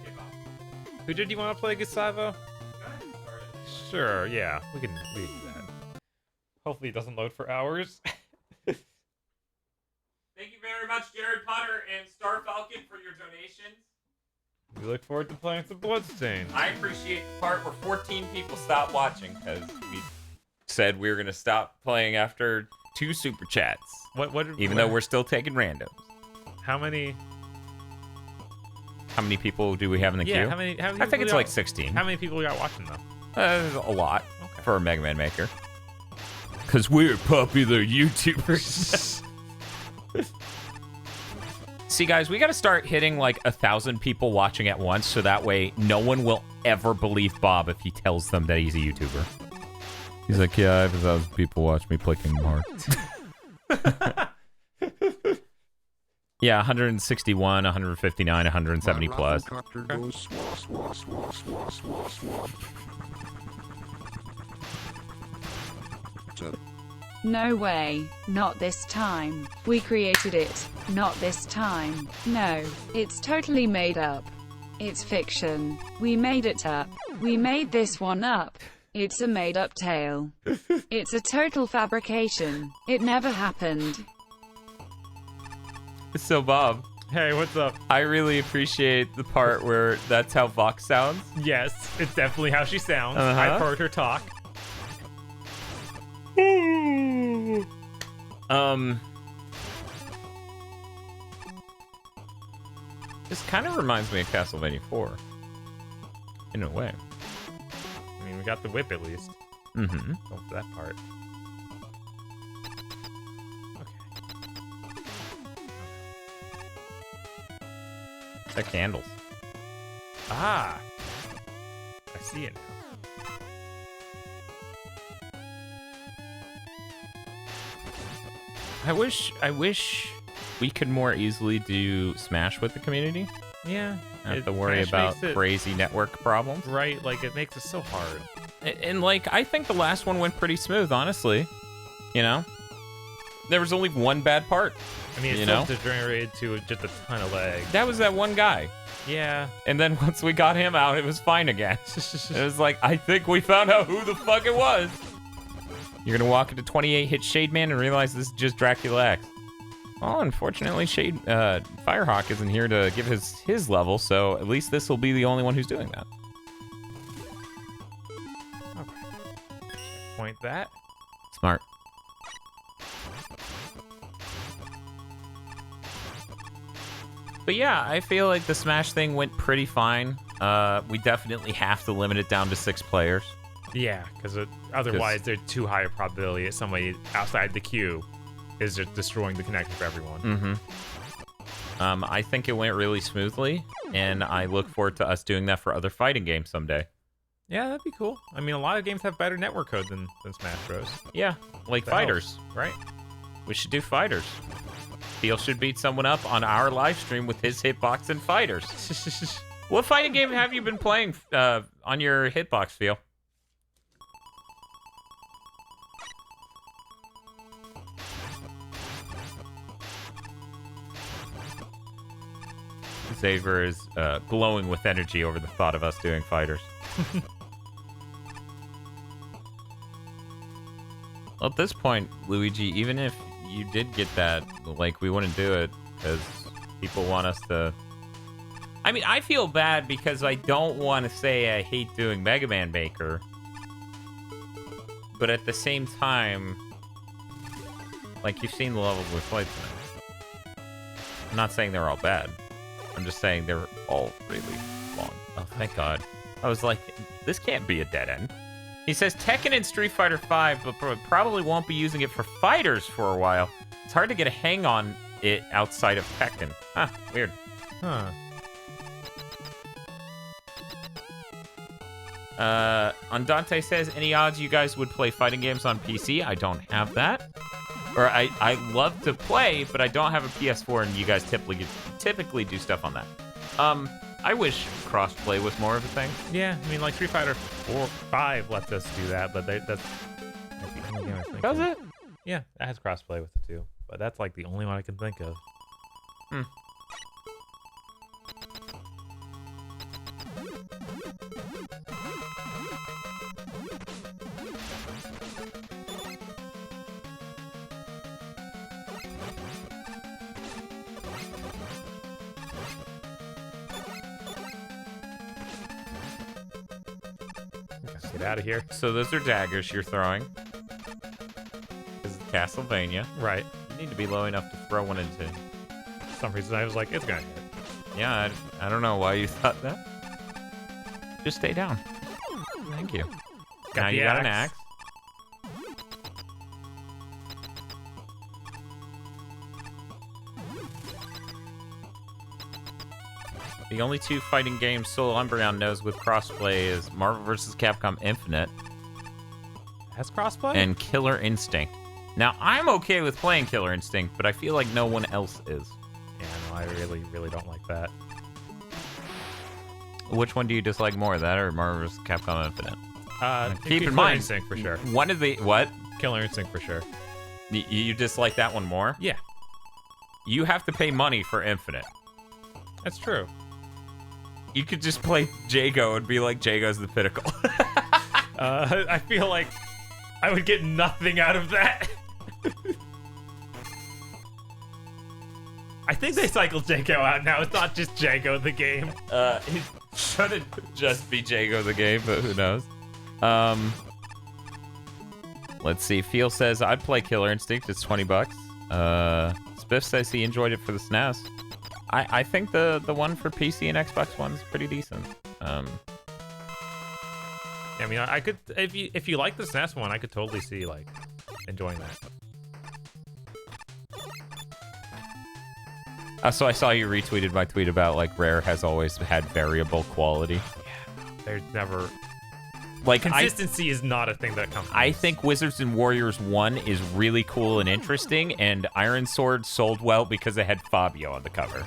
Okay, Bob. Who did you want to play, Gustavo? Go ahead and start it. Sure, yeah, we can do that. Hopefully it doesn't load for hours. Thank you very much, Jared Potter and Star Falcon, for your donations. We look forward to playing some Bloodstained. I appreciate the part where 14 people stopped watching because we said we were going to stop playing after 2 super chats. Even though we're still taking randoms. How many people do we have in the queue? How many I think it's like 16. How many people we got watching though? A lot for a Mega Man Maker. Because we're popular YouTubers. See, guys, we got to start hitting like 1,000 people watching at once, so that way no one will ever believe Bob if he tells them that he's a YouTuber. He's like, yeah, I have 1,000 people watch me play Kingdom Hearts. Yeah, 161, 159, 170 plus. No way, not this time. We created it, not this time. No, it's totally made up. It's fiction. We made it up. We made this one up. It's a made-up tale. It's a total fabrication. It never happened. So, Bob. Hey, what's up? I really appreciate the part where that's how Vox sounds. Yes, it's definitely how she sounds. Uh-huh. I've heard her talk. This kind of reminds me of Castlevania 4. In a way. I mean, we got the whip at least. Mm-hmm. Go for that part. The candles. Ah! I see it now. I wish we could more easily do Smash with the community. Yeah. Not have to worry about crazy network problems. Right, like, it makes it so hard. And like, I think the last one went pretty smooth, honestly. You know? There was only one bad part. I mean, it still degenerated to just a ton of lag. That was that one guy. Yeah. And then once we got him out, it was fine again. It was like, I think we found out who the fuck it was. You're gonna walk into 28, hit Shade Man, and realize this is just Dracula X. Well, unfortunately, Firehawk isn't here to give his level, so at least this will be the only one who's doing that. Okay. Point that. Smart. But yeah, I feel like the Smash thing went pretty fine. We definitely have to limit it down to 6 players. Yeah, because otherwise there's too high a probability that somebody outside the queue is just destroying the connection for everyone. Mm-hmm. I think it went really smoothly, and I look forward to us doing that for other fighting games someday. Yeah, that'd be cool. I mean, a lot of games have better network code than Smash Bros. Yeah, like Fighters. Right? We should do Fighters. Theo should beat someone up on our live stream with his hitbox and Fighters. What fighting game have you been playing on your hitbox, Theo? Xavier is glowing with energy over the thought of us doing Fighters. Well, at this point, Luigi, even if you did get that, like, we wouldn't do it because people want us to... I mean, I feel bad because I don't want to say I hate doing Mega Man Maker, but at the same time, like, you've seen the levels with Flight Sim. I'm not saying they're all bad. I'm just saying they're all really long. Oh, thank God. I was like, this can't be a dead end. He says Tekken and Street Fighter V, but probably won't be using it for fighters for a while. It's hard to get a hang on it outside of Tekken. Huh, weird. Huh. Andante says, any odds you guys would play fighting games on PC? I don't have that. Or I love to play, but I don't have a PS4, and you guys typically do stuff on that. I wish crossplay was more of a thing. Yeah, I mean, like Street Fighter 5 lets us do that, but that's the only game I think Does of. it? Yeah, it has crossplay with it too, but that's like the only one I can think of. Let's get out of here. So those are daggers you're throwing. This is Castlevania. Right. You need to be low enough to throw one into. For some reason, I was like, it's gonna hit. Yeah, I don't know why you thought that. Just stay down. Thank you. Now you got an axe. The only two fighting games Solo Umbreon knows with crossplay is Marvel vs. Capcom Infinite Has crossplay? and Killer Instinct. Now, I'm okay with playing Killer Instinct, but I feel like no one else is. Yeah, no, I really, really don't like that. Which one do you dislike more, that or Marvel vs. Capcom Infinite? Keep in Killer mind, Instinct for sure. one of the... What? Killer Instinct for sure. You dislike that one more? Yeah, You have to pay money for Infinite. that's true. You could just play Jago and be like, Jago's the pinnacle. I feel like I would get nothing out of that. I think they cycled Jago out now. It's not just Jago the game. It shouldn't just be Jago the game, but who knows? Let's see. Feel says, I'd play Killer Instinct. It's $20. Spiff says he enjoyed it for the SNES. I think the one for PC and Xbox One's pretty decent. I mean, I could if you like the SNES one, I could totally see like enjoying that. So I saw you retweeted my tweet about like Rare has always had variable quality. There's never Like consistency is not a thing that comes. I think Wizards and Warriors 1 is really cool and interesting, and Iron Sword sold well because it had Fabio on the cover.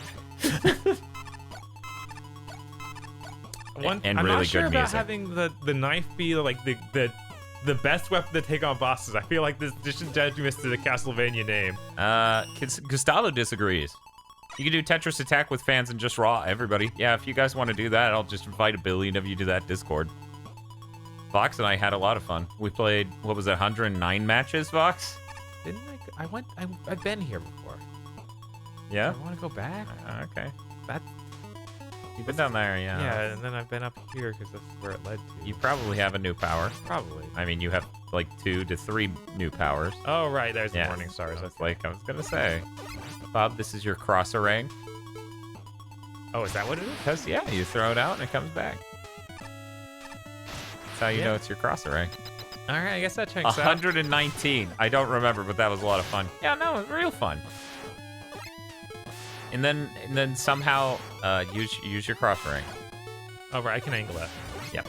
And I'm really not sure good about music. having the knife be like the best weapon to take on bosses. I feel like this disingenuous to the Castlevania name. Gustavo disagrees. You can do Tetris Attack with fans and just raw everybody. Yeah, if you guys want to do that, I'll just invite a billion of you to that Discord. Vox and I had a lot of fun. We played, what was it, 109 matches, Vox? Didn't I've been here before. Yeah? I want to go back. Okay. That You've been down there, yeah. yeah, and then I've been up here because that's where it led to. You probably have a new power. Probably. I mean, you have like 2 to 3 new powers. Oh right, there's the Yeah. morning stars. That's like I was gonna say. Bob, this is your cross-array. Oh, is that what it is? Because, yeah, you throw it out and it comes back. That's how you know it's your cross-array. All right, I guess that checks out. 119. I don't remember, but that was a lot of fun. Yeah, no, it was real fun. And then somehow use your cross-array. Oh right, I can angle that. Yep.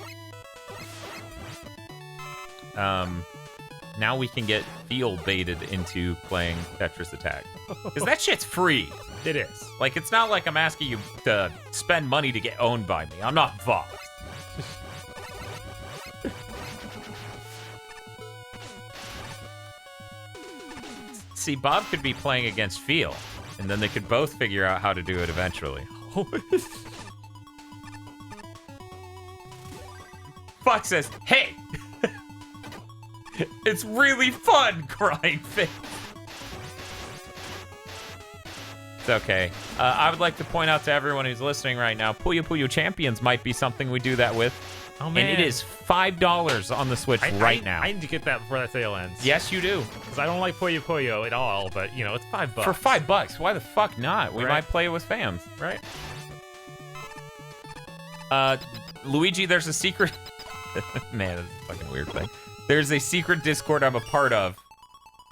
Now we can get Feel baited into playing Tetris Attack. Because that shit's free. It is. Like, it's not like I'm asking you to spend money to get owned by me. I'm not Vox. See, Bob could be playing against Feel, and then they could both figure out how to do it eventually. Fox says, hey! It's really fun, crying face. It's okay. I would like to point out to everyone who's listening right now, Puyo Puyo Champions might be something we do that with. Oh man. And it is $5 on the Switch right now. I need to get that before that sale ends. Yes, you do. Because I don't like Puyo Puyo at all, but you know, it's $5. For $5, why the fuck not? We Right. might play it with fans. Right. Luigi, there's a secret... Man, that's a fucking weird thing. There's a secret Discord I'm a part of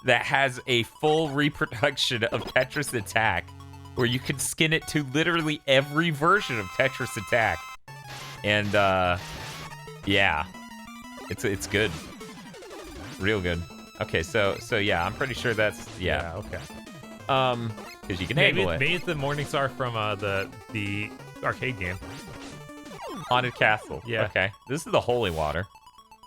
that has a full reproduction of Tetris Attack where you can skin it to literally every version of Tetris Attack. And, yeah. It's good. Real good. Okay, so yeah, I'm pretty sure that's yeah. Okay. Because you can handle it. Maybe it's the Morningstar from the arcade game. Haunted Castle. Yeah. Okay. This is the Holy Water.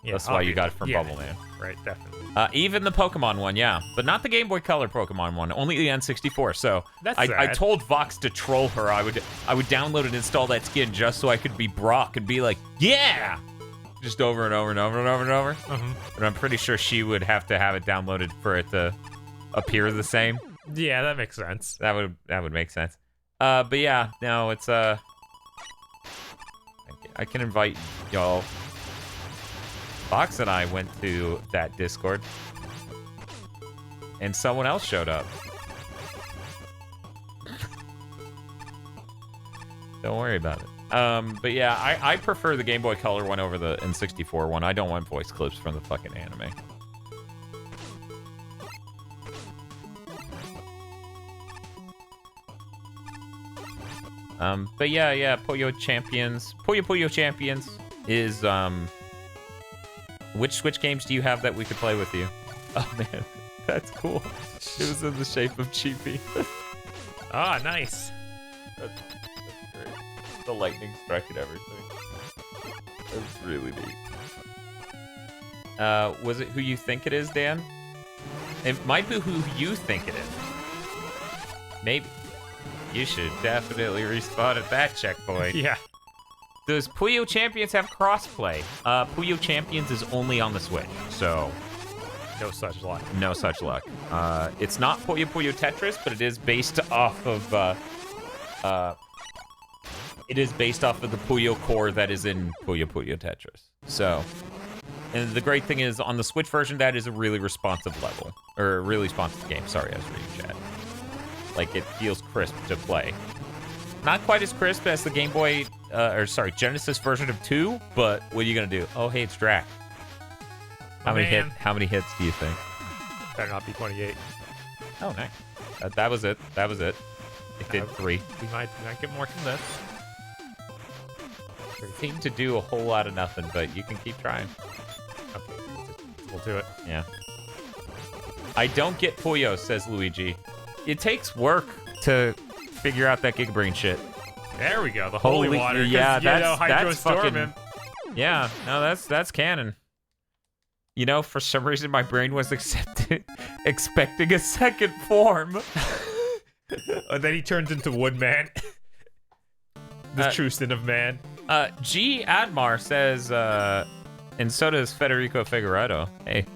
Yeah, That's why you got it from yeah. Bubble Man. Right, definitely. Even the Pokemon one, yeah. But not the Game Boy Color Pokemon one, only the N64. So That's I sad. told Vox to troll her. I would download and install that skin just so I could be Brock and be like, yeah! Just over and over and over and over and over. But I'm pretty sure she would have to have it downloaded for it to appear the same. Yeah, that makes sense. That would make sense. But yeah, no, it's I can invite y'all. Fox and I went to that Discord, and someone else showed up. Don't worry about it. But yeah, I prefer the Game Boy Color one over the N64 one. I don't want voice clips from the fucking anime. But yeah, Puyo Champions. Puyo Champions is, which Switch games do you have that we could play with you? Oh man, that's cool. It was in the shape of Chibi. Ah, nice. That's great. The lightning strike and everything. That's really neat. Was it who you think it is, Dan? It might be who you think it is. Maybe. You should definitely respawn at that checkpoint. Yeah. Does Puyo Champions have crossplay? Puyo Champions is only on the Switch, so No such luck. no such luck. It's not Puyo Puyo Tetris, but it is based off of the Puyo core that is in Puyo Puyo Tetris. So, and the great thing is on the Switch version, that is a really responsive level, or a really responsive game. Sorry, I was reading chat. Like, it feels crisp to play. Not quite as crisp as the Game Boy, Genesis version of 2, but what are you gonna do? Oh, hey, it's Drac. How many hits do you think? Better not be 28. Oh, nice. That was it. It did 3. We might get more from this. Seemed to do a whole lot of nothing, but you can keep trying. Okay, we'll do it. Yeah. I don't get Puyo, says Luigi. It takes work to figure out that Gigabrain shit. There we go. The holy water. Yeah, that's Hydrostorm him. Yeah, no, that's canon. You know, for some reason my brain was expecting a second form. And then he turns into Woodman. The true sin of man. G. Admar says, and so does Federico Figueredo. Hey.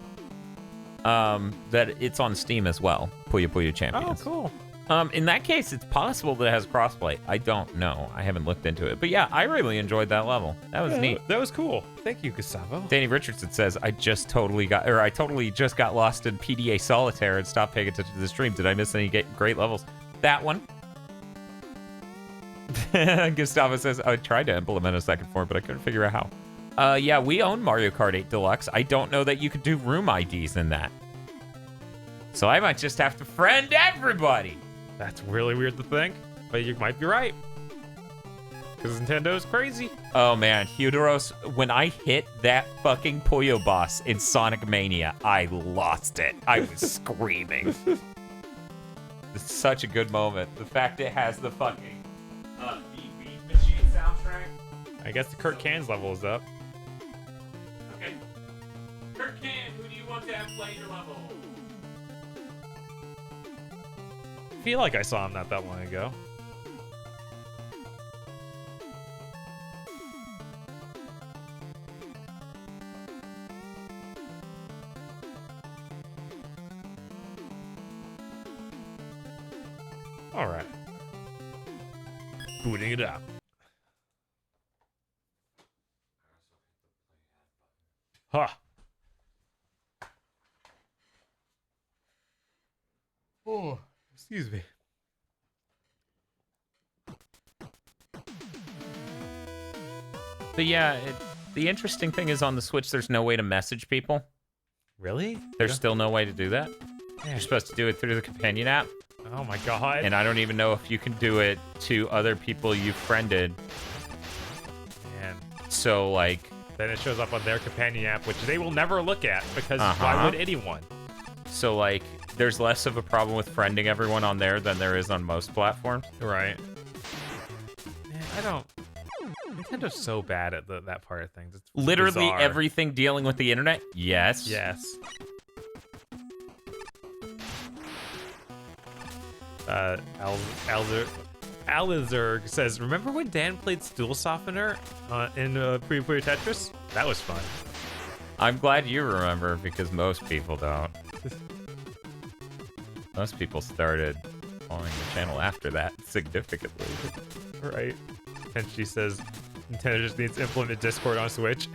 That it's on Steam as well. Puyo Puyo Champions. Oh, cool. In that case, it's possible that it has crossplay. I don't know. I haven't looked into it. But yeah, I really enjoyed that level. That was neat. That was cool. Thank you, Gustavo. Danny Richardson says, I totally just got lost in PDA Solitaire and stopped paying attention to the stream. Did I miss any great levels? That one. Gustavo says, I tried to implement a second form, but I couldn't figure out how. Yeah, we own Mario Kart 8 Deluxe. I don't know that you could do room IDs in that. So I might just have to friend everybody. That's really weird to think, but you might be right. Because Nintendo's crazy. Oh man, Huderos, when I hit that fucking Puyo boss in Sonic Mania, I lost it. I was screaming. It's such a good moment. The fact it has the fucking Beat Machine soundtrack. I guess the Curt Can's level is up. Okay. Curt Can, who do you want to have play your level? I feel like I saw him not that long ago. All right. Booting it up. Huh. Oh, excuse me. But yeah, the interesting thing is on the Switch, there's no way to message people. Really? There's still no way to do that. You're supposed to do it through the companion app. Oh my god. And I don't even know if you can do it to other people you friended. Man. So, like... Then it shows up on their companion app, which they will never look at, because why would anyone? So, like, there's less of a problem with friending everyone on there than there is on most platforms. Right. Man, I don't... Nintendo's so bad at that part of things. It's Literally bizarre. everything dealing with the internet? Yes. Yes. Alizerg says, remember when Dan played Stool Softener in Pre-Player Tetris? That was fun. I'm glad you remember, because most people don't. Most people started following the channel after that, significantly. Right. And she says, Nintendo just needs to implement Discord on Switch.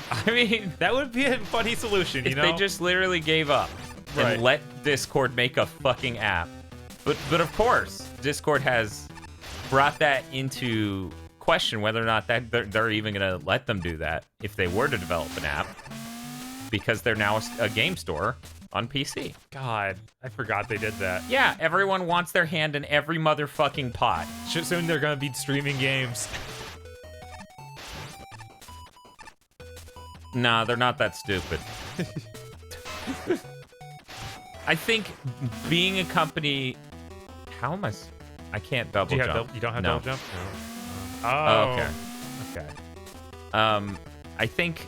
I mean, that would be a funny solution, you if know? they just literally gave up and let Discord make a fucking app. But of course, Discord has brought that into question whether or not that they're even going to let them do that if they were to develop an app, because they're now a game store on PC. God, I forgot they did that. Yeah, everyone wants their hand in every motherfucking pot. Soon they're going to be streaming games. Nah, they're not that stupid. I think being a company... How am I can't double jump. You don't have double jump? No. Oh. Okay. Okay. I think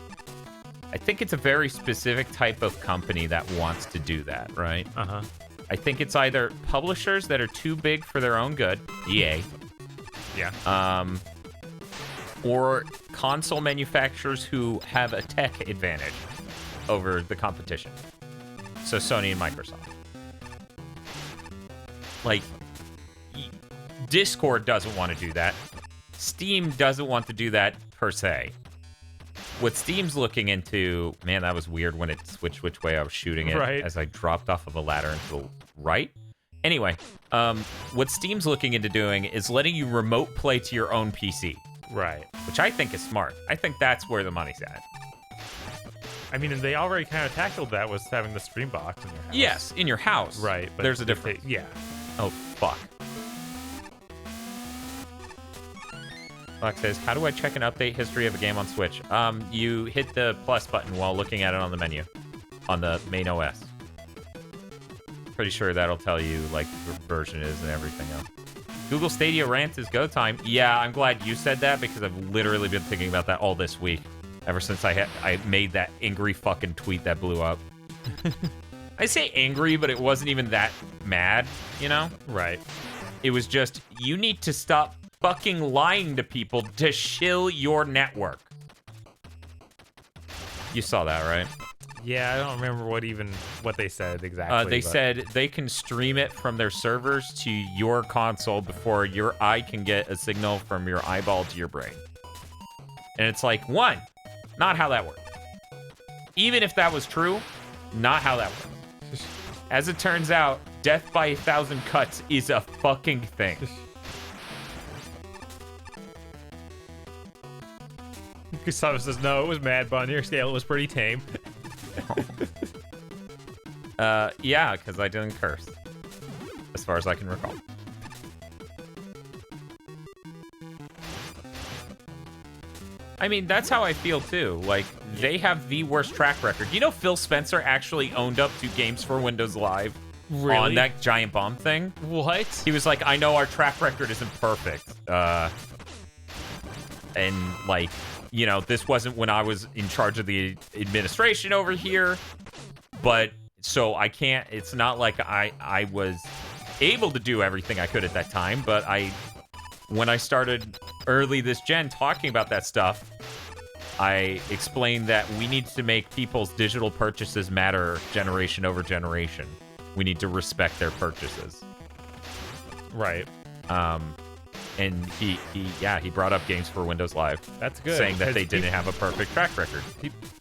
it's a very specific type of company that wants to do that, right? Uh-huh. I think it's either publishers that are too big for their own good, EA. Yeah. Or console manufacturers who have a tech advantage over the competition. So Sony and Microsoft. Like, Discord doesn't want to do that. Steam doesn't want to do that per se. What Steam's looking into, man, that was weird when it switched which way I was shooting it as I dropped off of a ladder into the right. Anyway, what Steam's looking into doing is letting you remote play to your own PC. Right. Which I think is smart. I think that's where the money's at. I mean, and they already kind of tackled that with having the stream box in your house. Yes, in your house. Right. But there's a difference. Yeah. Oh, fuck. Fox says, how do I check an update history of a game on Switch? You hit the plus button while looking at it on the menu, on the main OS. Pretty sure that'll tell you, like, what version it is and everything else. Google Stadia rants is go time. Yeah, I'm glad you said that, because I've literally been thinking about that all this week. Ever since I made that angry fucking tweet that blew up. I say angry, but it wasn't even that mad, you know? Right. It was just, you need to stop fucking lying to people to shill your network. You saw that, right? Yeah, I don't remember what they said exactly. They said they can stream it from their servers to your console before your eye can get a signal from your eyeball to your brain. And it's like, one, not how that works. Even if that was true, not how that works. As it turns out, death by 1,000 cuts is a fucking thing. Gustavo says, no, it was mad, but on your scale, it was pretty tame. Yeah, because I didn't curse. As far as I can recall. I mean, that's how I feel, too. Like, they have the worst track record. You know, Phil Spencer actually owned up to Games for Windows Live on that giant bomb thing? What? He was like, I know our track record isn't perfect. And, like, you know, this wasn't when I was in charge of the administration over here. But, so I can't, it's not like I was able to do everything I could at that time. But when I started early this gen talking about that stuff, I explained that we need to make people's digital purchases matter generation over generation. We need to respect their purchases. Right. And he brought up Games for Windows Live. That's good. Saying that they didn't have a perfect track record.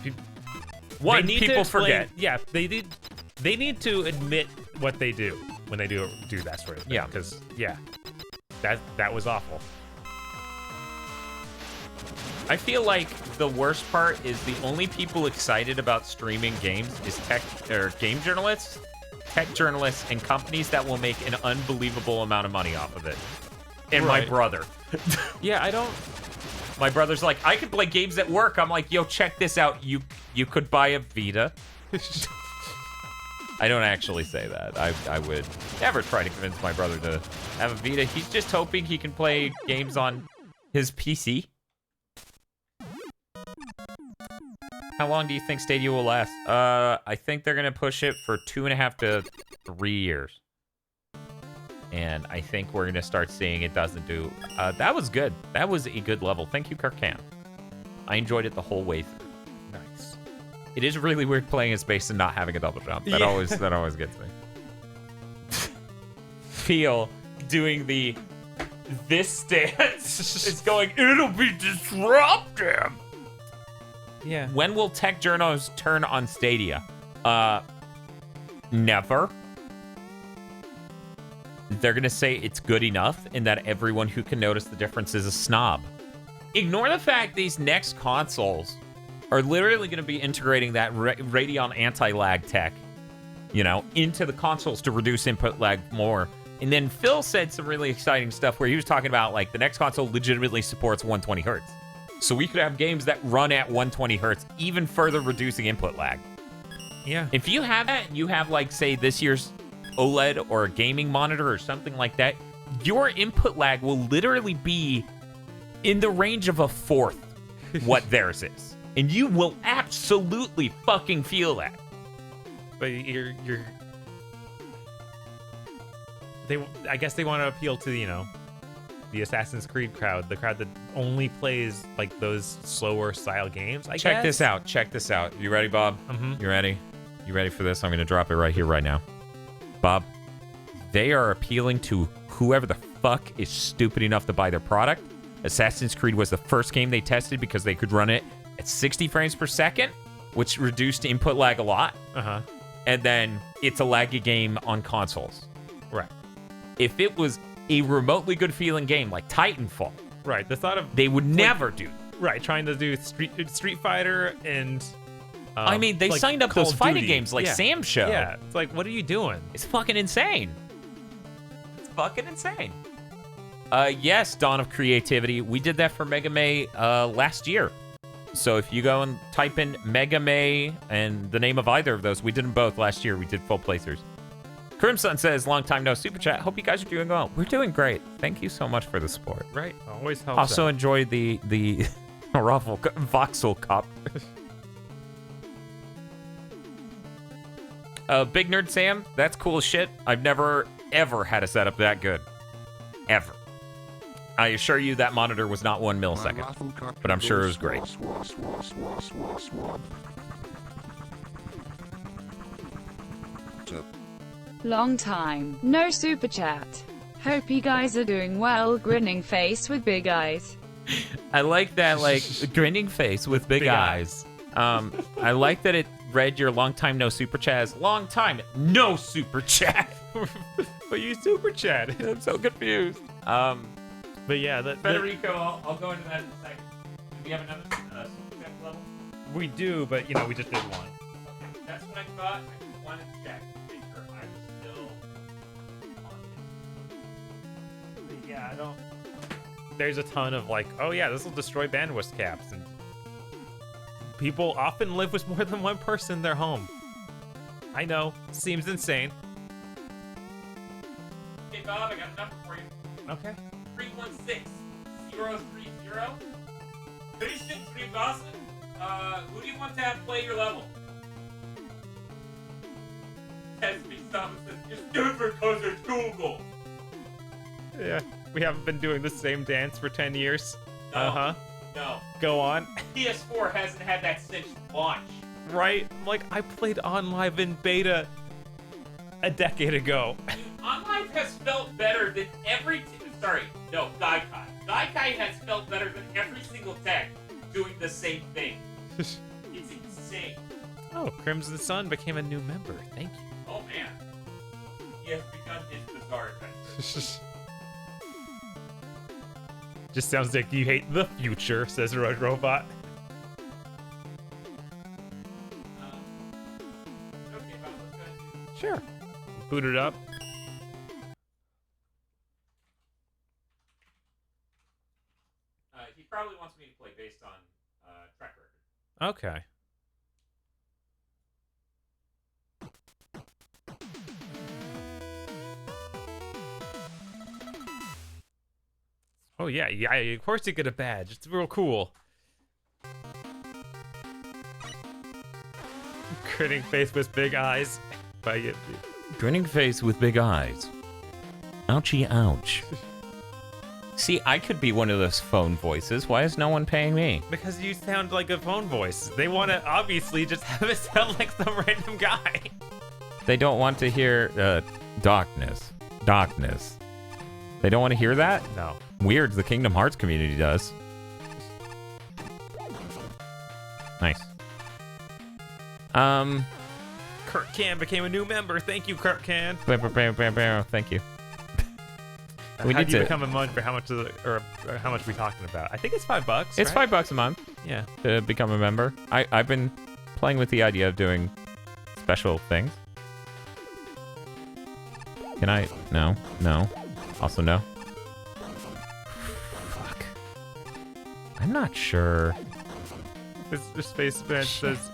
People forget. Yeah, they need to admit what they do when they do that sort of thing. Yeah. Because, that was awful. I feel like the worst part is the only people excited about streaming games is game journalists, tech journalists, and companies that will make an unbelievable amount of money off of it. And my brother. Yeah, I don't... My brother's like, I could play games at work. I'm like, yo, check this out. You could buy a Vita. I don't actually say that. I would never try to convince my brother to have a Vita. He's just hoping he can play games on his PC. How long do you think Stadia will last? I think they're going to push it for 2.5 to 3 years. And I think we're going to start seeing it doesn't do... that was good. That was a good level. Thank you, Curt Can. I enjoyed it the whole way through. Nice. It is really weird playing in space and not having a double jump. That always gets me. Feel doing this stance. It's going, it'll be disruptive. Yeah. When will tech journos turn on Stadia? Never. They're going to say it's good enough and that everyone who can notice the difference is a snob. Ignore the fact these next consoles are literally going to be integrating that Radeon anti-lag tech, into the consoles to reduce input lag more. And then Phil said some really exciting stuff where he was talking about, like, the next console legitimately supports 120 hertz. So we could have games that run at 120 hertz, even further reducing input lag. Yeah. If you have that, you have, like, say, this year's OLED or a gaming monitor or something like that, your input lag will literally be in the range of a fourth what theirs is. And you will absolutely fucking feel that. But I guess they want to appeal to, the Assassin's Creed crowd, the crowd that only plays, like, those slower style games, I guess. Check this out. You ready, Bob? Mm-hmm. You ready? You ready for this? I'm going to drop it right here, right now. Bob, they are appealing to whoever the fuck is stupid enough to buy their product. Assassin's Creed was the first game they tested because they could run it at 60 frames per second, which reduced input lag a lot. Uh-huh. And then it's a laggy game on consoles. Right. If it was a remotely good feeling game like Titanfall, right, the thought of... They would never do. Right, trying to do Street Fighter and... I mean, they like signed up Call those of fighting Duty. games like Sam Show. Yeah, it's like, what are you doing? It's fucking insane. It's fucking insane. Yes, Dawn of Creativity. We did that for Mega May last year. So if you go and type in Mega May and the name of either of those, we did them both last year. We did full playthroughs. Crimson says, long time no super chat. Hope you guys are doing well. We're doing great. Thank you so much for the support. Right, always helps. Also enjoyed the Ruffle Voxel Cop. Big Nerd Sam, that's cool as shit. I've never, ever had a setup that good. Ever. I assure you that monitor was not 1 millisecond, but I'm sure it was great. Long time, no super chat. Hope you guys are doing well, grinning face with big eyes. I like that, like, grinning face with big eyes. I like that it read your long time no super chat as long time no super chat. But you super chat. I'm so confused. But yeah, Federico, I'll go into that in a second. Do we have another super chat level? we do, but we just did one. Okay, that's what I thought. I just wanted to check to make sure I was still on it. Yeah, I don't. There's a ton of like, oh yeah, this will destroy bandwidth caps, and people often live with more than one person in their home. I know, seems insane. Hey Bob, I got a number for you. Okay. 316-030. Christian Street Boston. Who do you want to have play your level? Test me some and says, it's different because it's Google. Yeah, we haven't been doing the same dance for 10 years. No. No. Go on. PS4 hasn't had that since launch. Right? I'm like, I played OnLive in beta a decade ago. OnLive has felt better than every... Gaikai. Gaikai has felt better than every single tech doing the same thing. It's insane. Oh, Crimson Sun became a new member. Thank you. Oh, man. He has begun his bizarre adventure. Just sounds like you hate the future, says Road Robot. Okay, Bob, let's go ahead and do Sure. Boot it up. he probably wants me to play based on track record. Okay. Oh, yeah. Yeah, of course you get a badge. It's real cool. Grinning face with big eyes. Grinning face with big eyes. Ouchie, ouch. See, I could be one of those phone voices. Why is no one paying me? Because you sound like a phone voice. They want to obviously just have it sound like some random guy. They don't want to hear darkness. Darkness. They don't want to hear that? No. Weird, the Kingdom Hearts community does. Nice. Curt Can became a new member. Thank you, Curt Can. Thank you. We How need do you to become a month, or how much is it, or how much are we talking about? I think it's $5. It's right? $5 a month Yeah. to become a member. I've been playing with the idea of doing special things. Can I? No. No. Also no. Fuck. I'm not sure. This Spaceman says...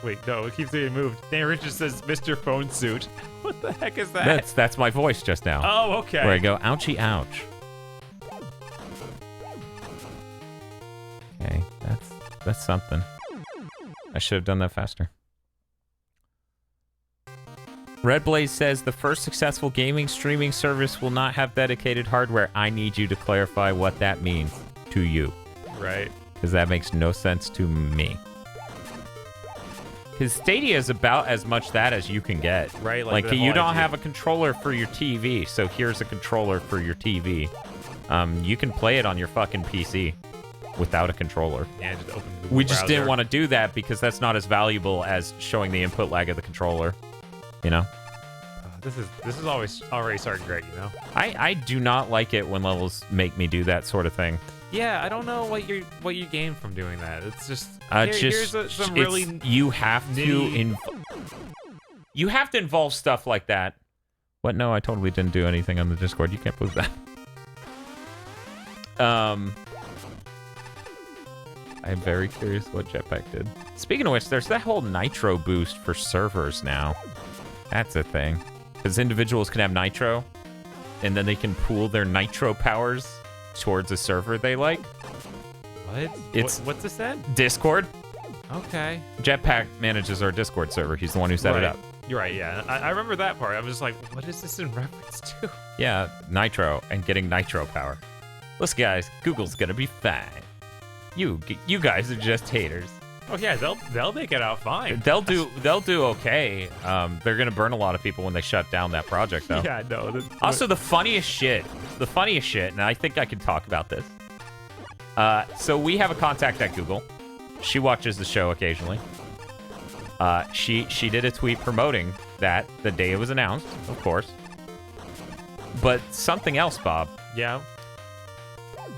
Wait, no, it keeps getting moved. Dan Richards says Mr. Phone Suit. What the heck is that? That's my voice just now. Oh, okay. Where I go, ouchie, ouch. Okay, that's something. I should have done that faster. Red Blaze says the first successful gaming streaming service will not have dedicated hardware. I need you to clarify what that means to you. Right. Because that makes no sense to me. Because Stadia is about as much that as you can get. Right. Like you don't have a controller for your TV, so here's a controller for your TV. You can play it on your fucking PC without a controller. Yeah, just open the Google We just browser. didn't want to do that because that's not as valuable as showing the input lag of the controller. You know? This is always already starting great, you know? I do not like it when levels make me do that sort of thing. Yeah, I don't know what you gain from doing that. It's just Here's some really you have to you have to involve stuff like that. What? No, I totally didn't do anything on the Discord. You can't prove that. I'm very curious what Jetpack did. Speaking of which, there's that whole nitro boost for servers now. That's a thing. Because individuals can have nitro, and then they can pool their nitro powers towards a server they like. What? What's this then? Discord. Okay. Jetpack manages our Discord server. He's the one who set it up. You're right, yeah. I remember that part. I was just like, what is this in reference to? Yeah, nitro and getting nitro power. Listen, guys, Google's gonna be fine. You guys are just haters. Oh yeah, they'll make it out fine. They'll do okay. They're gonna burn a lot of people when they shut down that project, though. Yeah, no. Also, the funniest shit, and I think I can talk about this. So we have a contact at Google. She watches the show occasionally. She did a tweet promoting that the day it was announced, of course. But something else, Bob. Yeah.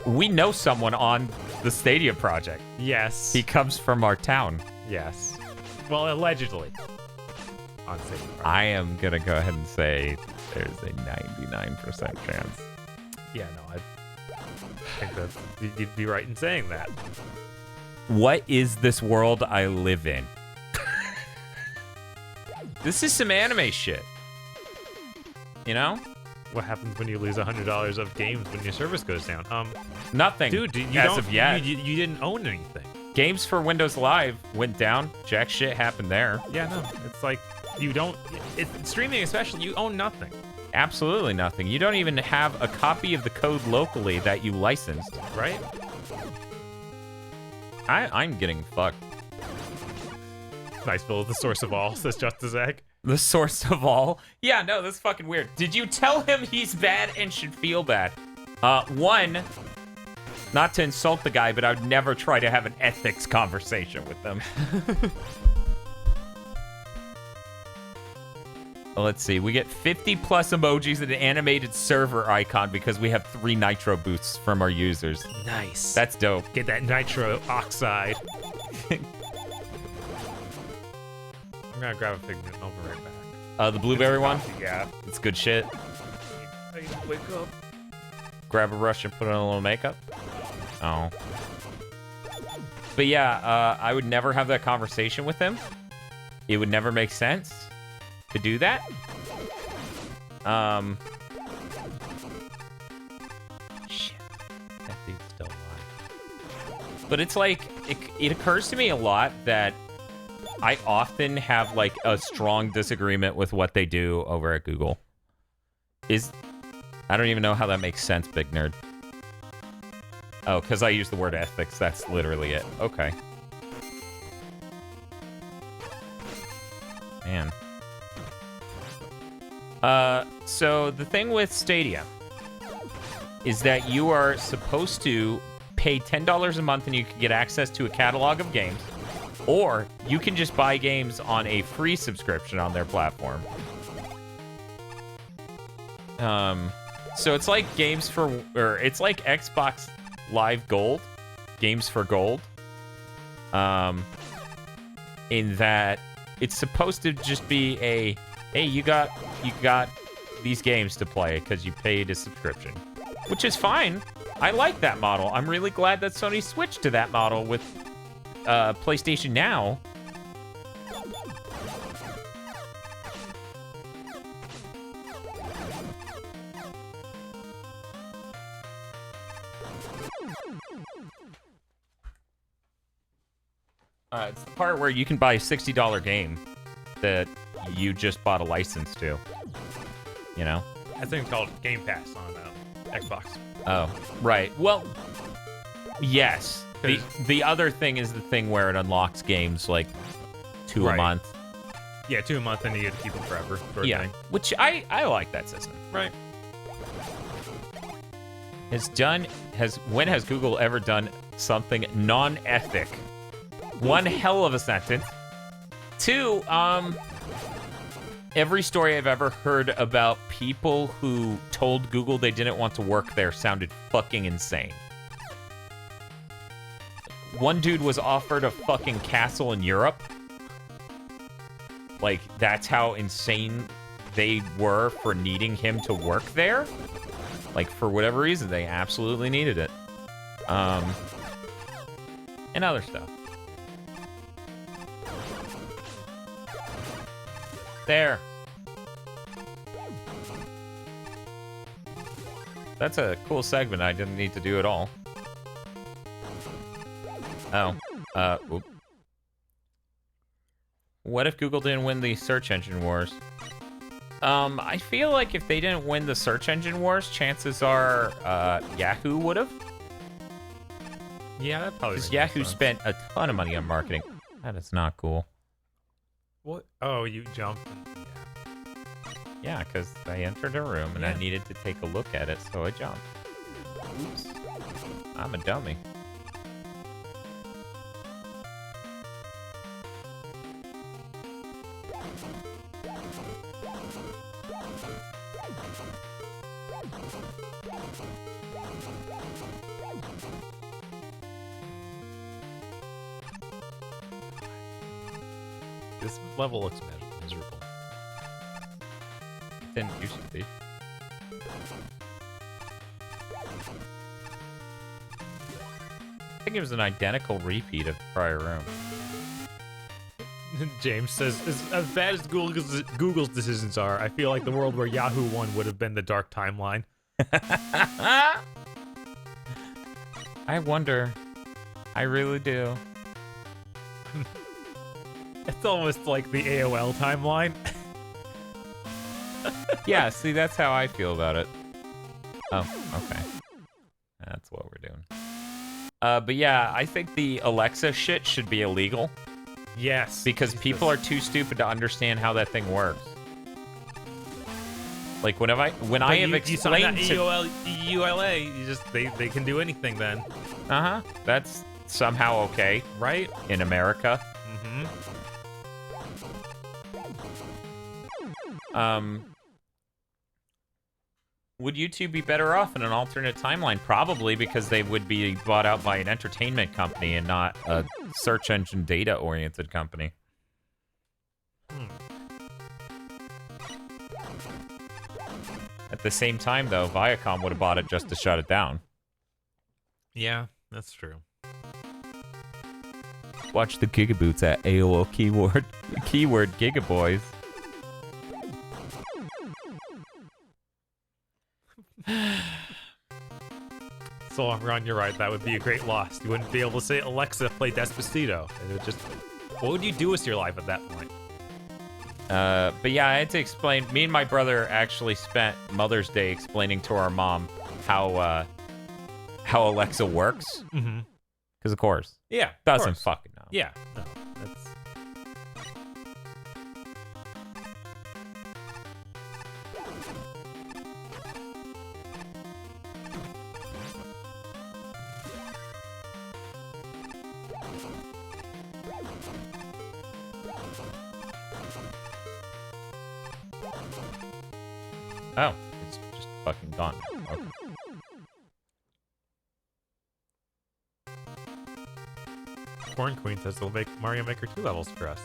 We know someone on the Stadia project. Yes. He comes from our town. Yes. Well, allegedly. On Stadia. I am gonna go ahead and say there's a 99% chance. Yeah, no, I think that you'd be right in saying that. What is this world I live in? This is some anime shit. You know? What happens when you lose $100 of games when your service goes down? Nothing. Dude, as of yet. You didn't own anything. Games for Windows Live went down. Jack shit happened there. Yeah, no. It's like you don't. Streaming especially, you own nothing. Absolutely nothing. You don't even have a copy of the code locally that you licensed. Right? I'm getting fucked. Nice, Bill. The source of all, says Justice Egg. The source of all? Yeah, no, that's fucking weird. Did you tell him he's bad and should feel bad? One, not to insult the guy, but I would never try to have an ethics conversation with them. Well, let's see. We get 50 plus emojis and an animated server icon because we have 3 nitro boosts from our users. Nice. That's dope. Get that nitro oxide. I'm gonna grab a figment and I'll be right back. The blueberry one? Yeah. It's good shit. I need to wake up. Grab a brush and put on a little makeup. Oh. But yeah, I would never have that conversation with him. It would never make sense to do that. Shit. But it's like, it occurs to me a lot that I often have like a strong disagreement with what they do over at Google. I don't even know how that makes sense, big nerd. Oh, because I use the word ethics. That's literally it. Okay. Man. So the thing with Stadia is that you are supposed to pay $10 a month and you can get access to a catalog of games, or you can just buy games on a free subscription on their platform. So it's like it's like Xbox Live Gold, games for gold. In that it's supposed to just be hey, you got these games to play because you paid a subscription, which is fine. I like that model. I'm really glad that Sony switched to that model with PlayStation Now. It's the part where you can buy a $60 game that you just bought a license to. You know? I think it's called Game Pass on Xbox. Oh, right. Well, yes. The other thing is the thing where it unlocks games like two a month. Yeah, 2 a month, and you get to keep them forever. Sort of thing. Which I like that system. Right. When has Google ever done something non-ethic? One hell of a sentence. 2, every story I've ever heard about people who told Google they didn't want to work there sounded fucking insane. One dude was offered a fucking castle in Europe. Like, that's how insane they were for needing him to work there. Like, for whatever reason, they absolutely needed it. And other stuff. There. That's a cool segment I didn't need to do at all. Oh. Oop. What if Google didn't win the search engine wars? I feel like if they didn't win the search engine wars, chances are Yahoo would have. Yeah, that probably. Because Yahoo spent a ton of money on marketing. That is not cool. What? Oh, you jumped. Yeah, because I entered a room and I needed to take a look at it, so I jumped. Oops. I'm a dummy. This level looks miserable. It didn't used to be. I think it was an identical repeat of the prior room. James says, as bad as Google's decisions are, I feel like the world where Yahoo won would have been the dark timeline. I wonder. I really do. It's almost like the AOL timeline. Yeah, see, that's how I feel about it. Oh, okay. That's what we're doing. But yeah, I think the Alexa shit should be illegal. Yes. Because people are too stupid to understand how that thing works. Like, when I have explained to... EULA, they can do anything then. Uh-huh. That's somehow okay. Right? In America. Would YouTube be better off in an alternate timeline? Probably, because they would be bought out by an entertainment company and not a search engine data-oriented company. At the same time, though, Viacom would have bought it just to shut it down. Yeah, that's true. Watch the Gigaboots at AOL keyword Gigaboys. So, Umbreon, you're right. That would be a great loss. You wouldn't be able to say, Alexa, play Despacito. It would just... What would you do with your life at that point? But yeah, I had to explain. Me and my brother actually spent Mother's Day explaining to our mom how Alexa works. Mm-hmm. Because of course. Yeah. Doesn't fucking know. Yeah. No, that's... Oh, it's just fucking gone. Okay. Corn Queen says they'll make Mario Maker 2 levels for us.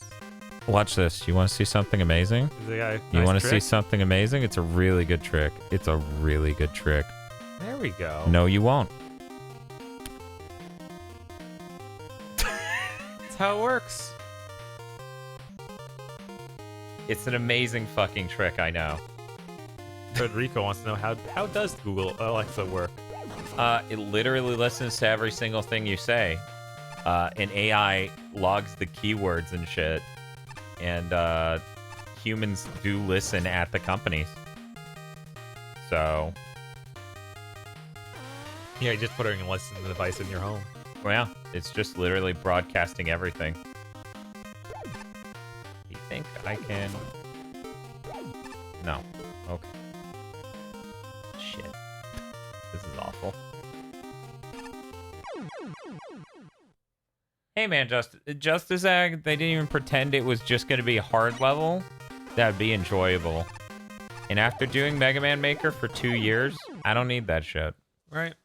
Watch this. You want to see something amazing? You want to see something amazing? It's a really good trick. It's a really good trick. There we go. No, you won't. That's how it works. It's an amazing fucking trick, I know. Federico wants to know how does Google Alexa work? It literally listens to every single thing you say. And AI logs the keywords and shit. And humans do listen at the companies. So... Yeah, you just putting a listen device in your home. Well, yeah, it's just literally broadcasting everything. You think I can... No. Okay. Shit. This is awful. Hey man, Justice Ag, they didn't even pretend it was just going to be a hard level. That'd be enjoyable. And after doing Mega Man Maker for 2 years, I don't need that shit. Right.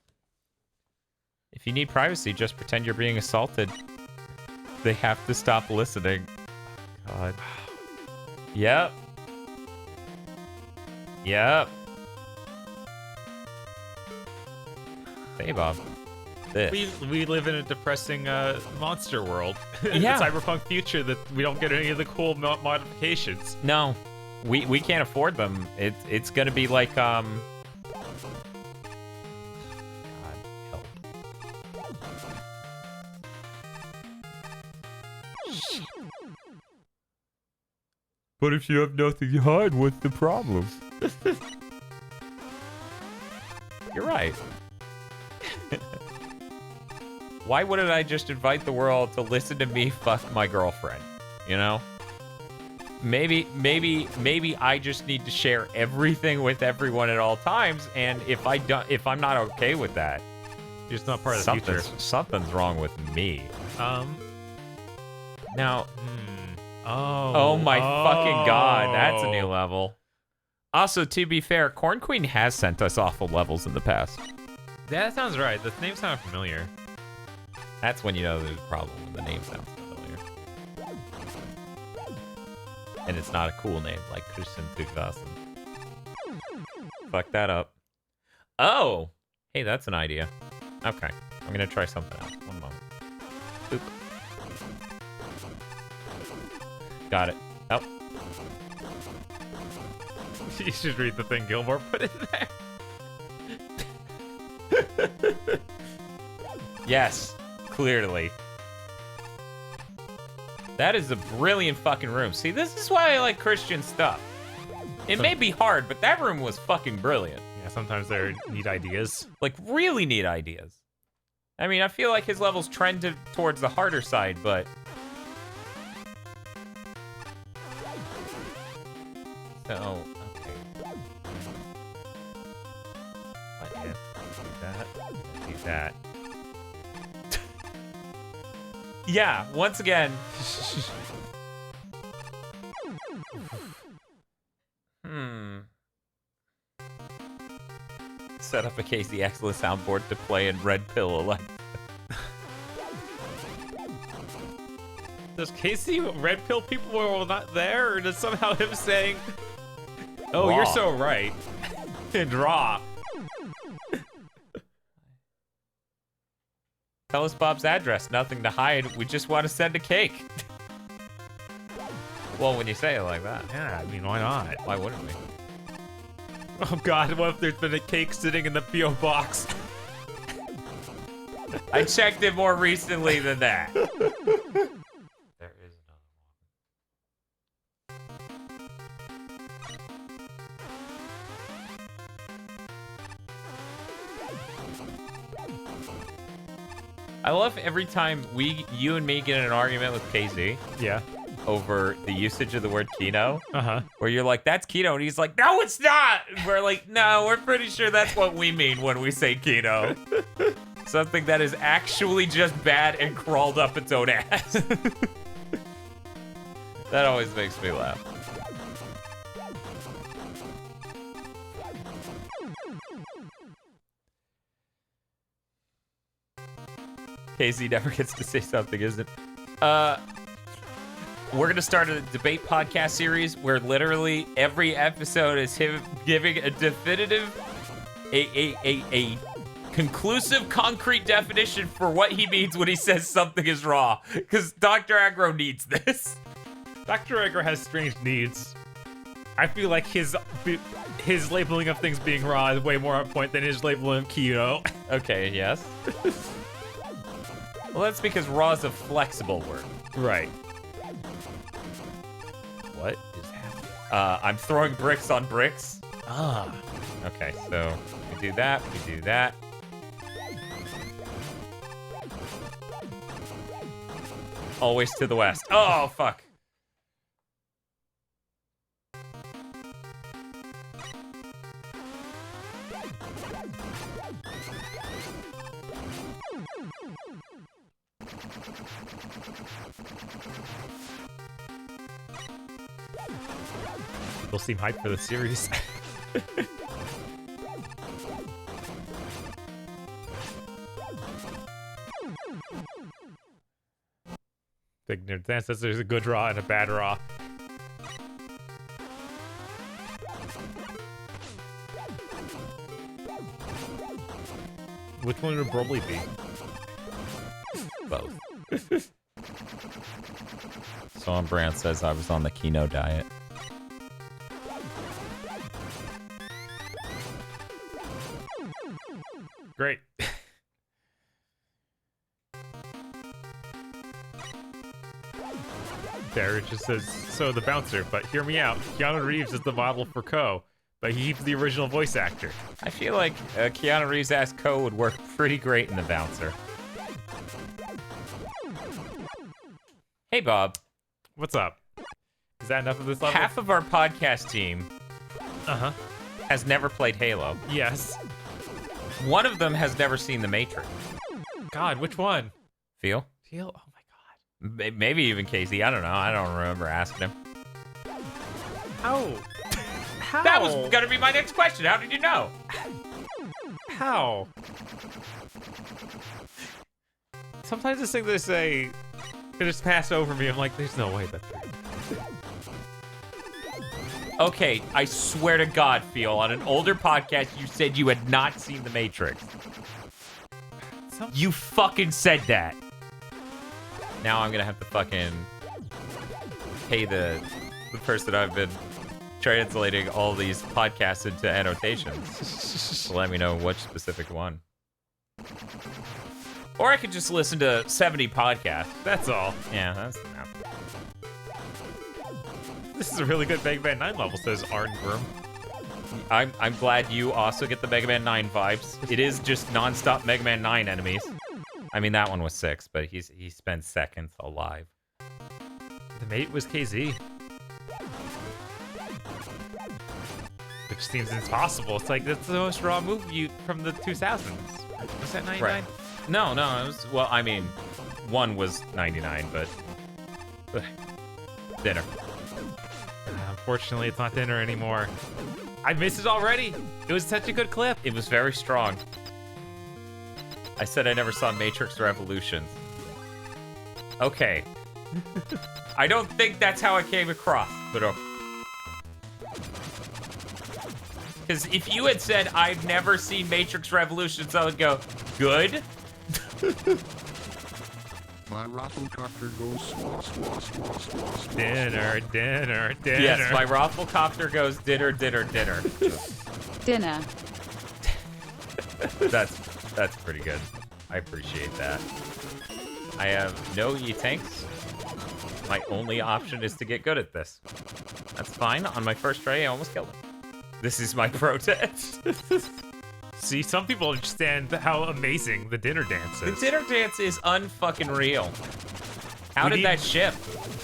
If you need privacy, just pretend you're being assaulted. They have to stop listening. God. Yep. Yep. Hey, Bob. This. We live in a depressing monster world. Yeah. The cyberpunk future that we don't get any of the cool modifications. No, we can't afford them. It's gonna be like God, help. But if you have nothing to hide, what's the problem? You're right. Why wouldn't I just invite the world to listen to me fuck my girlfriend? You know? Maybe I just need to share everything with everyone at all times, and if I'm not okay with that, You're just not part of the future. Something's wrong with me. Now, Oh my fucking god, that's a new level. Also, to be fair, Corn Queen has sent us awful levels in the past. Yeah, that sounds right. The name sounded familiar. That's when you know there's a problem when the name sounds familiar. And it's not a cool name like Christian 2000. Fuck that up. Oh! Hey, that's an idea. Okay, I'm gonna try something else. One moment. Boop. Got it. Oh. You should read the thing Gilmore put in there. Yes, clearly. That is a brilliant fucking room. See, this is why I like Christian stuff. It may be hard, but that room was fucking brilliant. Yeah, sometimes they're neat ideas. Like, really neat ideas. I mean, I feel like his levels trended towards the harder side, but... So, okay. Do that. Yeah, once again. Set up a Casey Excellent soundboard to play in Red Pill like. Does Casey Red Pill people were not there, or does somehow him saying, "Oh, Raw. you're so right," and raw? Tell us Bob's address. Nothing to hide. We just want to send a cake. Well, when you say it like that. Yeah, I mean, why not? Why wouldn't we? Oh God, what if there's been a cake sitting in the P.O. box? I checked it more recently than that. There is another one. I love every time you and me get in an argument with KZ. Yeah. Over the usage of the word Kino. Uh-huh. Where you're like, that's Kino. And he's like, no, it's not. And we're like, no, we're pretty sure that's what we mean when we say Kino. Something that is actually just bad and crawled up its own ass. That always makes me laugh. KZ never gets to say something, isn't it? We're going to start a debate podcast series where literally every episode is him giving a definitive, a conclusive, concrete definition for what he means when he says something is raw. Because Dr. Aggro needs this. Dr. Aggro has strange needs. I feel like his labeling of things being raw is way more on point than his labeling of Kino. Okay, yes. Well, that's because raw is a flexible word. Right. What is happening? I'm throwing bricks on bricks. Ah. Okay, so we do that, we do that. Always to the west. Oh, fuck. People seem hyped for the series. Big nerd dance says there's a good raw and a bad raw. Which one would Broly be? Both. So Umbreon says I was on the Kino diet. Great. There, it just says, so the bouncer, but hear me out. Keanu Reeves is the model for Ko, but he's the original voice actor. I feel like Keanu Reeves as Ko would work pretty great in the bouncer. Hey, Bob. What's up? Is that enough of this level? Half of our podcast team has never played Halo. Yes. One of them has never seen The Matrix. God, which one? Feel? Feel? Oh my God. Maybe even Casey. I don't know. I don't remember asking him. How? How? That was gonna be my next question. How did you know? How? Sometimes this thing they say, it just passed over me. I'm like, there's no way that's right. Okay, I swear to God, Feel, on an older podcast, you said you had not seen The Matrix. You fucking said that. Now I'm gonna have to fucking pay the person I've been translating all these podcasts into annotations to let me know which specific one. Or I could just listen to 70 podcasts. That's all. Yeah, that's enough. This is a really good Mega Man 9 level, says Arnbrum. I'm glad you also get the Mega Man 9 vibes. It is just non-stop Mega Man 9 enemies. I mean, that one was 6, but he spent seconds alive. The mate was KZ. Which seems impossible. It's like, that's the most raw movie from the 2000s. Was that 99? Right. No, it was, well, I mean, one was 99, but dinner. Unfortunately, it's not dinner anymore. I missed it already. It was such a good clip. It was very strong. I said I never saw Matrix Revolutions. Okay. I don't think that's how I came across, but okay. Because if you had said, I've never seen Matrix Revolutions, I would go, good? My Rafflecopter goes swah, swah, swah, swah, swah. Dinner. Yes, my Rafflecopter goes dinner. Dinner. That's pretty good. I appreciate that. I have no E-tanks. My only option is to get good at this. That's fine. On my first try, I almost killed him. This is my protest. See, some people understand how amazing the dinner dance The is. dinner dance is unfucking real. How did that ship?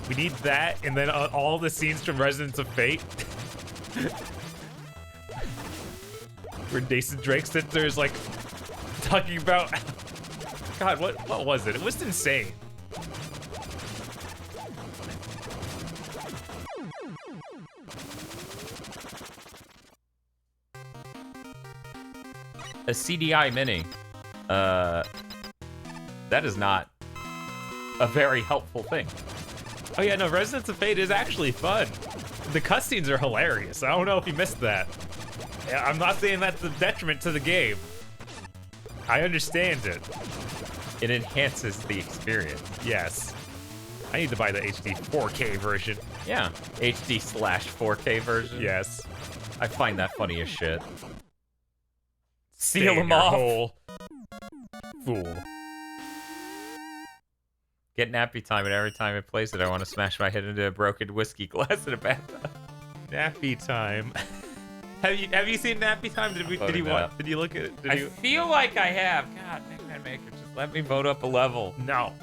We need that, and then all the scenes from Resonance of Fate. Where Jason Drake sits there is like talking about God, what was it? It was insane. A CDI mini. That is not a very helpful thing. Oh yeah, no, Resonance of Fate is actually fun. The cutscenes are hilarious. I don't know if you missed that. Yeah, I'm not saying that's a detriment to the game. I understand it. It enhances the experience. Yes. I need to buy the HD 4K version. Yeah, HD/4K version. Yes. I find that funny as shit. Stay Seal in him your off. hole. Fool. Get nappy time, and every time it plays it, I want to smash my head into a broken whiskey glass in a bathtub. Nappy time. Have you seen Nappy Time? Did you look at it? I feel like I have. God, Mega Maker, just let me vote up a level. No.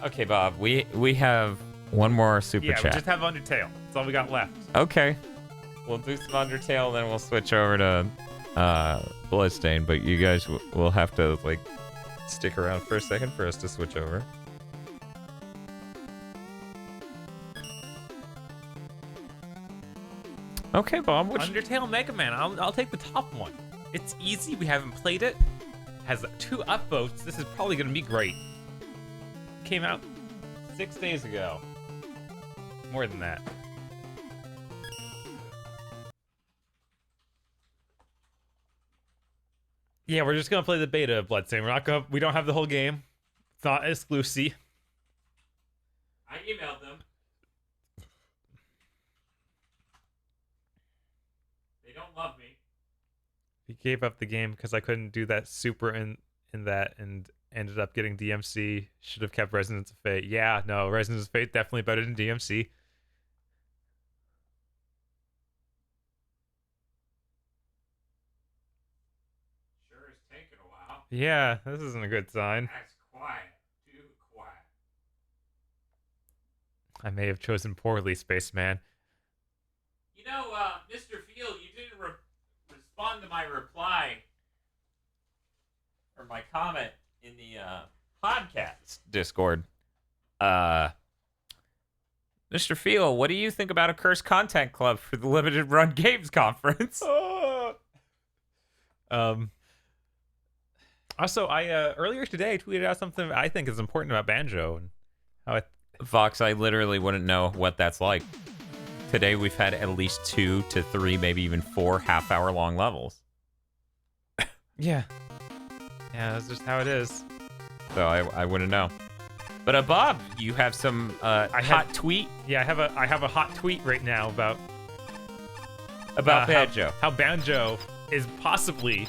Okay, Bob, we have one more super Yeah, chat. we just have Undertale. That's all we got left. Okay. We'll do some Undertale, then we'll switch over to Bloodstain, but you guys will have to, like, stick around for a second for us to switch over. Okay, Bob. Undertale Mega Man. I'll take the top one. It's easy. We haven't played it. Has 2 upvotes. This is probably gonna be great. Came out 6 days ago. More than that. Yeah, we're just gonna play the beta of Bloodstain. We don't have the whole game. It's not exclusive. I emailed them. They don't love me. We gave up the game because I couldn't do that super in that and ended up getting DMC. Should have kept Resonance of Fate. Yeah, no, Resonance of Fate definitely better than DMC. Sure is taking a while. Yeah, this isn't a good sign. That's quiet. Too quiet. I may have chosen poorly, Spaceman. You know, Mr. Field, you didn't respond to my reply or my comment in the podcast Discord. Mr. Field, what do you think about a cursed content club for the Limited Run Games Conference? Also, I earlier today tweeted out something I think is important about Banjo and how Fox, I literally wouldn't know what that's like. Today we've had at least 2 to 3, maybe even 4 half-hour-long levels. Yeah, that's just how it is. So I wouldn't know. But Bob, you have some hot tweet. Yeah, I have a hot tweet right now about Banjo. How Banjo is possibly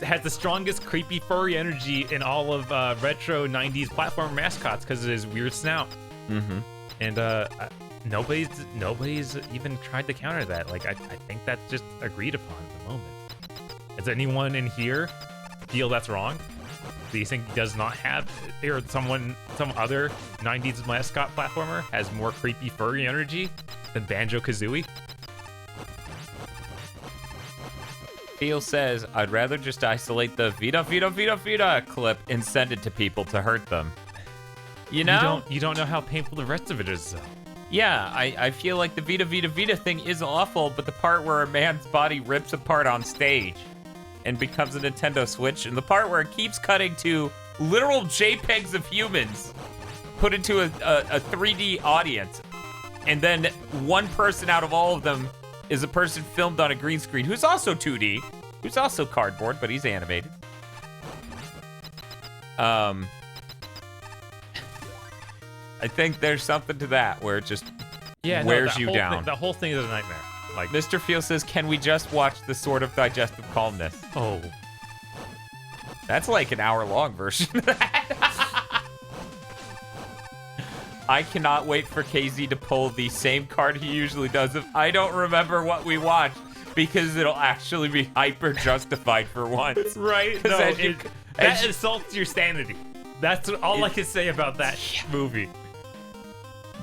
has the strongest creepy furry energy in all of retro 90s platform mascots because of his weird snout. Mm-hmm. And nobody's even tried to counter that. Like I think that's just agreed upon at the moment. Does anyone in here feel that's wrong? Do you think he does not have, or some other 90s mascot platformer has more creepy furry energy than Banjo-Kazooie? Phil says, I'd rather just isolate the Vita Vita Vita Vita clip and send it to people to hurt them. You know? You don't know how painful the rest of it is, though. Yeah, I feel like the Vita Vita Vita thing is awful, but the part where a man's body rips apart on stage and becomes a Nintendo Switch, and the part where it keeps cutting to literal JPEGs of humans put into a 3D audience, and then one person out of all of them is a person filmed on a green screen who's also 2D, who's also cardboard, but he's animated. I think there's something to that where it just wears you down. The whole thing is a nightmare. Like Mr. Field says, can we just watch the Sword of Digestive Calmness? Oh, That's like an hour-long version of that. I cannot wait for KZ to pull the same card he usually does if I don't remember what we watched, because it'll actually be hyper-justified for once. Right? No, that insults your sanity. That's all I can say about that movie.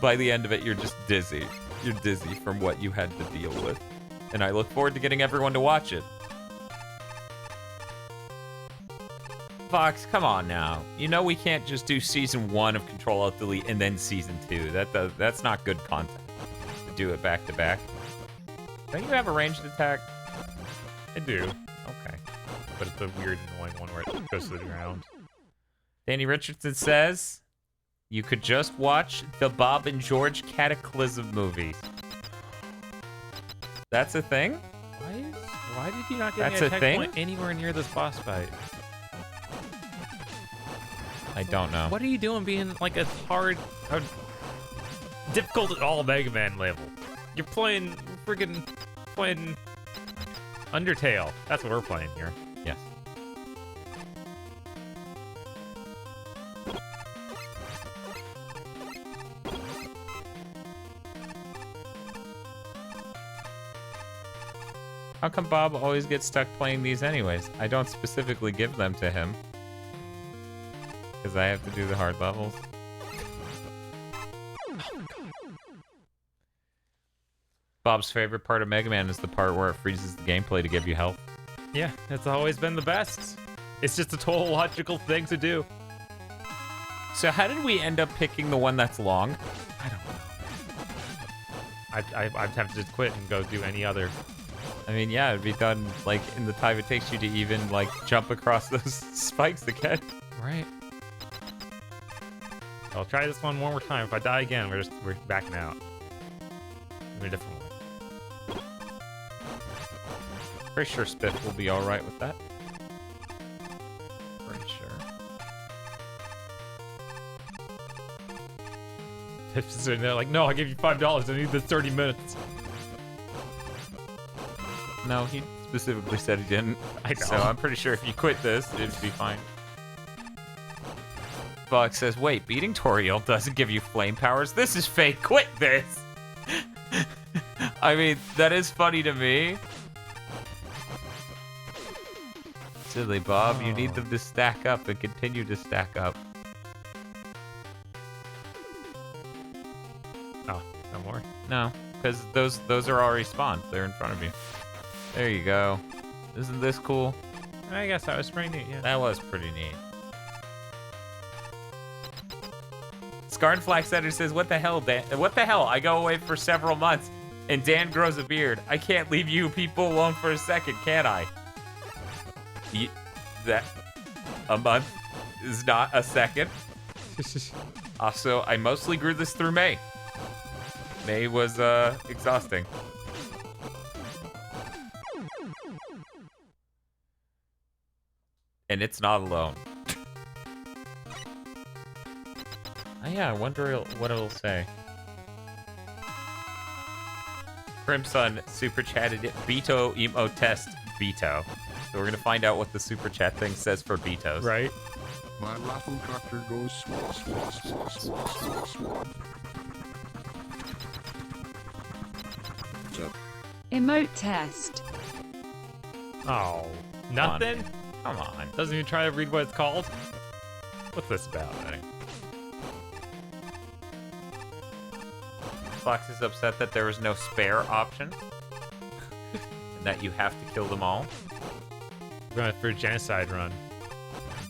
By the end of it, you're just dizzy. You're dizzy from what you had to deal with. And I look forward to getting everyone to watch it. Fox, come on now. You know we can't just do season 1 of Control-Alt-Delete and then season 2. That's not good content to do it back to back. Don't you have a ranged attack? I do. Okay. But it's a weird, annoying one where it goes to the ground. Danny Richardson says, you could just watch the Bob and George Cataclysm movie. That's a thing? Why did you not get That's me a a tech thing? point anywhere near this boss fight? I don't know. What are you doing being like a hard difficult at all Mega Man level? You're playing Undertale. That's what we're playing here. Yes. How come Bob always gets stuck playing these anyways? I don't specifically give them to him. Because I have to do the hard levels. Bob's favorite part of Mega Man is the part where it freezes the gameplay to give you health. Yeah, it's always been the best. It's just a total logical thing to do. So how did we end up picking the one that's long? I don't know. I'd have to just quit and go do any other. I mean, yeah, it'd be done, like, in the time it takes you to even, like, jump across those spikes again. Right. I'll try this one more time. If I die again, we're backing out. In a different one. Pretty sure Spiff will be alright with that. Pretty sure. Tips is sitting there like, no, I gave you $5. I need this 30 minutes. No, he specifically said he didn't. I know. So I'm pretty sure if you quit this, it'd be fine. Fox says, wait, beating Toriel doesn't give you flame powers? This is fake. Quit this! I mean, that is funny to me. Silly Bob, you need them to stack up and continue to stack up. Oh, no more? No, because those are already spawned. They're in front of you. There you go. Isn't this cool? I guess that was pretty neat, yeah. That was pretty neat. Scarred Flax Editor says, what the hell, Dan? What the hell? I go away for several months, and Dan grows a beard. I can't leave you people alone for a second, can I? A month is not a second. Also, I mostly grew this through May. May was, exhausting. And it's not alone. Oh yeah, I wonder what it'll say. Crimson super chatted it. Beto emo test Beto. So we're gonna find out what the super chat thing says for Betos. Right. My raffle tractor goes swat, swat, swat, swat, swat, swat. Emote test. Oh, nothing? Come on. Doesn't even try to read what it's called? What's this about? Fox is upset that there was no spare option. And that you have to kill them all. We're going for a genocide run.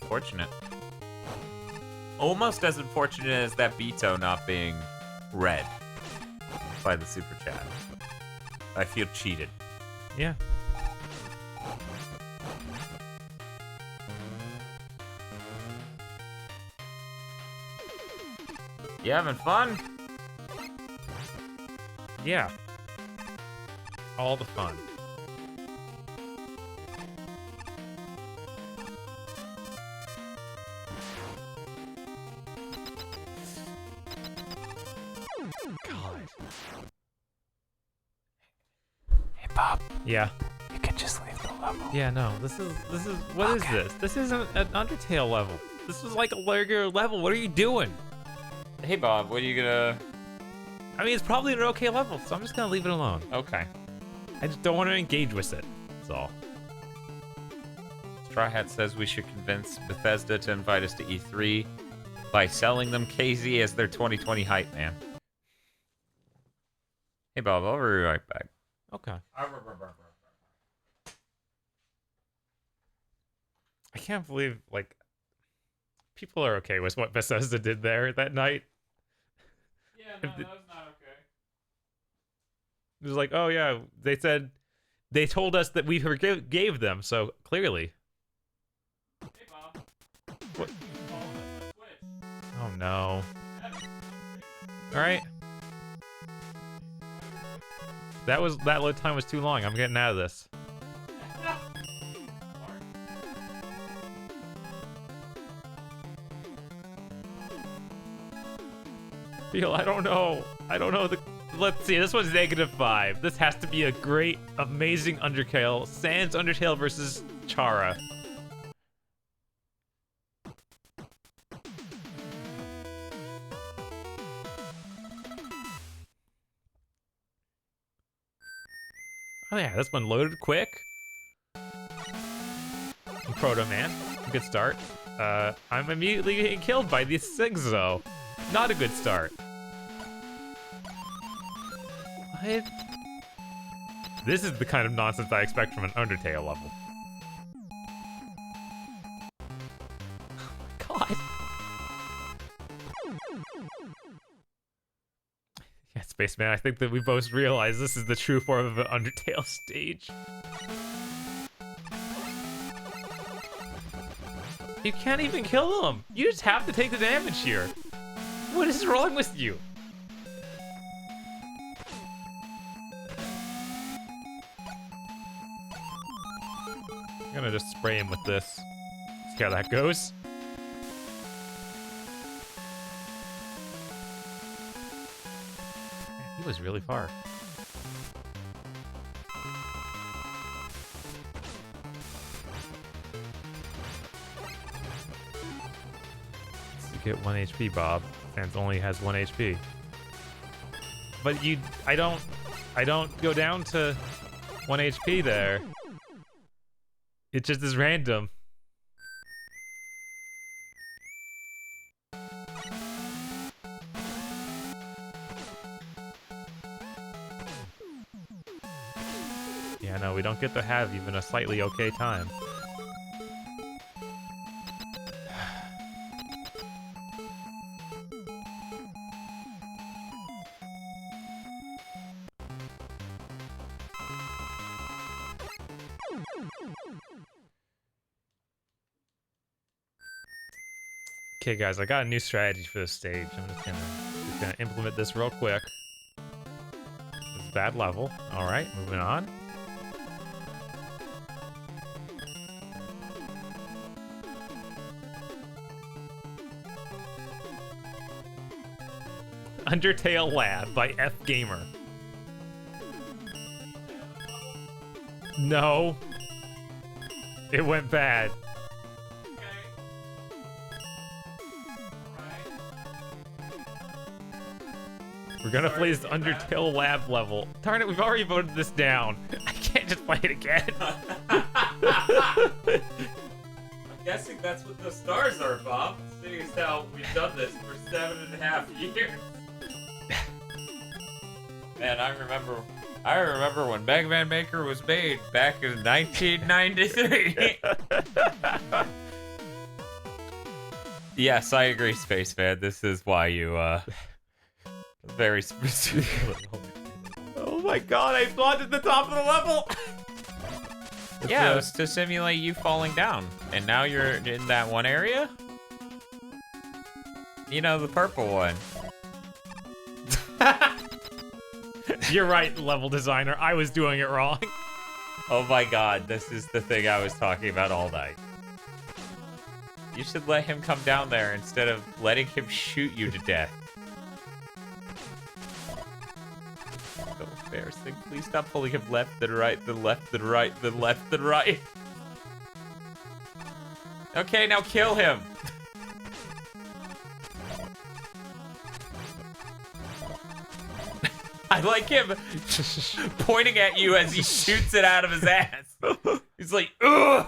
Unfortunate. Almost as unfortunate as that Beto not being read by the super chat. I feel cheated. Yeah. You having fun? Yeah. All the fun. God. Hey, Bob. Yeah. You can just leave the Yeah, no, this is what is this? This isn't an Undertale level. This is like a regular level. What are you doing? Hey, Bob, what are you gonna... I mean, it's probably an okay level, so I'm just gonna leave it alone. Okay. I just don't want to engage with it. That's all. Straw Hat says we should convince Bethesda to invite us to E3 by selling them KZ as their 2020 hype man. Hey, Bob, I'll be right back. Okay. I can't believe, like, people are okay with what Bethesda did there that night. Yeah, no, that was not okay. It was like, oh yeah, they told us that we gave them, so clearly. Hey, Bob. What? Oh, that's my Switch. Oh no. Alright. That load time was too long. I'm getting out of this. I don't know. Let's see. This one's -5. This has to be a great, amazing Undertale. Sans Undertale versus Chara. Oh yeah, this one loaded quick. Proto-Man, good start. I'm immediately getting killed by these things though. Not a good start. What? This is the kind of nonsense I expect from an Undertale level. Oh my god. Yeah, Spaceman, I think that we both realize this is the true form of an Undertale stage. You can't even kill them. You just have to take the damage here. What is wrong with you? I'm gonna just spray him with this. See how that goes. Man, he was really far. Get 1 HP, Bob. Sans only has 1 HP. But I don't go down to 1 HP there. It just is random. Yeah, no, we don't get to have even a slightly okay time. Okay, guys, I got a new strategy for this stage. I'm just gonna implement this real quick. It's a bad level. All right, moving on. Undertale Lab by F Gamer. No. It went bad. We're gonna play this Undertale Lab level. Darn it, we've already voted this down. I can't just play it again. I'm guessing that's what the stars are, Bob. Seeing as how we've done this for 7.5 years. Man, I remember when Mega Man Maker was made back in 1993. Yes, I agree, Spaceman. This is why you, very specific. Oh my god, I spawned at the top of the level! Yeah, it was to simulate you falling down. And now you're in that one area? You know, the purple one. You're right, level designer. I was doing it wrong. Oh my god, this is the thing I was talking about all night. You should let him come down there instead of letting him shoot you to death. embarrassing. Please stop pulling him left, then right, then left, then right, then left, then right. Okay, now kill him. I like him pointing at you as he shoots it out of his ass. He's like, ugh.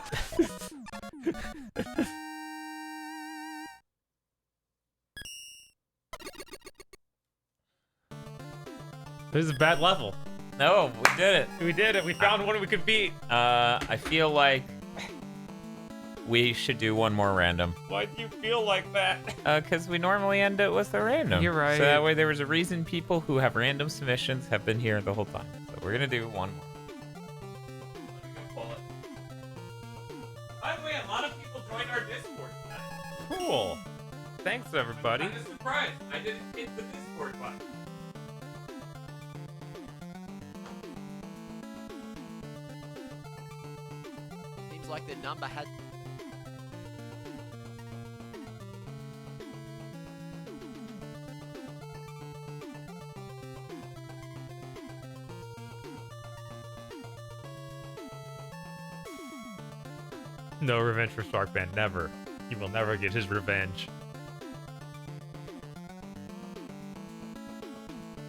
This is a bad level. No, we did it. We did it. We found one we could beat. I feel like we should do one more random. Why do you feel like that? Because we normally end it with a random. You're right. So that way there was a reason people who have random submissions have been here the whole time. So we're going to do one more. Let me go pull it. By the way, a lot of people joined our Discord tonight. Cool. Thanks, everybody. I'm just surprised. I didn't hit the Discord button. Seems like the number has... No revenge for Sharkman. Never. He will never get his revenge.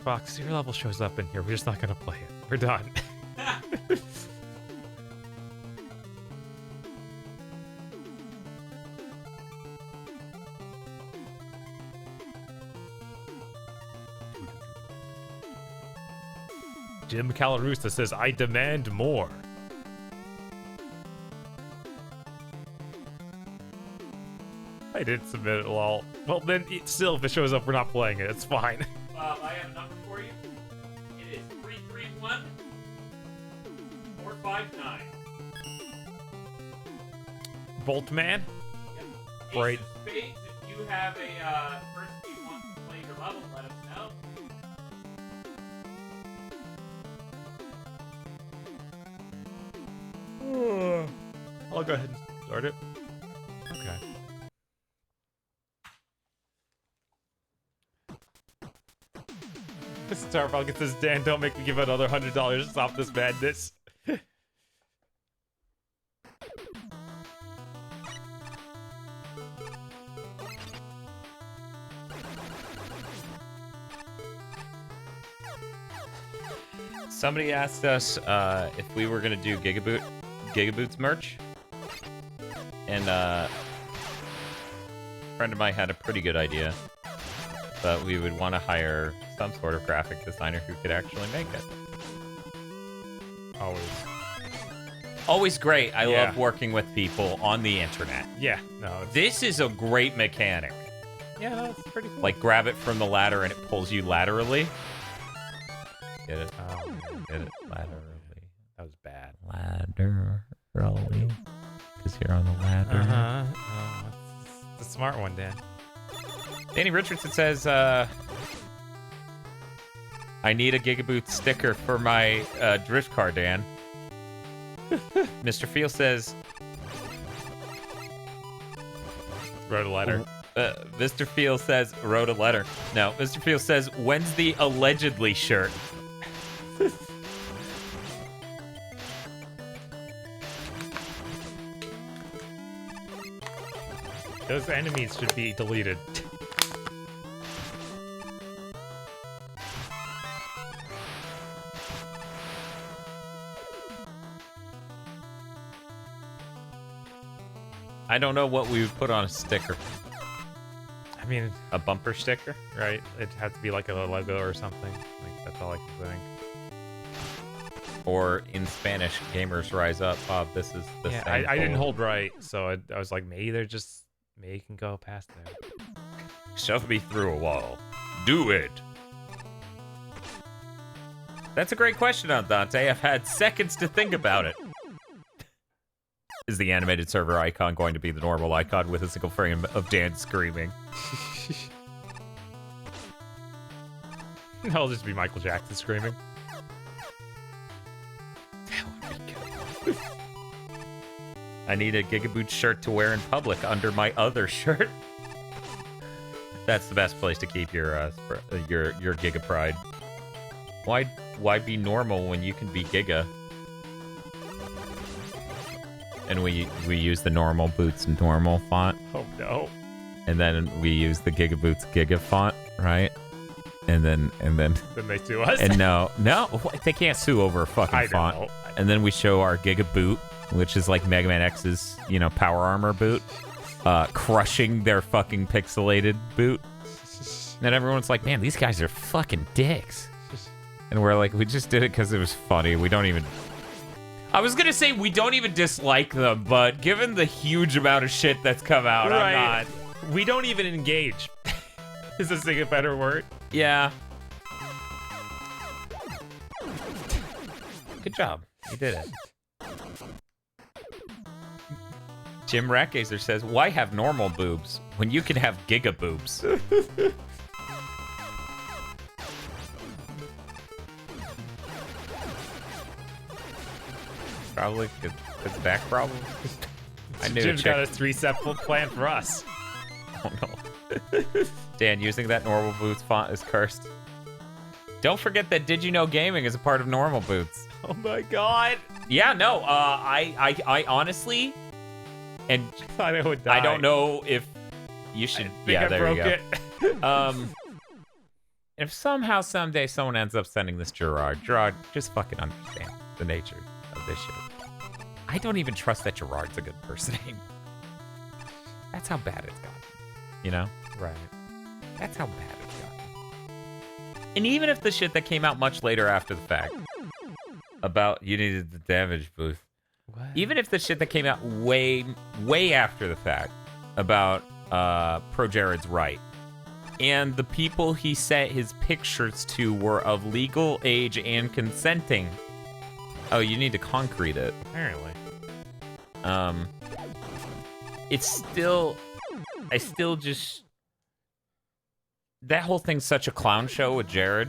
Fox, your level shows up in here. We're just not gonna play it. We're done. Jim Calarusta says, I demand more. I didn't submit it, lol. Well, then, still, if it shows up, we're not playing it. It's fine. I have a number for you. It is 331 459. Boltman? Yep. Right. Ace of Spades, if you have a person who wants to play your level, let us know. I'll go ahead and start it. Okay. Starfall gets this, Dan, don't make me give another $100 to stop this madness. Somebody asked us if we were gonna do Gigaboots merch, and a friend of mine had a pretty good idea, but we would want to hire some sort of graphic designer who could actually make it. Always great. I love working with people on the internet. Yeah, no. This is a great mechanic. Yeah, no, it's pretty cool. Like, grab it from the ladder and it pulls you laterally. Get it? Oh, Get it? Laterally. that was bad. Laterally. Because you're on the ladder. Uh-huh. Oh, it's the smart one, Dan. Danny Richardson says, I need a Gigaboot sticker for my drift car, Dan. Mr. Field says... Wrote a letter. Mr. Field says, wrote a letter. No, Mr. Field says, when's the allegedly shirt? Those enemies should be deleted. I don't know what we would put on a sticker. I mean, A bumper sticker? right? It'd have to be like a logo or something. Like, that's all I can think. Or in Spanish, gamers rise up. Bob, this is the Yeah, same. I didn't poll. hold right, so I was like, maybe they're just... Maybe you can go past there. Shove me through a wall. Do it. That's a great question, Dante. I've had seconds to think about it. Is the animated server icon going to be the normal icon with a single frame of Dan screaming? It'll just be Michael Jackson screaming. I need a Gigaboot shirt to wear in public under my other shirt. That's the best place to keep your Giga Pride. Why be normal when you can be Giga? And we use the normal boots normal font. Oh no. And then we use the Giga Boots Giga font, right? And then Then they sue us. and no, they can't sue over a fucking font. Know. And then we show our Giga Boot, which is like Mega Man X's, power armor boot, crushing their fucking pixelated boot. And everyone's like, man, these guys are fucking dicks. And we're like, we just did it because it was funny. We don't even... I was going to say we don't even dislike them, but given the huge amount of shit that's come out, Right. I'm not... We don't even engage. Is this a better word? Yeah. Good job. You did it. Jim Ratgazer says, why have normal boobs when you can have giga boobs? Probably because back problems. I knew Jim's got a 3-step plan for us. Oh no. Dan, using that normal boots font is cursed. Don't forget that Did You Know Gaming is a part of normal boots. Oh my god. Yeah, no, I honestly, and I know it died. I don't know if you should. I think Yeah, I there broke you go. it. If somehow someday someone ends up sending this Gerard, just fucking understand the nature of this shit. I don't even trust that Gerard's a good person anymore. That's how bad it's gotten. You know? Right. That's how bad it's gotten. And even if the shit that came out much later after the fact about you needed the damage boost, What? even if the shit that came out way after the fact about Pro Jared's right, and the people he sent his pictures to were of legal age and consenting. Oh, you need to concrete it. Apparently. It's still... I still just... That whole thing's such a clown show with Jared.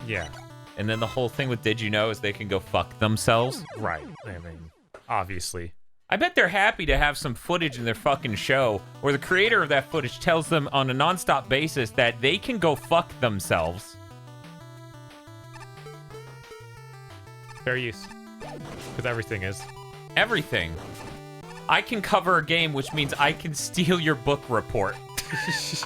Yeah. And then the whole thing with Did You Know is they can go fuck themselves. Right. I mean, obviously. I bet they're happy to have some footage in their fucking show where the creator of that footage tells them on a nonstop basis that they can go fuck themselves. Fair use. Because everything is. Everything. I can cover a game, which means I can steal your book report.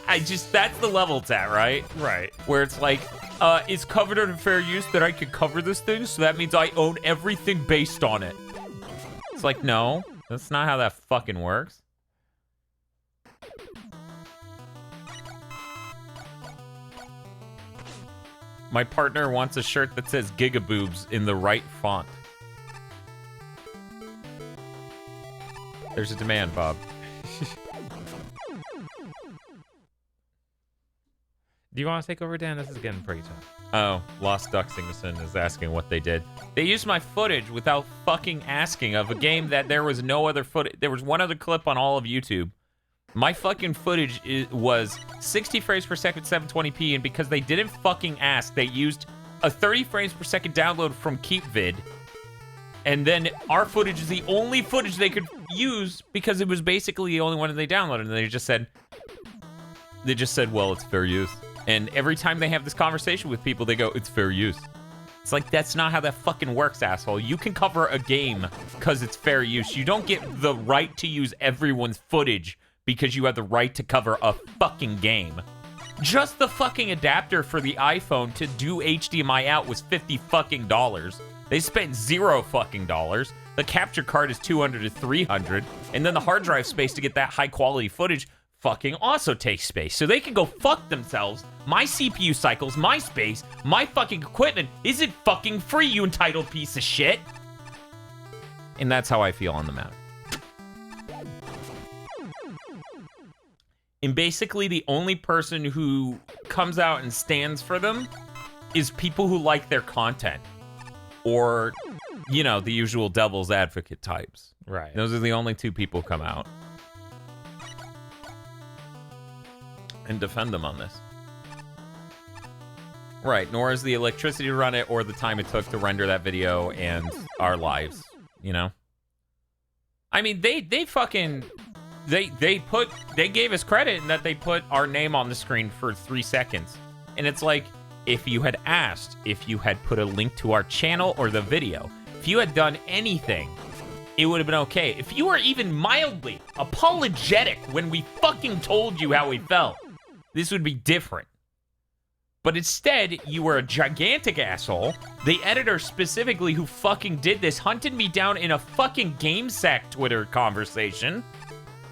That's the level it's at, right? Right. Where it's like, it's covered under fair use that I could cover this thing, so that means I own everything based on it. It's like, no, that's not how that fucking works. My partner wants a shirt that says Gigaboobs in the right font. There's a demand, Bob. Do you want to take over, Dan? This is getting pretty tough. Oh, Lost Duxington is asking what they did. They used my footage without fucking asking of a game that there was no other footage. There was one other clip on all of YouTube. My fucking footage was 60 frames per second, 720p, and because they didn't fucking ask, they used a 30 frames per second download from KeepVid. And then our footage is the only footage they could use because it was basically the only one that they downloaded. And they just said, well, it's fair use. And every time they have this conversation with people, they go, it's fair use. It's like, that's not how that fucking works, asshole. You can cover a game because it's fair use. You don't get the right to use everyone's footage because you have the right to cover a fucking game. Just the fucking adapter for the iPhone to do HDMI out was $50 fucking. They spent $0 fucking. The capture card is $200 to $300, and then the hard drive space to get that high quality footage fucking also takes space. So they can go fuck themselves. My CPU cycles, my space, my fucking equipment isn't fucking free, you entitled piece of shit. And that's how I feel on the matter. And basically the only person who comes out and stands for them is people who like their content. Or, you know, the usual devil's advocate types. Right. Those are the only two people who come out and defend them on this. Right, nor is the electricity to run it or the time it took to render that video and our lives, you know? I mean, they fucking... They gave us credit in that they put our name on the screen for 3 seconds. And it's like, if you had asked, if you had put a link to our channel or the video, if you had done anything, it would have been okay. If you were even mildly apologetic when we fucking told you how we felt, this would be different. But instead, you were a gigantic asshole. The editor specifically who fucking did this hunted me down in a fucking GameSack Twitter conversation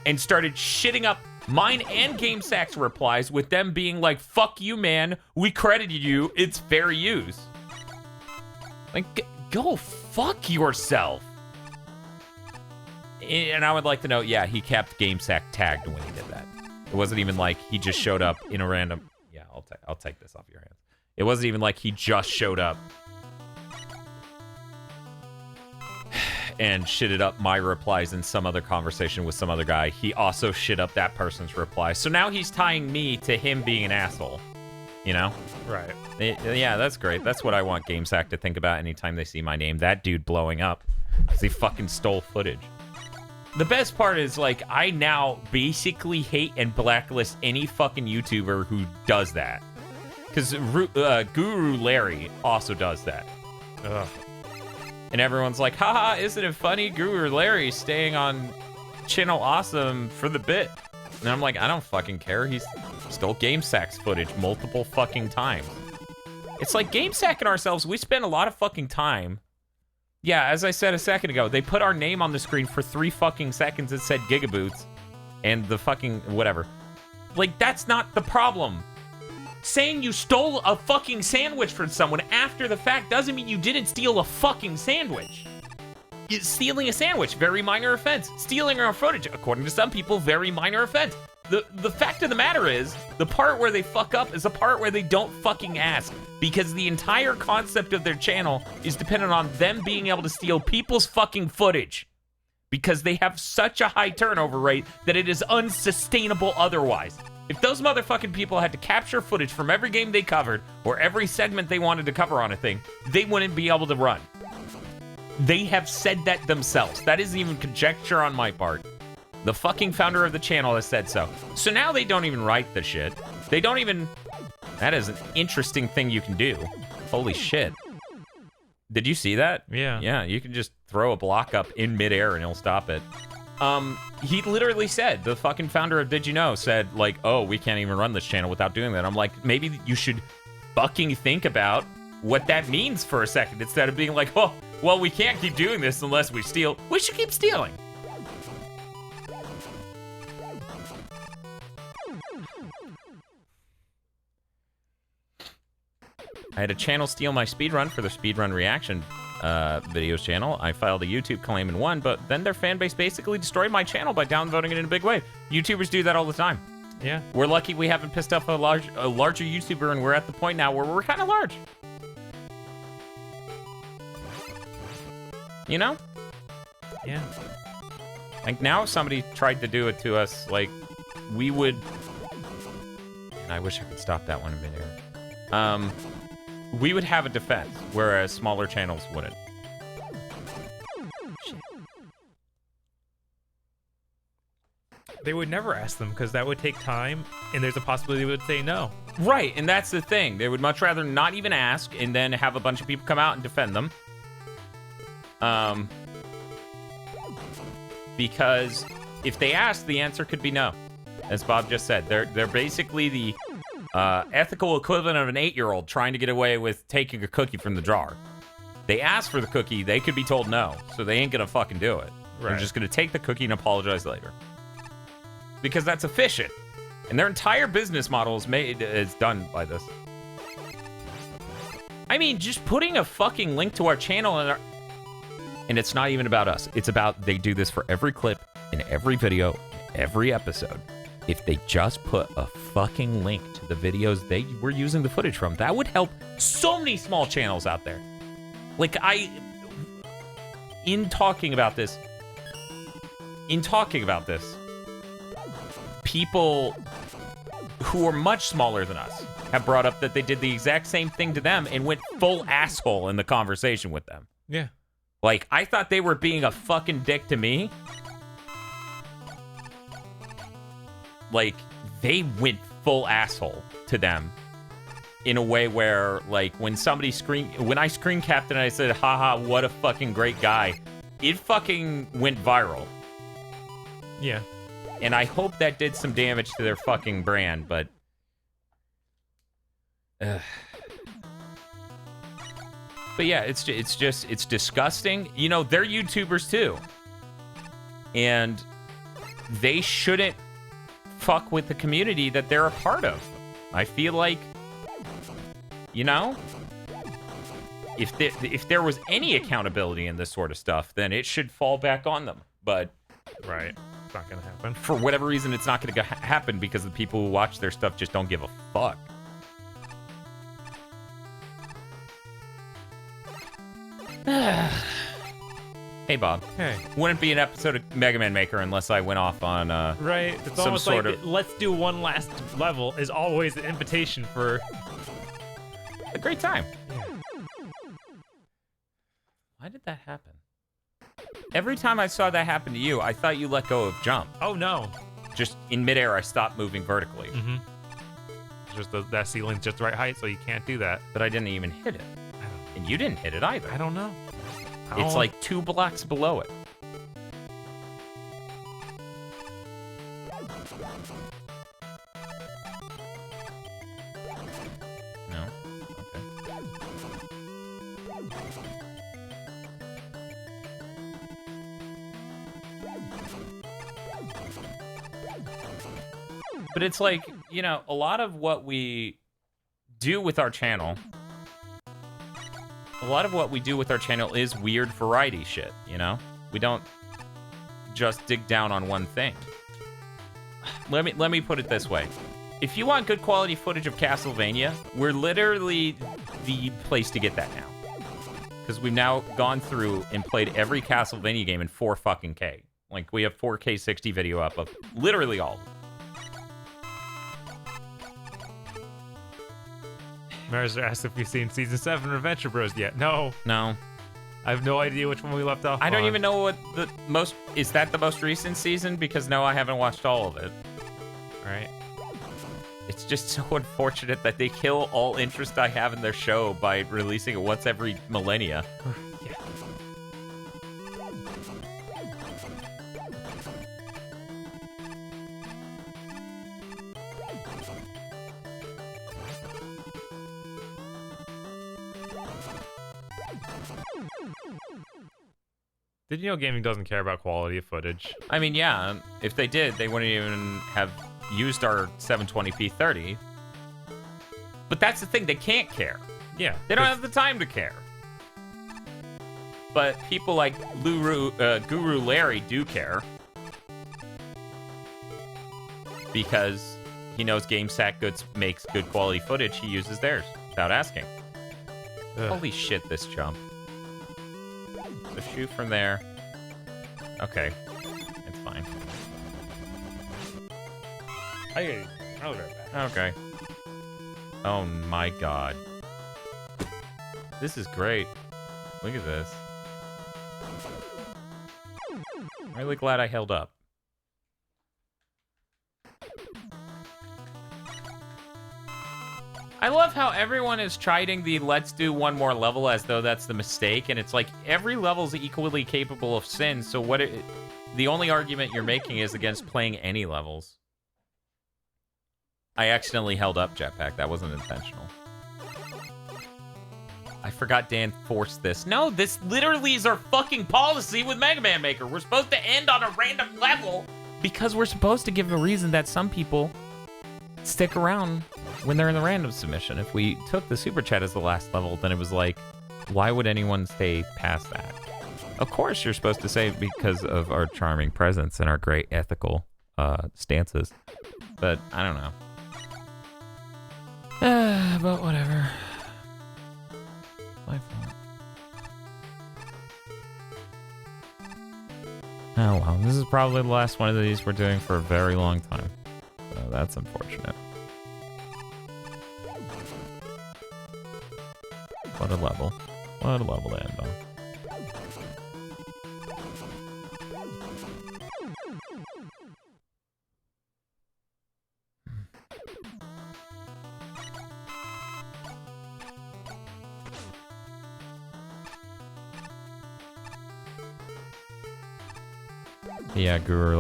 and started shitting up mine and GameSack's replies with them being like, fuck you, man. We credited you. It's fair use. Like, go fuck yourself. And I would like to know, yeah, he kept GameSack tagged when he did that. It wasn't even like he just showed up in a random... Yeah, I'll take this off your hands. It wasn't even like he just showed up and shitted up my replies in some other conversation with some other guy. He also shit up that person's reply. So now he's tying me to him being an asshole. You know? Right. Yeah, that's great. That's what I want GameSack to think about anytime they see my name. That dude blowing up. Because he fucking stole footage. The best part is, like, I now basically hate and blacklist any fucking YouTuber who does that. Because Guru Larry also does that. Ugh. And everyone's like, haha, isn't it funny? Guru Larry staying on Channel Awesome for the bit. And I'm like, I don't fucking care. He's stole GameSack's footage multiple fucking times. It's like GameSack and ourselves, we spend a lot of fucking time. Yeah, as I said a second ago, they put our name on the screen for 3 fucking seconds. It said Gigaboots and the fucking whatever. Like, that's not the problem. Saying you stole a fucking sandwich from someone after the fact doesn't mean you didn't steal a fucking sandwich. Stealing a sandwich, very minor offense. Stealing our footage, according to some people, very minor offense. The fact of the matter is, the part where they fuck up is the part where they don't fucking ask. Because the entire concept of their channel is dependent on them being able to steal people's fucking footage. Because they have such a high turnover rate that it is unsustainable otherwise. If those motherfucking people had to capture footage from every game they covered, or every segment they wanted to cover on a thing, they wouldn't be able to run. They have said that themselves. That isn't even conjecture on my part. The fucking founder of the channel has said so. So now they don't even write the shit. They don't even... That is an interesting thing you can do. Holy shit. Did you see that? Yeah. Yeah, you can just throw a block up in midair and he'll stop it. He literally said, the fucking founder of Did You Know said, like, oh, we can't even run this channel without doing that. I'm like, maybe you should fucking think about what that means for a second instead of being like, oh, well, we can't keep doing this unless we steal. We should keep stealing. I had a channel steal my speedrun for their speedrun reaction videos channel. I filed a YouTube claim and won, but then their fan base basically destroyed my channel by downvoting it in a big way. YouTubers do that all the time. Yeah. We're lucky we haven't pissed off a larger YouTuber, and we're at the point now where we're kind of large. You know? Yeah. Like, now if somebody tried to do it to us, like, we would... And I wish I could stop that one in midair. We would have a defense, whereas smaller channels wouldn't. They would never ask them because that would take time, and there's a possibility they would say no. Right, and that's the thing. They would much rather not even ask and then have a bunch of people come out and defend them. Because if they ask, the answer could be no. As Bob just said, they're basically the ethical equivalent of an 8-year-old trying to get away with taking a cookie from the jar. They ask for the cookie, they could be told no, so they ain't gonna fucking do it. Right. They're just gonna take the cookie and apologize later. Because that's efficient. And their entire business model is done by this. I mean, just putting a fucking link to our channel and it's not even about us. It's about they do this for every clip, in every video, every episode. If they just put a fucking link to the videos they were using the footage from, that would help so many small channels out there. Like, in talking about this, people who are much smaller than us have brought up that they did the exact same thing to them and went full asshole in the conversation with them. Yeah. Like, I thought they were being a fucking dick to me. Like, they went full asshole to them in a way where, like, when I screen capped and I said, haha, what a fucking great guy, it fucking went viral. Yeah. And I hope that did some damage to their fucking brand, but... But yeah, it's disgusting. You know, they're YouTubers too. And they shouldn't fuck with the community that they're a part of. I feel like, you know, if there was any accountability in this sort of stuff, then it should fall back on them. But right, it's not gonna happen. For whatever reason, it's not gonna happen because the people who watch their stuff just don't give a fuck. Hey, Bob. Hey. Wouldn't be an episode of Mega Man Maker unless I went off on right. It's some almost sort like of... let's do one last level is always the invitation for a great time. Yeah. Why did that happen? Every time I saw that happen to you, I thought you let go of jump. Oh no! Just in midair, I stopped moving vertically. Mm-hmm. Just that ceiling's just the right height, so you can't do that. But I didn't even hit it, and you didn't hit it either. I don't know. It's like 2 blocks below it. No? Okay. But it's like, you know, a lot of what we do with our channel... A lot of what we do with our channel is weird variety shit, you know? We don't just dig down on one thing. Let me put it this way. If you want good quality footage of Castlevania, we're literally the place to get that now. Because we've now gone through and played every Castlevania game in 4 fucking K. Like, we have 4K 60 video up of literally all of them. Mars asked if we've seen Season 7 of Adventure Bros yet. No. No. I have no idea which one we left off I don't on. even know what the most... Is that the most recent season? Because no, I haven't watched all of it. Alright. It's just so unfortunate that they kill all interest I have in their show by releasing it once every millennia. Yeah. Did you know gaming doesn't care about quality of footage? I mean, yeah, if they did, they wouldn't even have used our 720p 30. But that's the thing, they can't care. Yeah. They don't have the time to care. But people like Guru Larry do care. Because he knows GameSat makes good quality footage, he uses theirs without asking. Ugh. Holy shit, this jump. So shoot from there. Okay. It's fine. I'll be right back. Okay. Oh my god. This is great. Look at this. I'm really glad I held up. I love how everyone is chiding the let's do one more level as though that's the mistake, and it's like every level's equally capable of sin, so the only argument you're making is against playing any levels. I accidentally held up Jetpack, that wasn't intentional. I forgot Dan forced this. No, this literally is our fucking policy with Mega Man Maker. We're supposed to end on a random level because we're supposed to give a reason that some people stick around when they're in the random submission. If we took the Super Chat as the last level, then it was like, why would anyone stay past that? Of course you're supposed to say because of our charming presence and our great ethical stances. But I don't know. But whatever. My fault. Oh well, this is probably the last one of these we're doing for a very long time. So that's unfortunate. What a level. What a level to end on. Yeah, Guru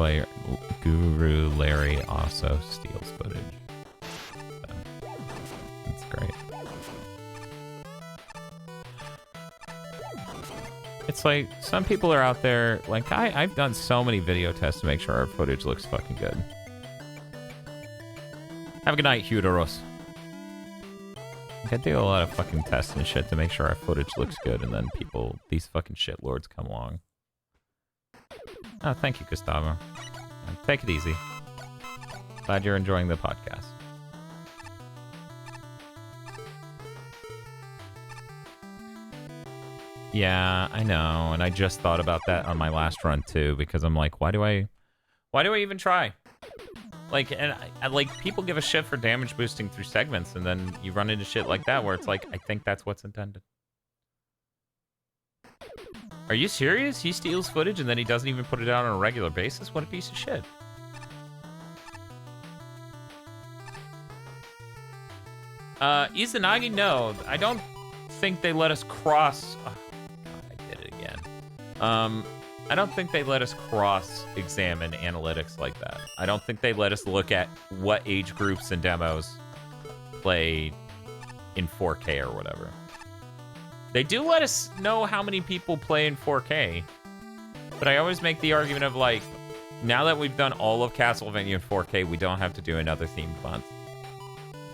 Larry also steals footage. So, that's great. It's like, some people are out there, like, I've done so many video tests to make sure our footage looks fucking good. Have a good night, Hudoros. I do a lot of fucking tests and shit to make sure our footage looks good, and then these fucking shitlords come along. Oh, thank you, Gustavo. Take it easy. Glad you're enjoying the podcast. Yeah, I know, and I just thought about that on my last run too, because I'm like, why do I even try? Like, and I like, people give a shit for damage boosting through segments, and then you run into shit like that where it's like, I think that's what's intended. Are you serious? He steals footage and then he doesn't even put it out on a regular basis? What a piece of shit. Izanagi, no. I don't think they let us cross... Oh, God, I did it again. I don't think they let us cross-examine analytics like that. I don't think they let us look at what age groups and demos play in 4K or whatever. They do let us know how many people play in 4K, but I always make the argument of, like, now that we've done all of Castlevania in 4K, we don't have to do another themed month.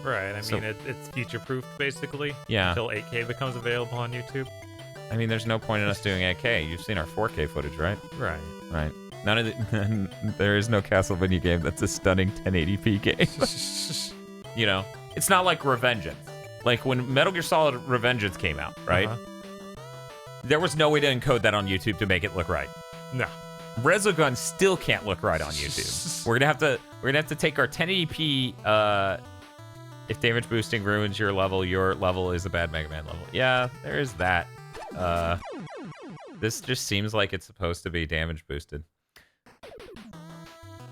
Right, I mean, it's future-proofed, basically. Yeah. Until 8K becomes available on YouTube. I mean, there's no point in us doing 8K. You've seen our 4K footage, right? Right. Right. None of the... There is no Castlevania game that's a stunning 1080p game. You know? It's not like Revengeance. Like, when Metal Gear Solid Revengeance came out, right? There was no way to encode that on YouTube to make it look right. No. Resogun still can't look right on YouTube. We're gonna have to take our 1080p, if damage boosting ruins your level is a bad Mega Man level. Yeah, there is that. This just seems like it's supposed to be damage boosted.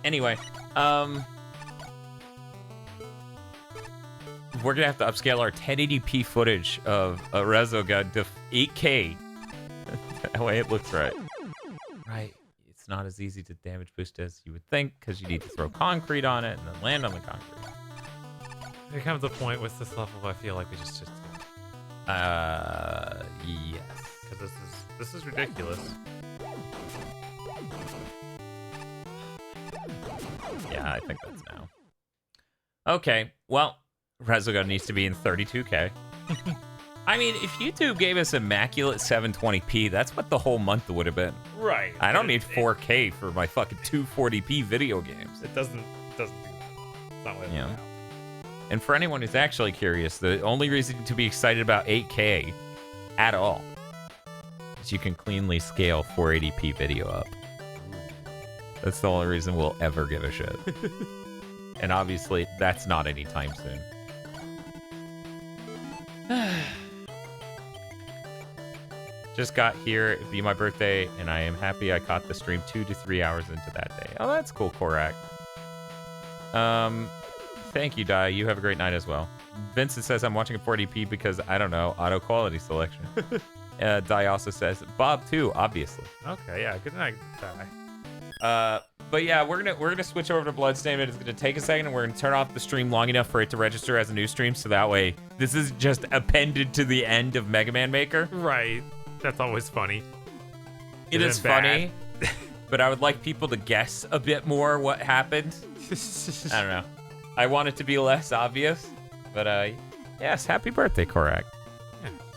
Anyway, we're gonna have to upscale our 1080p footage of a Resogun to 8K. That way it looks right. Right. It's not as easy to damage boost as you would think, because you need to throw concrete on it and then land on the concrete. There comes a point with this level I feel like we just yes. Because this is ridiculous. Yeah, I think that's now. Okay, well, Resogun needs to be in 32K. I mean, if YouTube gave us immaculate 720p, that's what the whole month would have been. Right. I don't need 4K for my fucking 240p video games. It doesn't do that. It's not what it's about. And for anyone who's actually curious, the only reason to be excited about 8K at all is you can cleanly scale 480p video up. That's the only reason we'll ever give a shit. And obviously, that's not anytime soon. Just got here, it'd be my birthday, and I am happy I caught the stream 2 to 3 hours into that day. Oh, that's cool, Korak. Thank you, Dai. You have a great night as well. Vincent says I'm watching at 40p because, I don't know, auto quality selection. Dai also says, Bob too, obviously. Okay, yeah, good night, Dai. But yeah, we're gonna switch over to Bloodstained. It's gonna take a second, and we're gonna turn off the stream long enough for it to register as a new stream, so that way this is just appended to the end of Mega Man Maker. Right. That's always funny. It is funny, but I would like people to guess a bit more what happened. I don't know. I want it to be less obvious, but yes, happy birthday, Korak.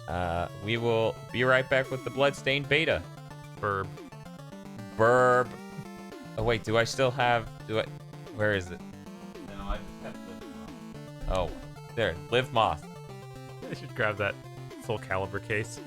Yeah. We will be right back with the Bloodstained beta. Burb. Oh wait, do I still have? Where is it? No, I just have Live Moth. Oh, there, Live Moth. I should grab that Soul Calibur case.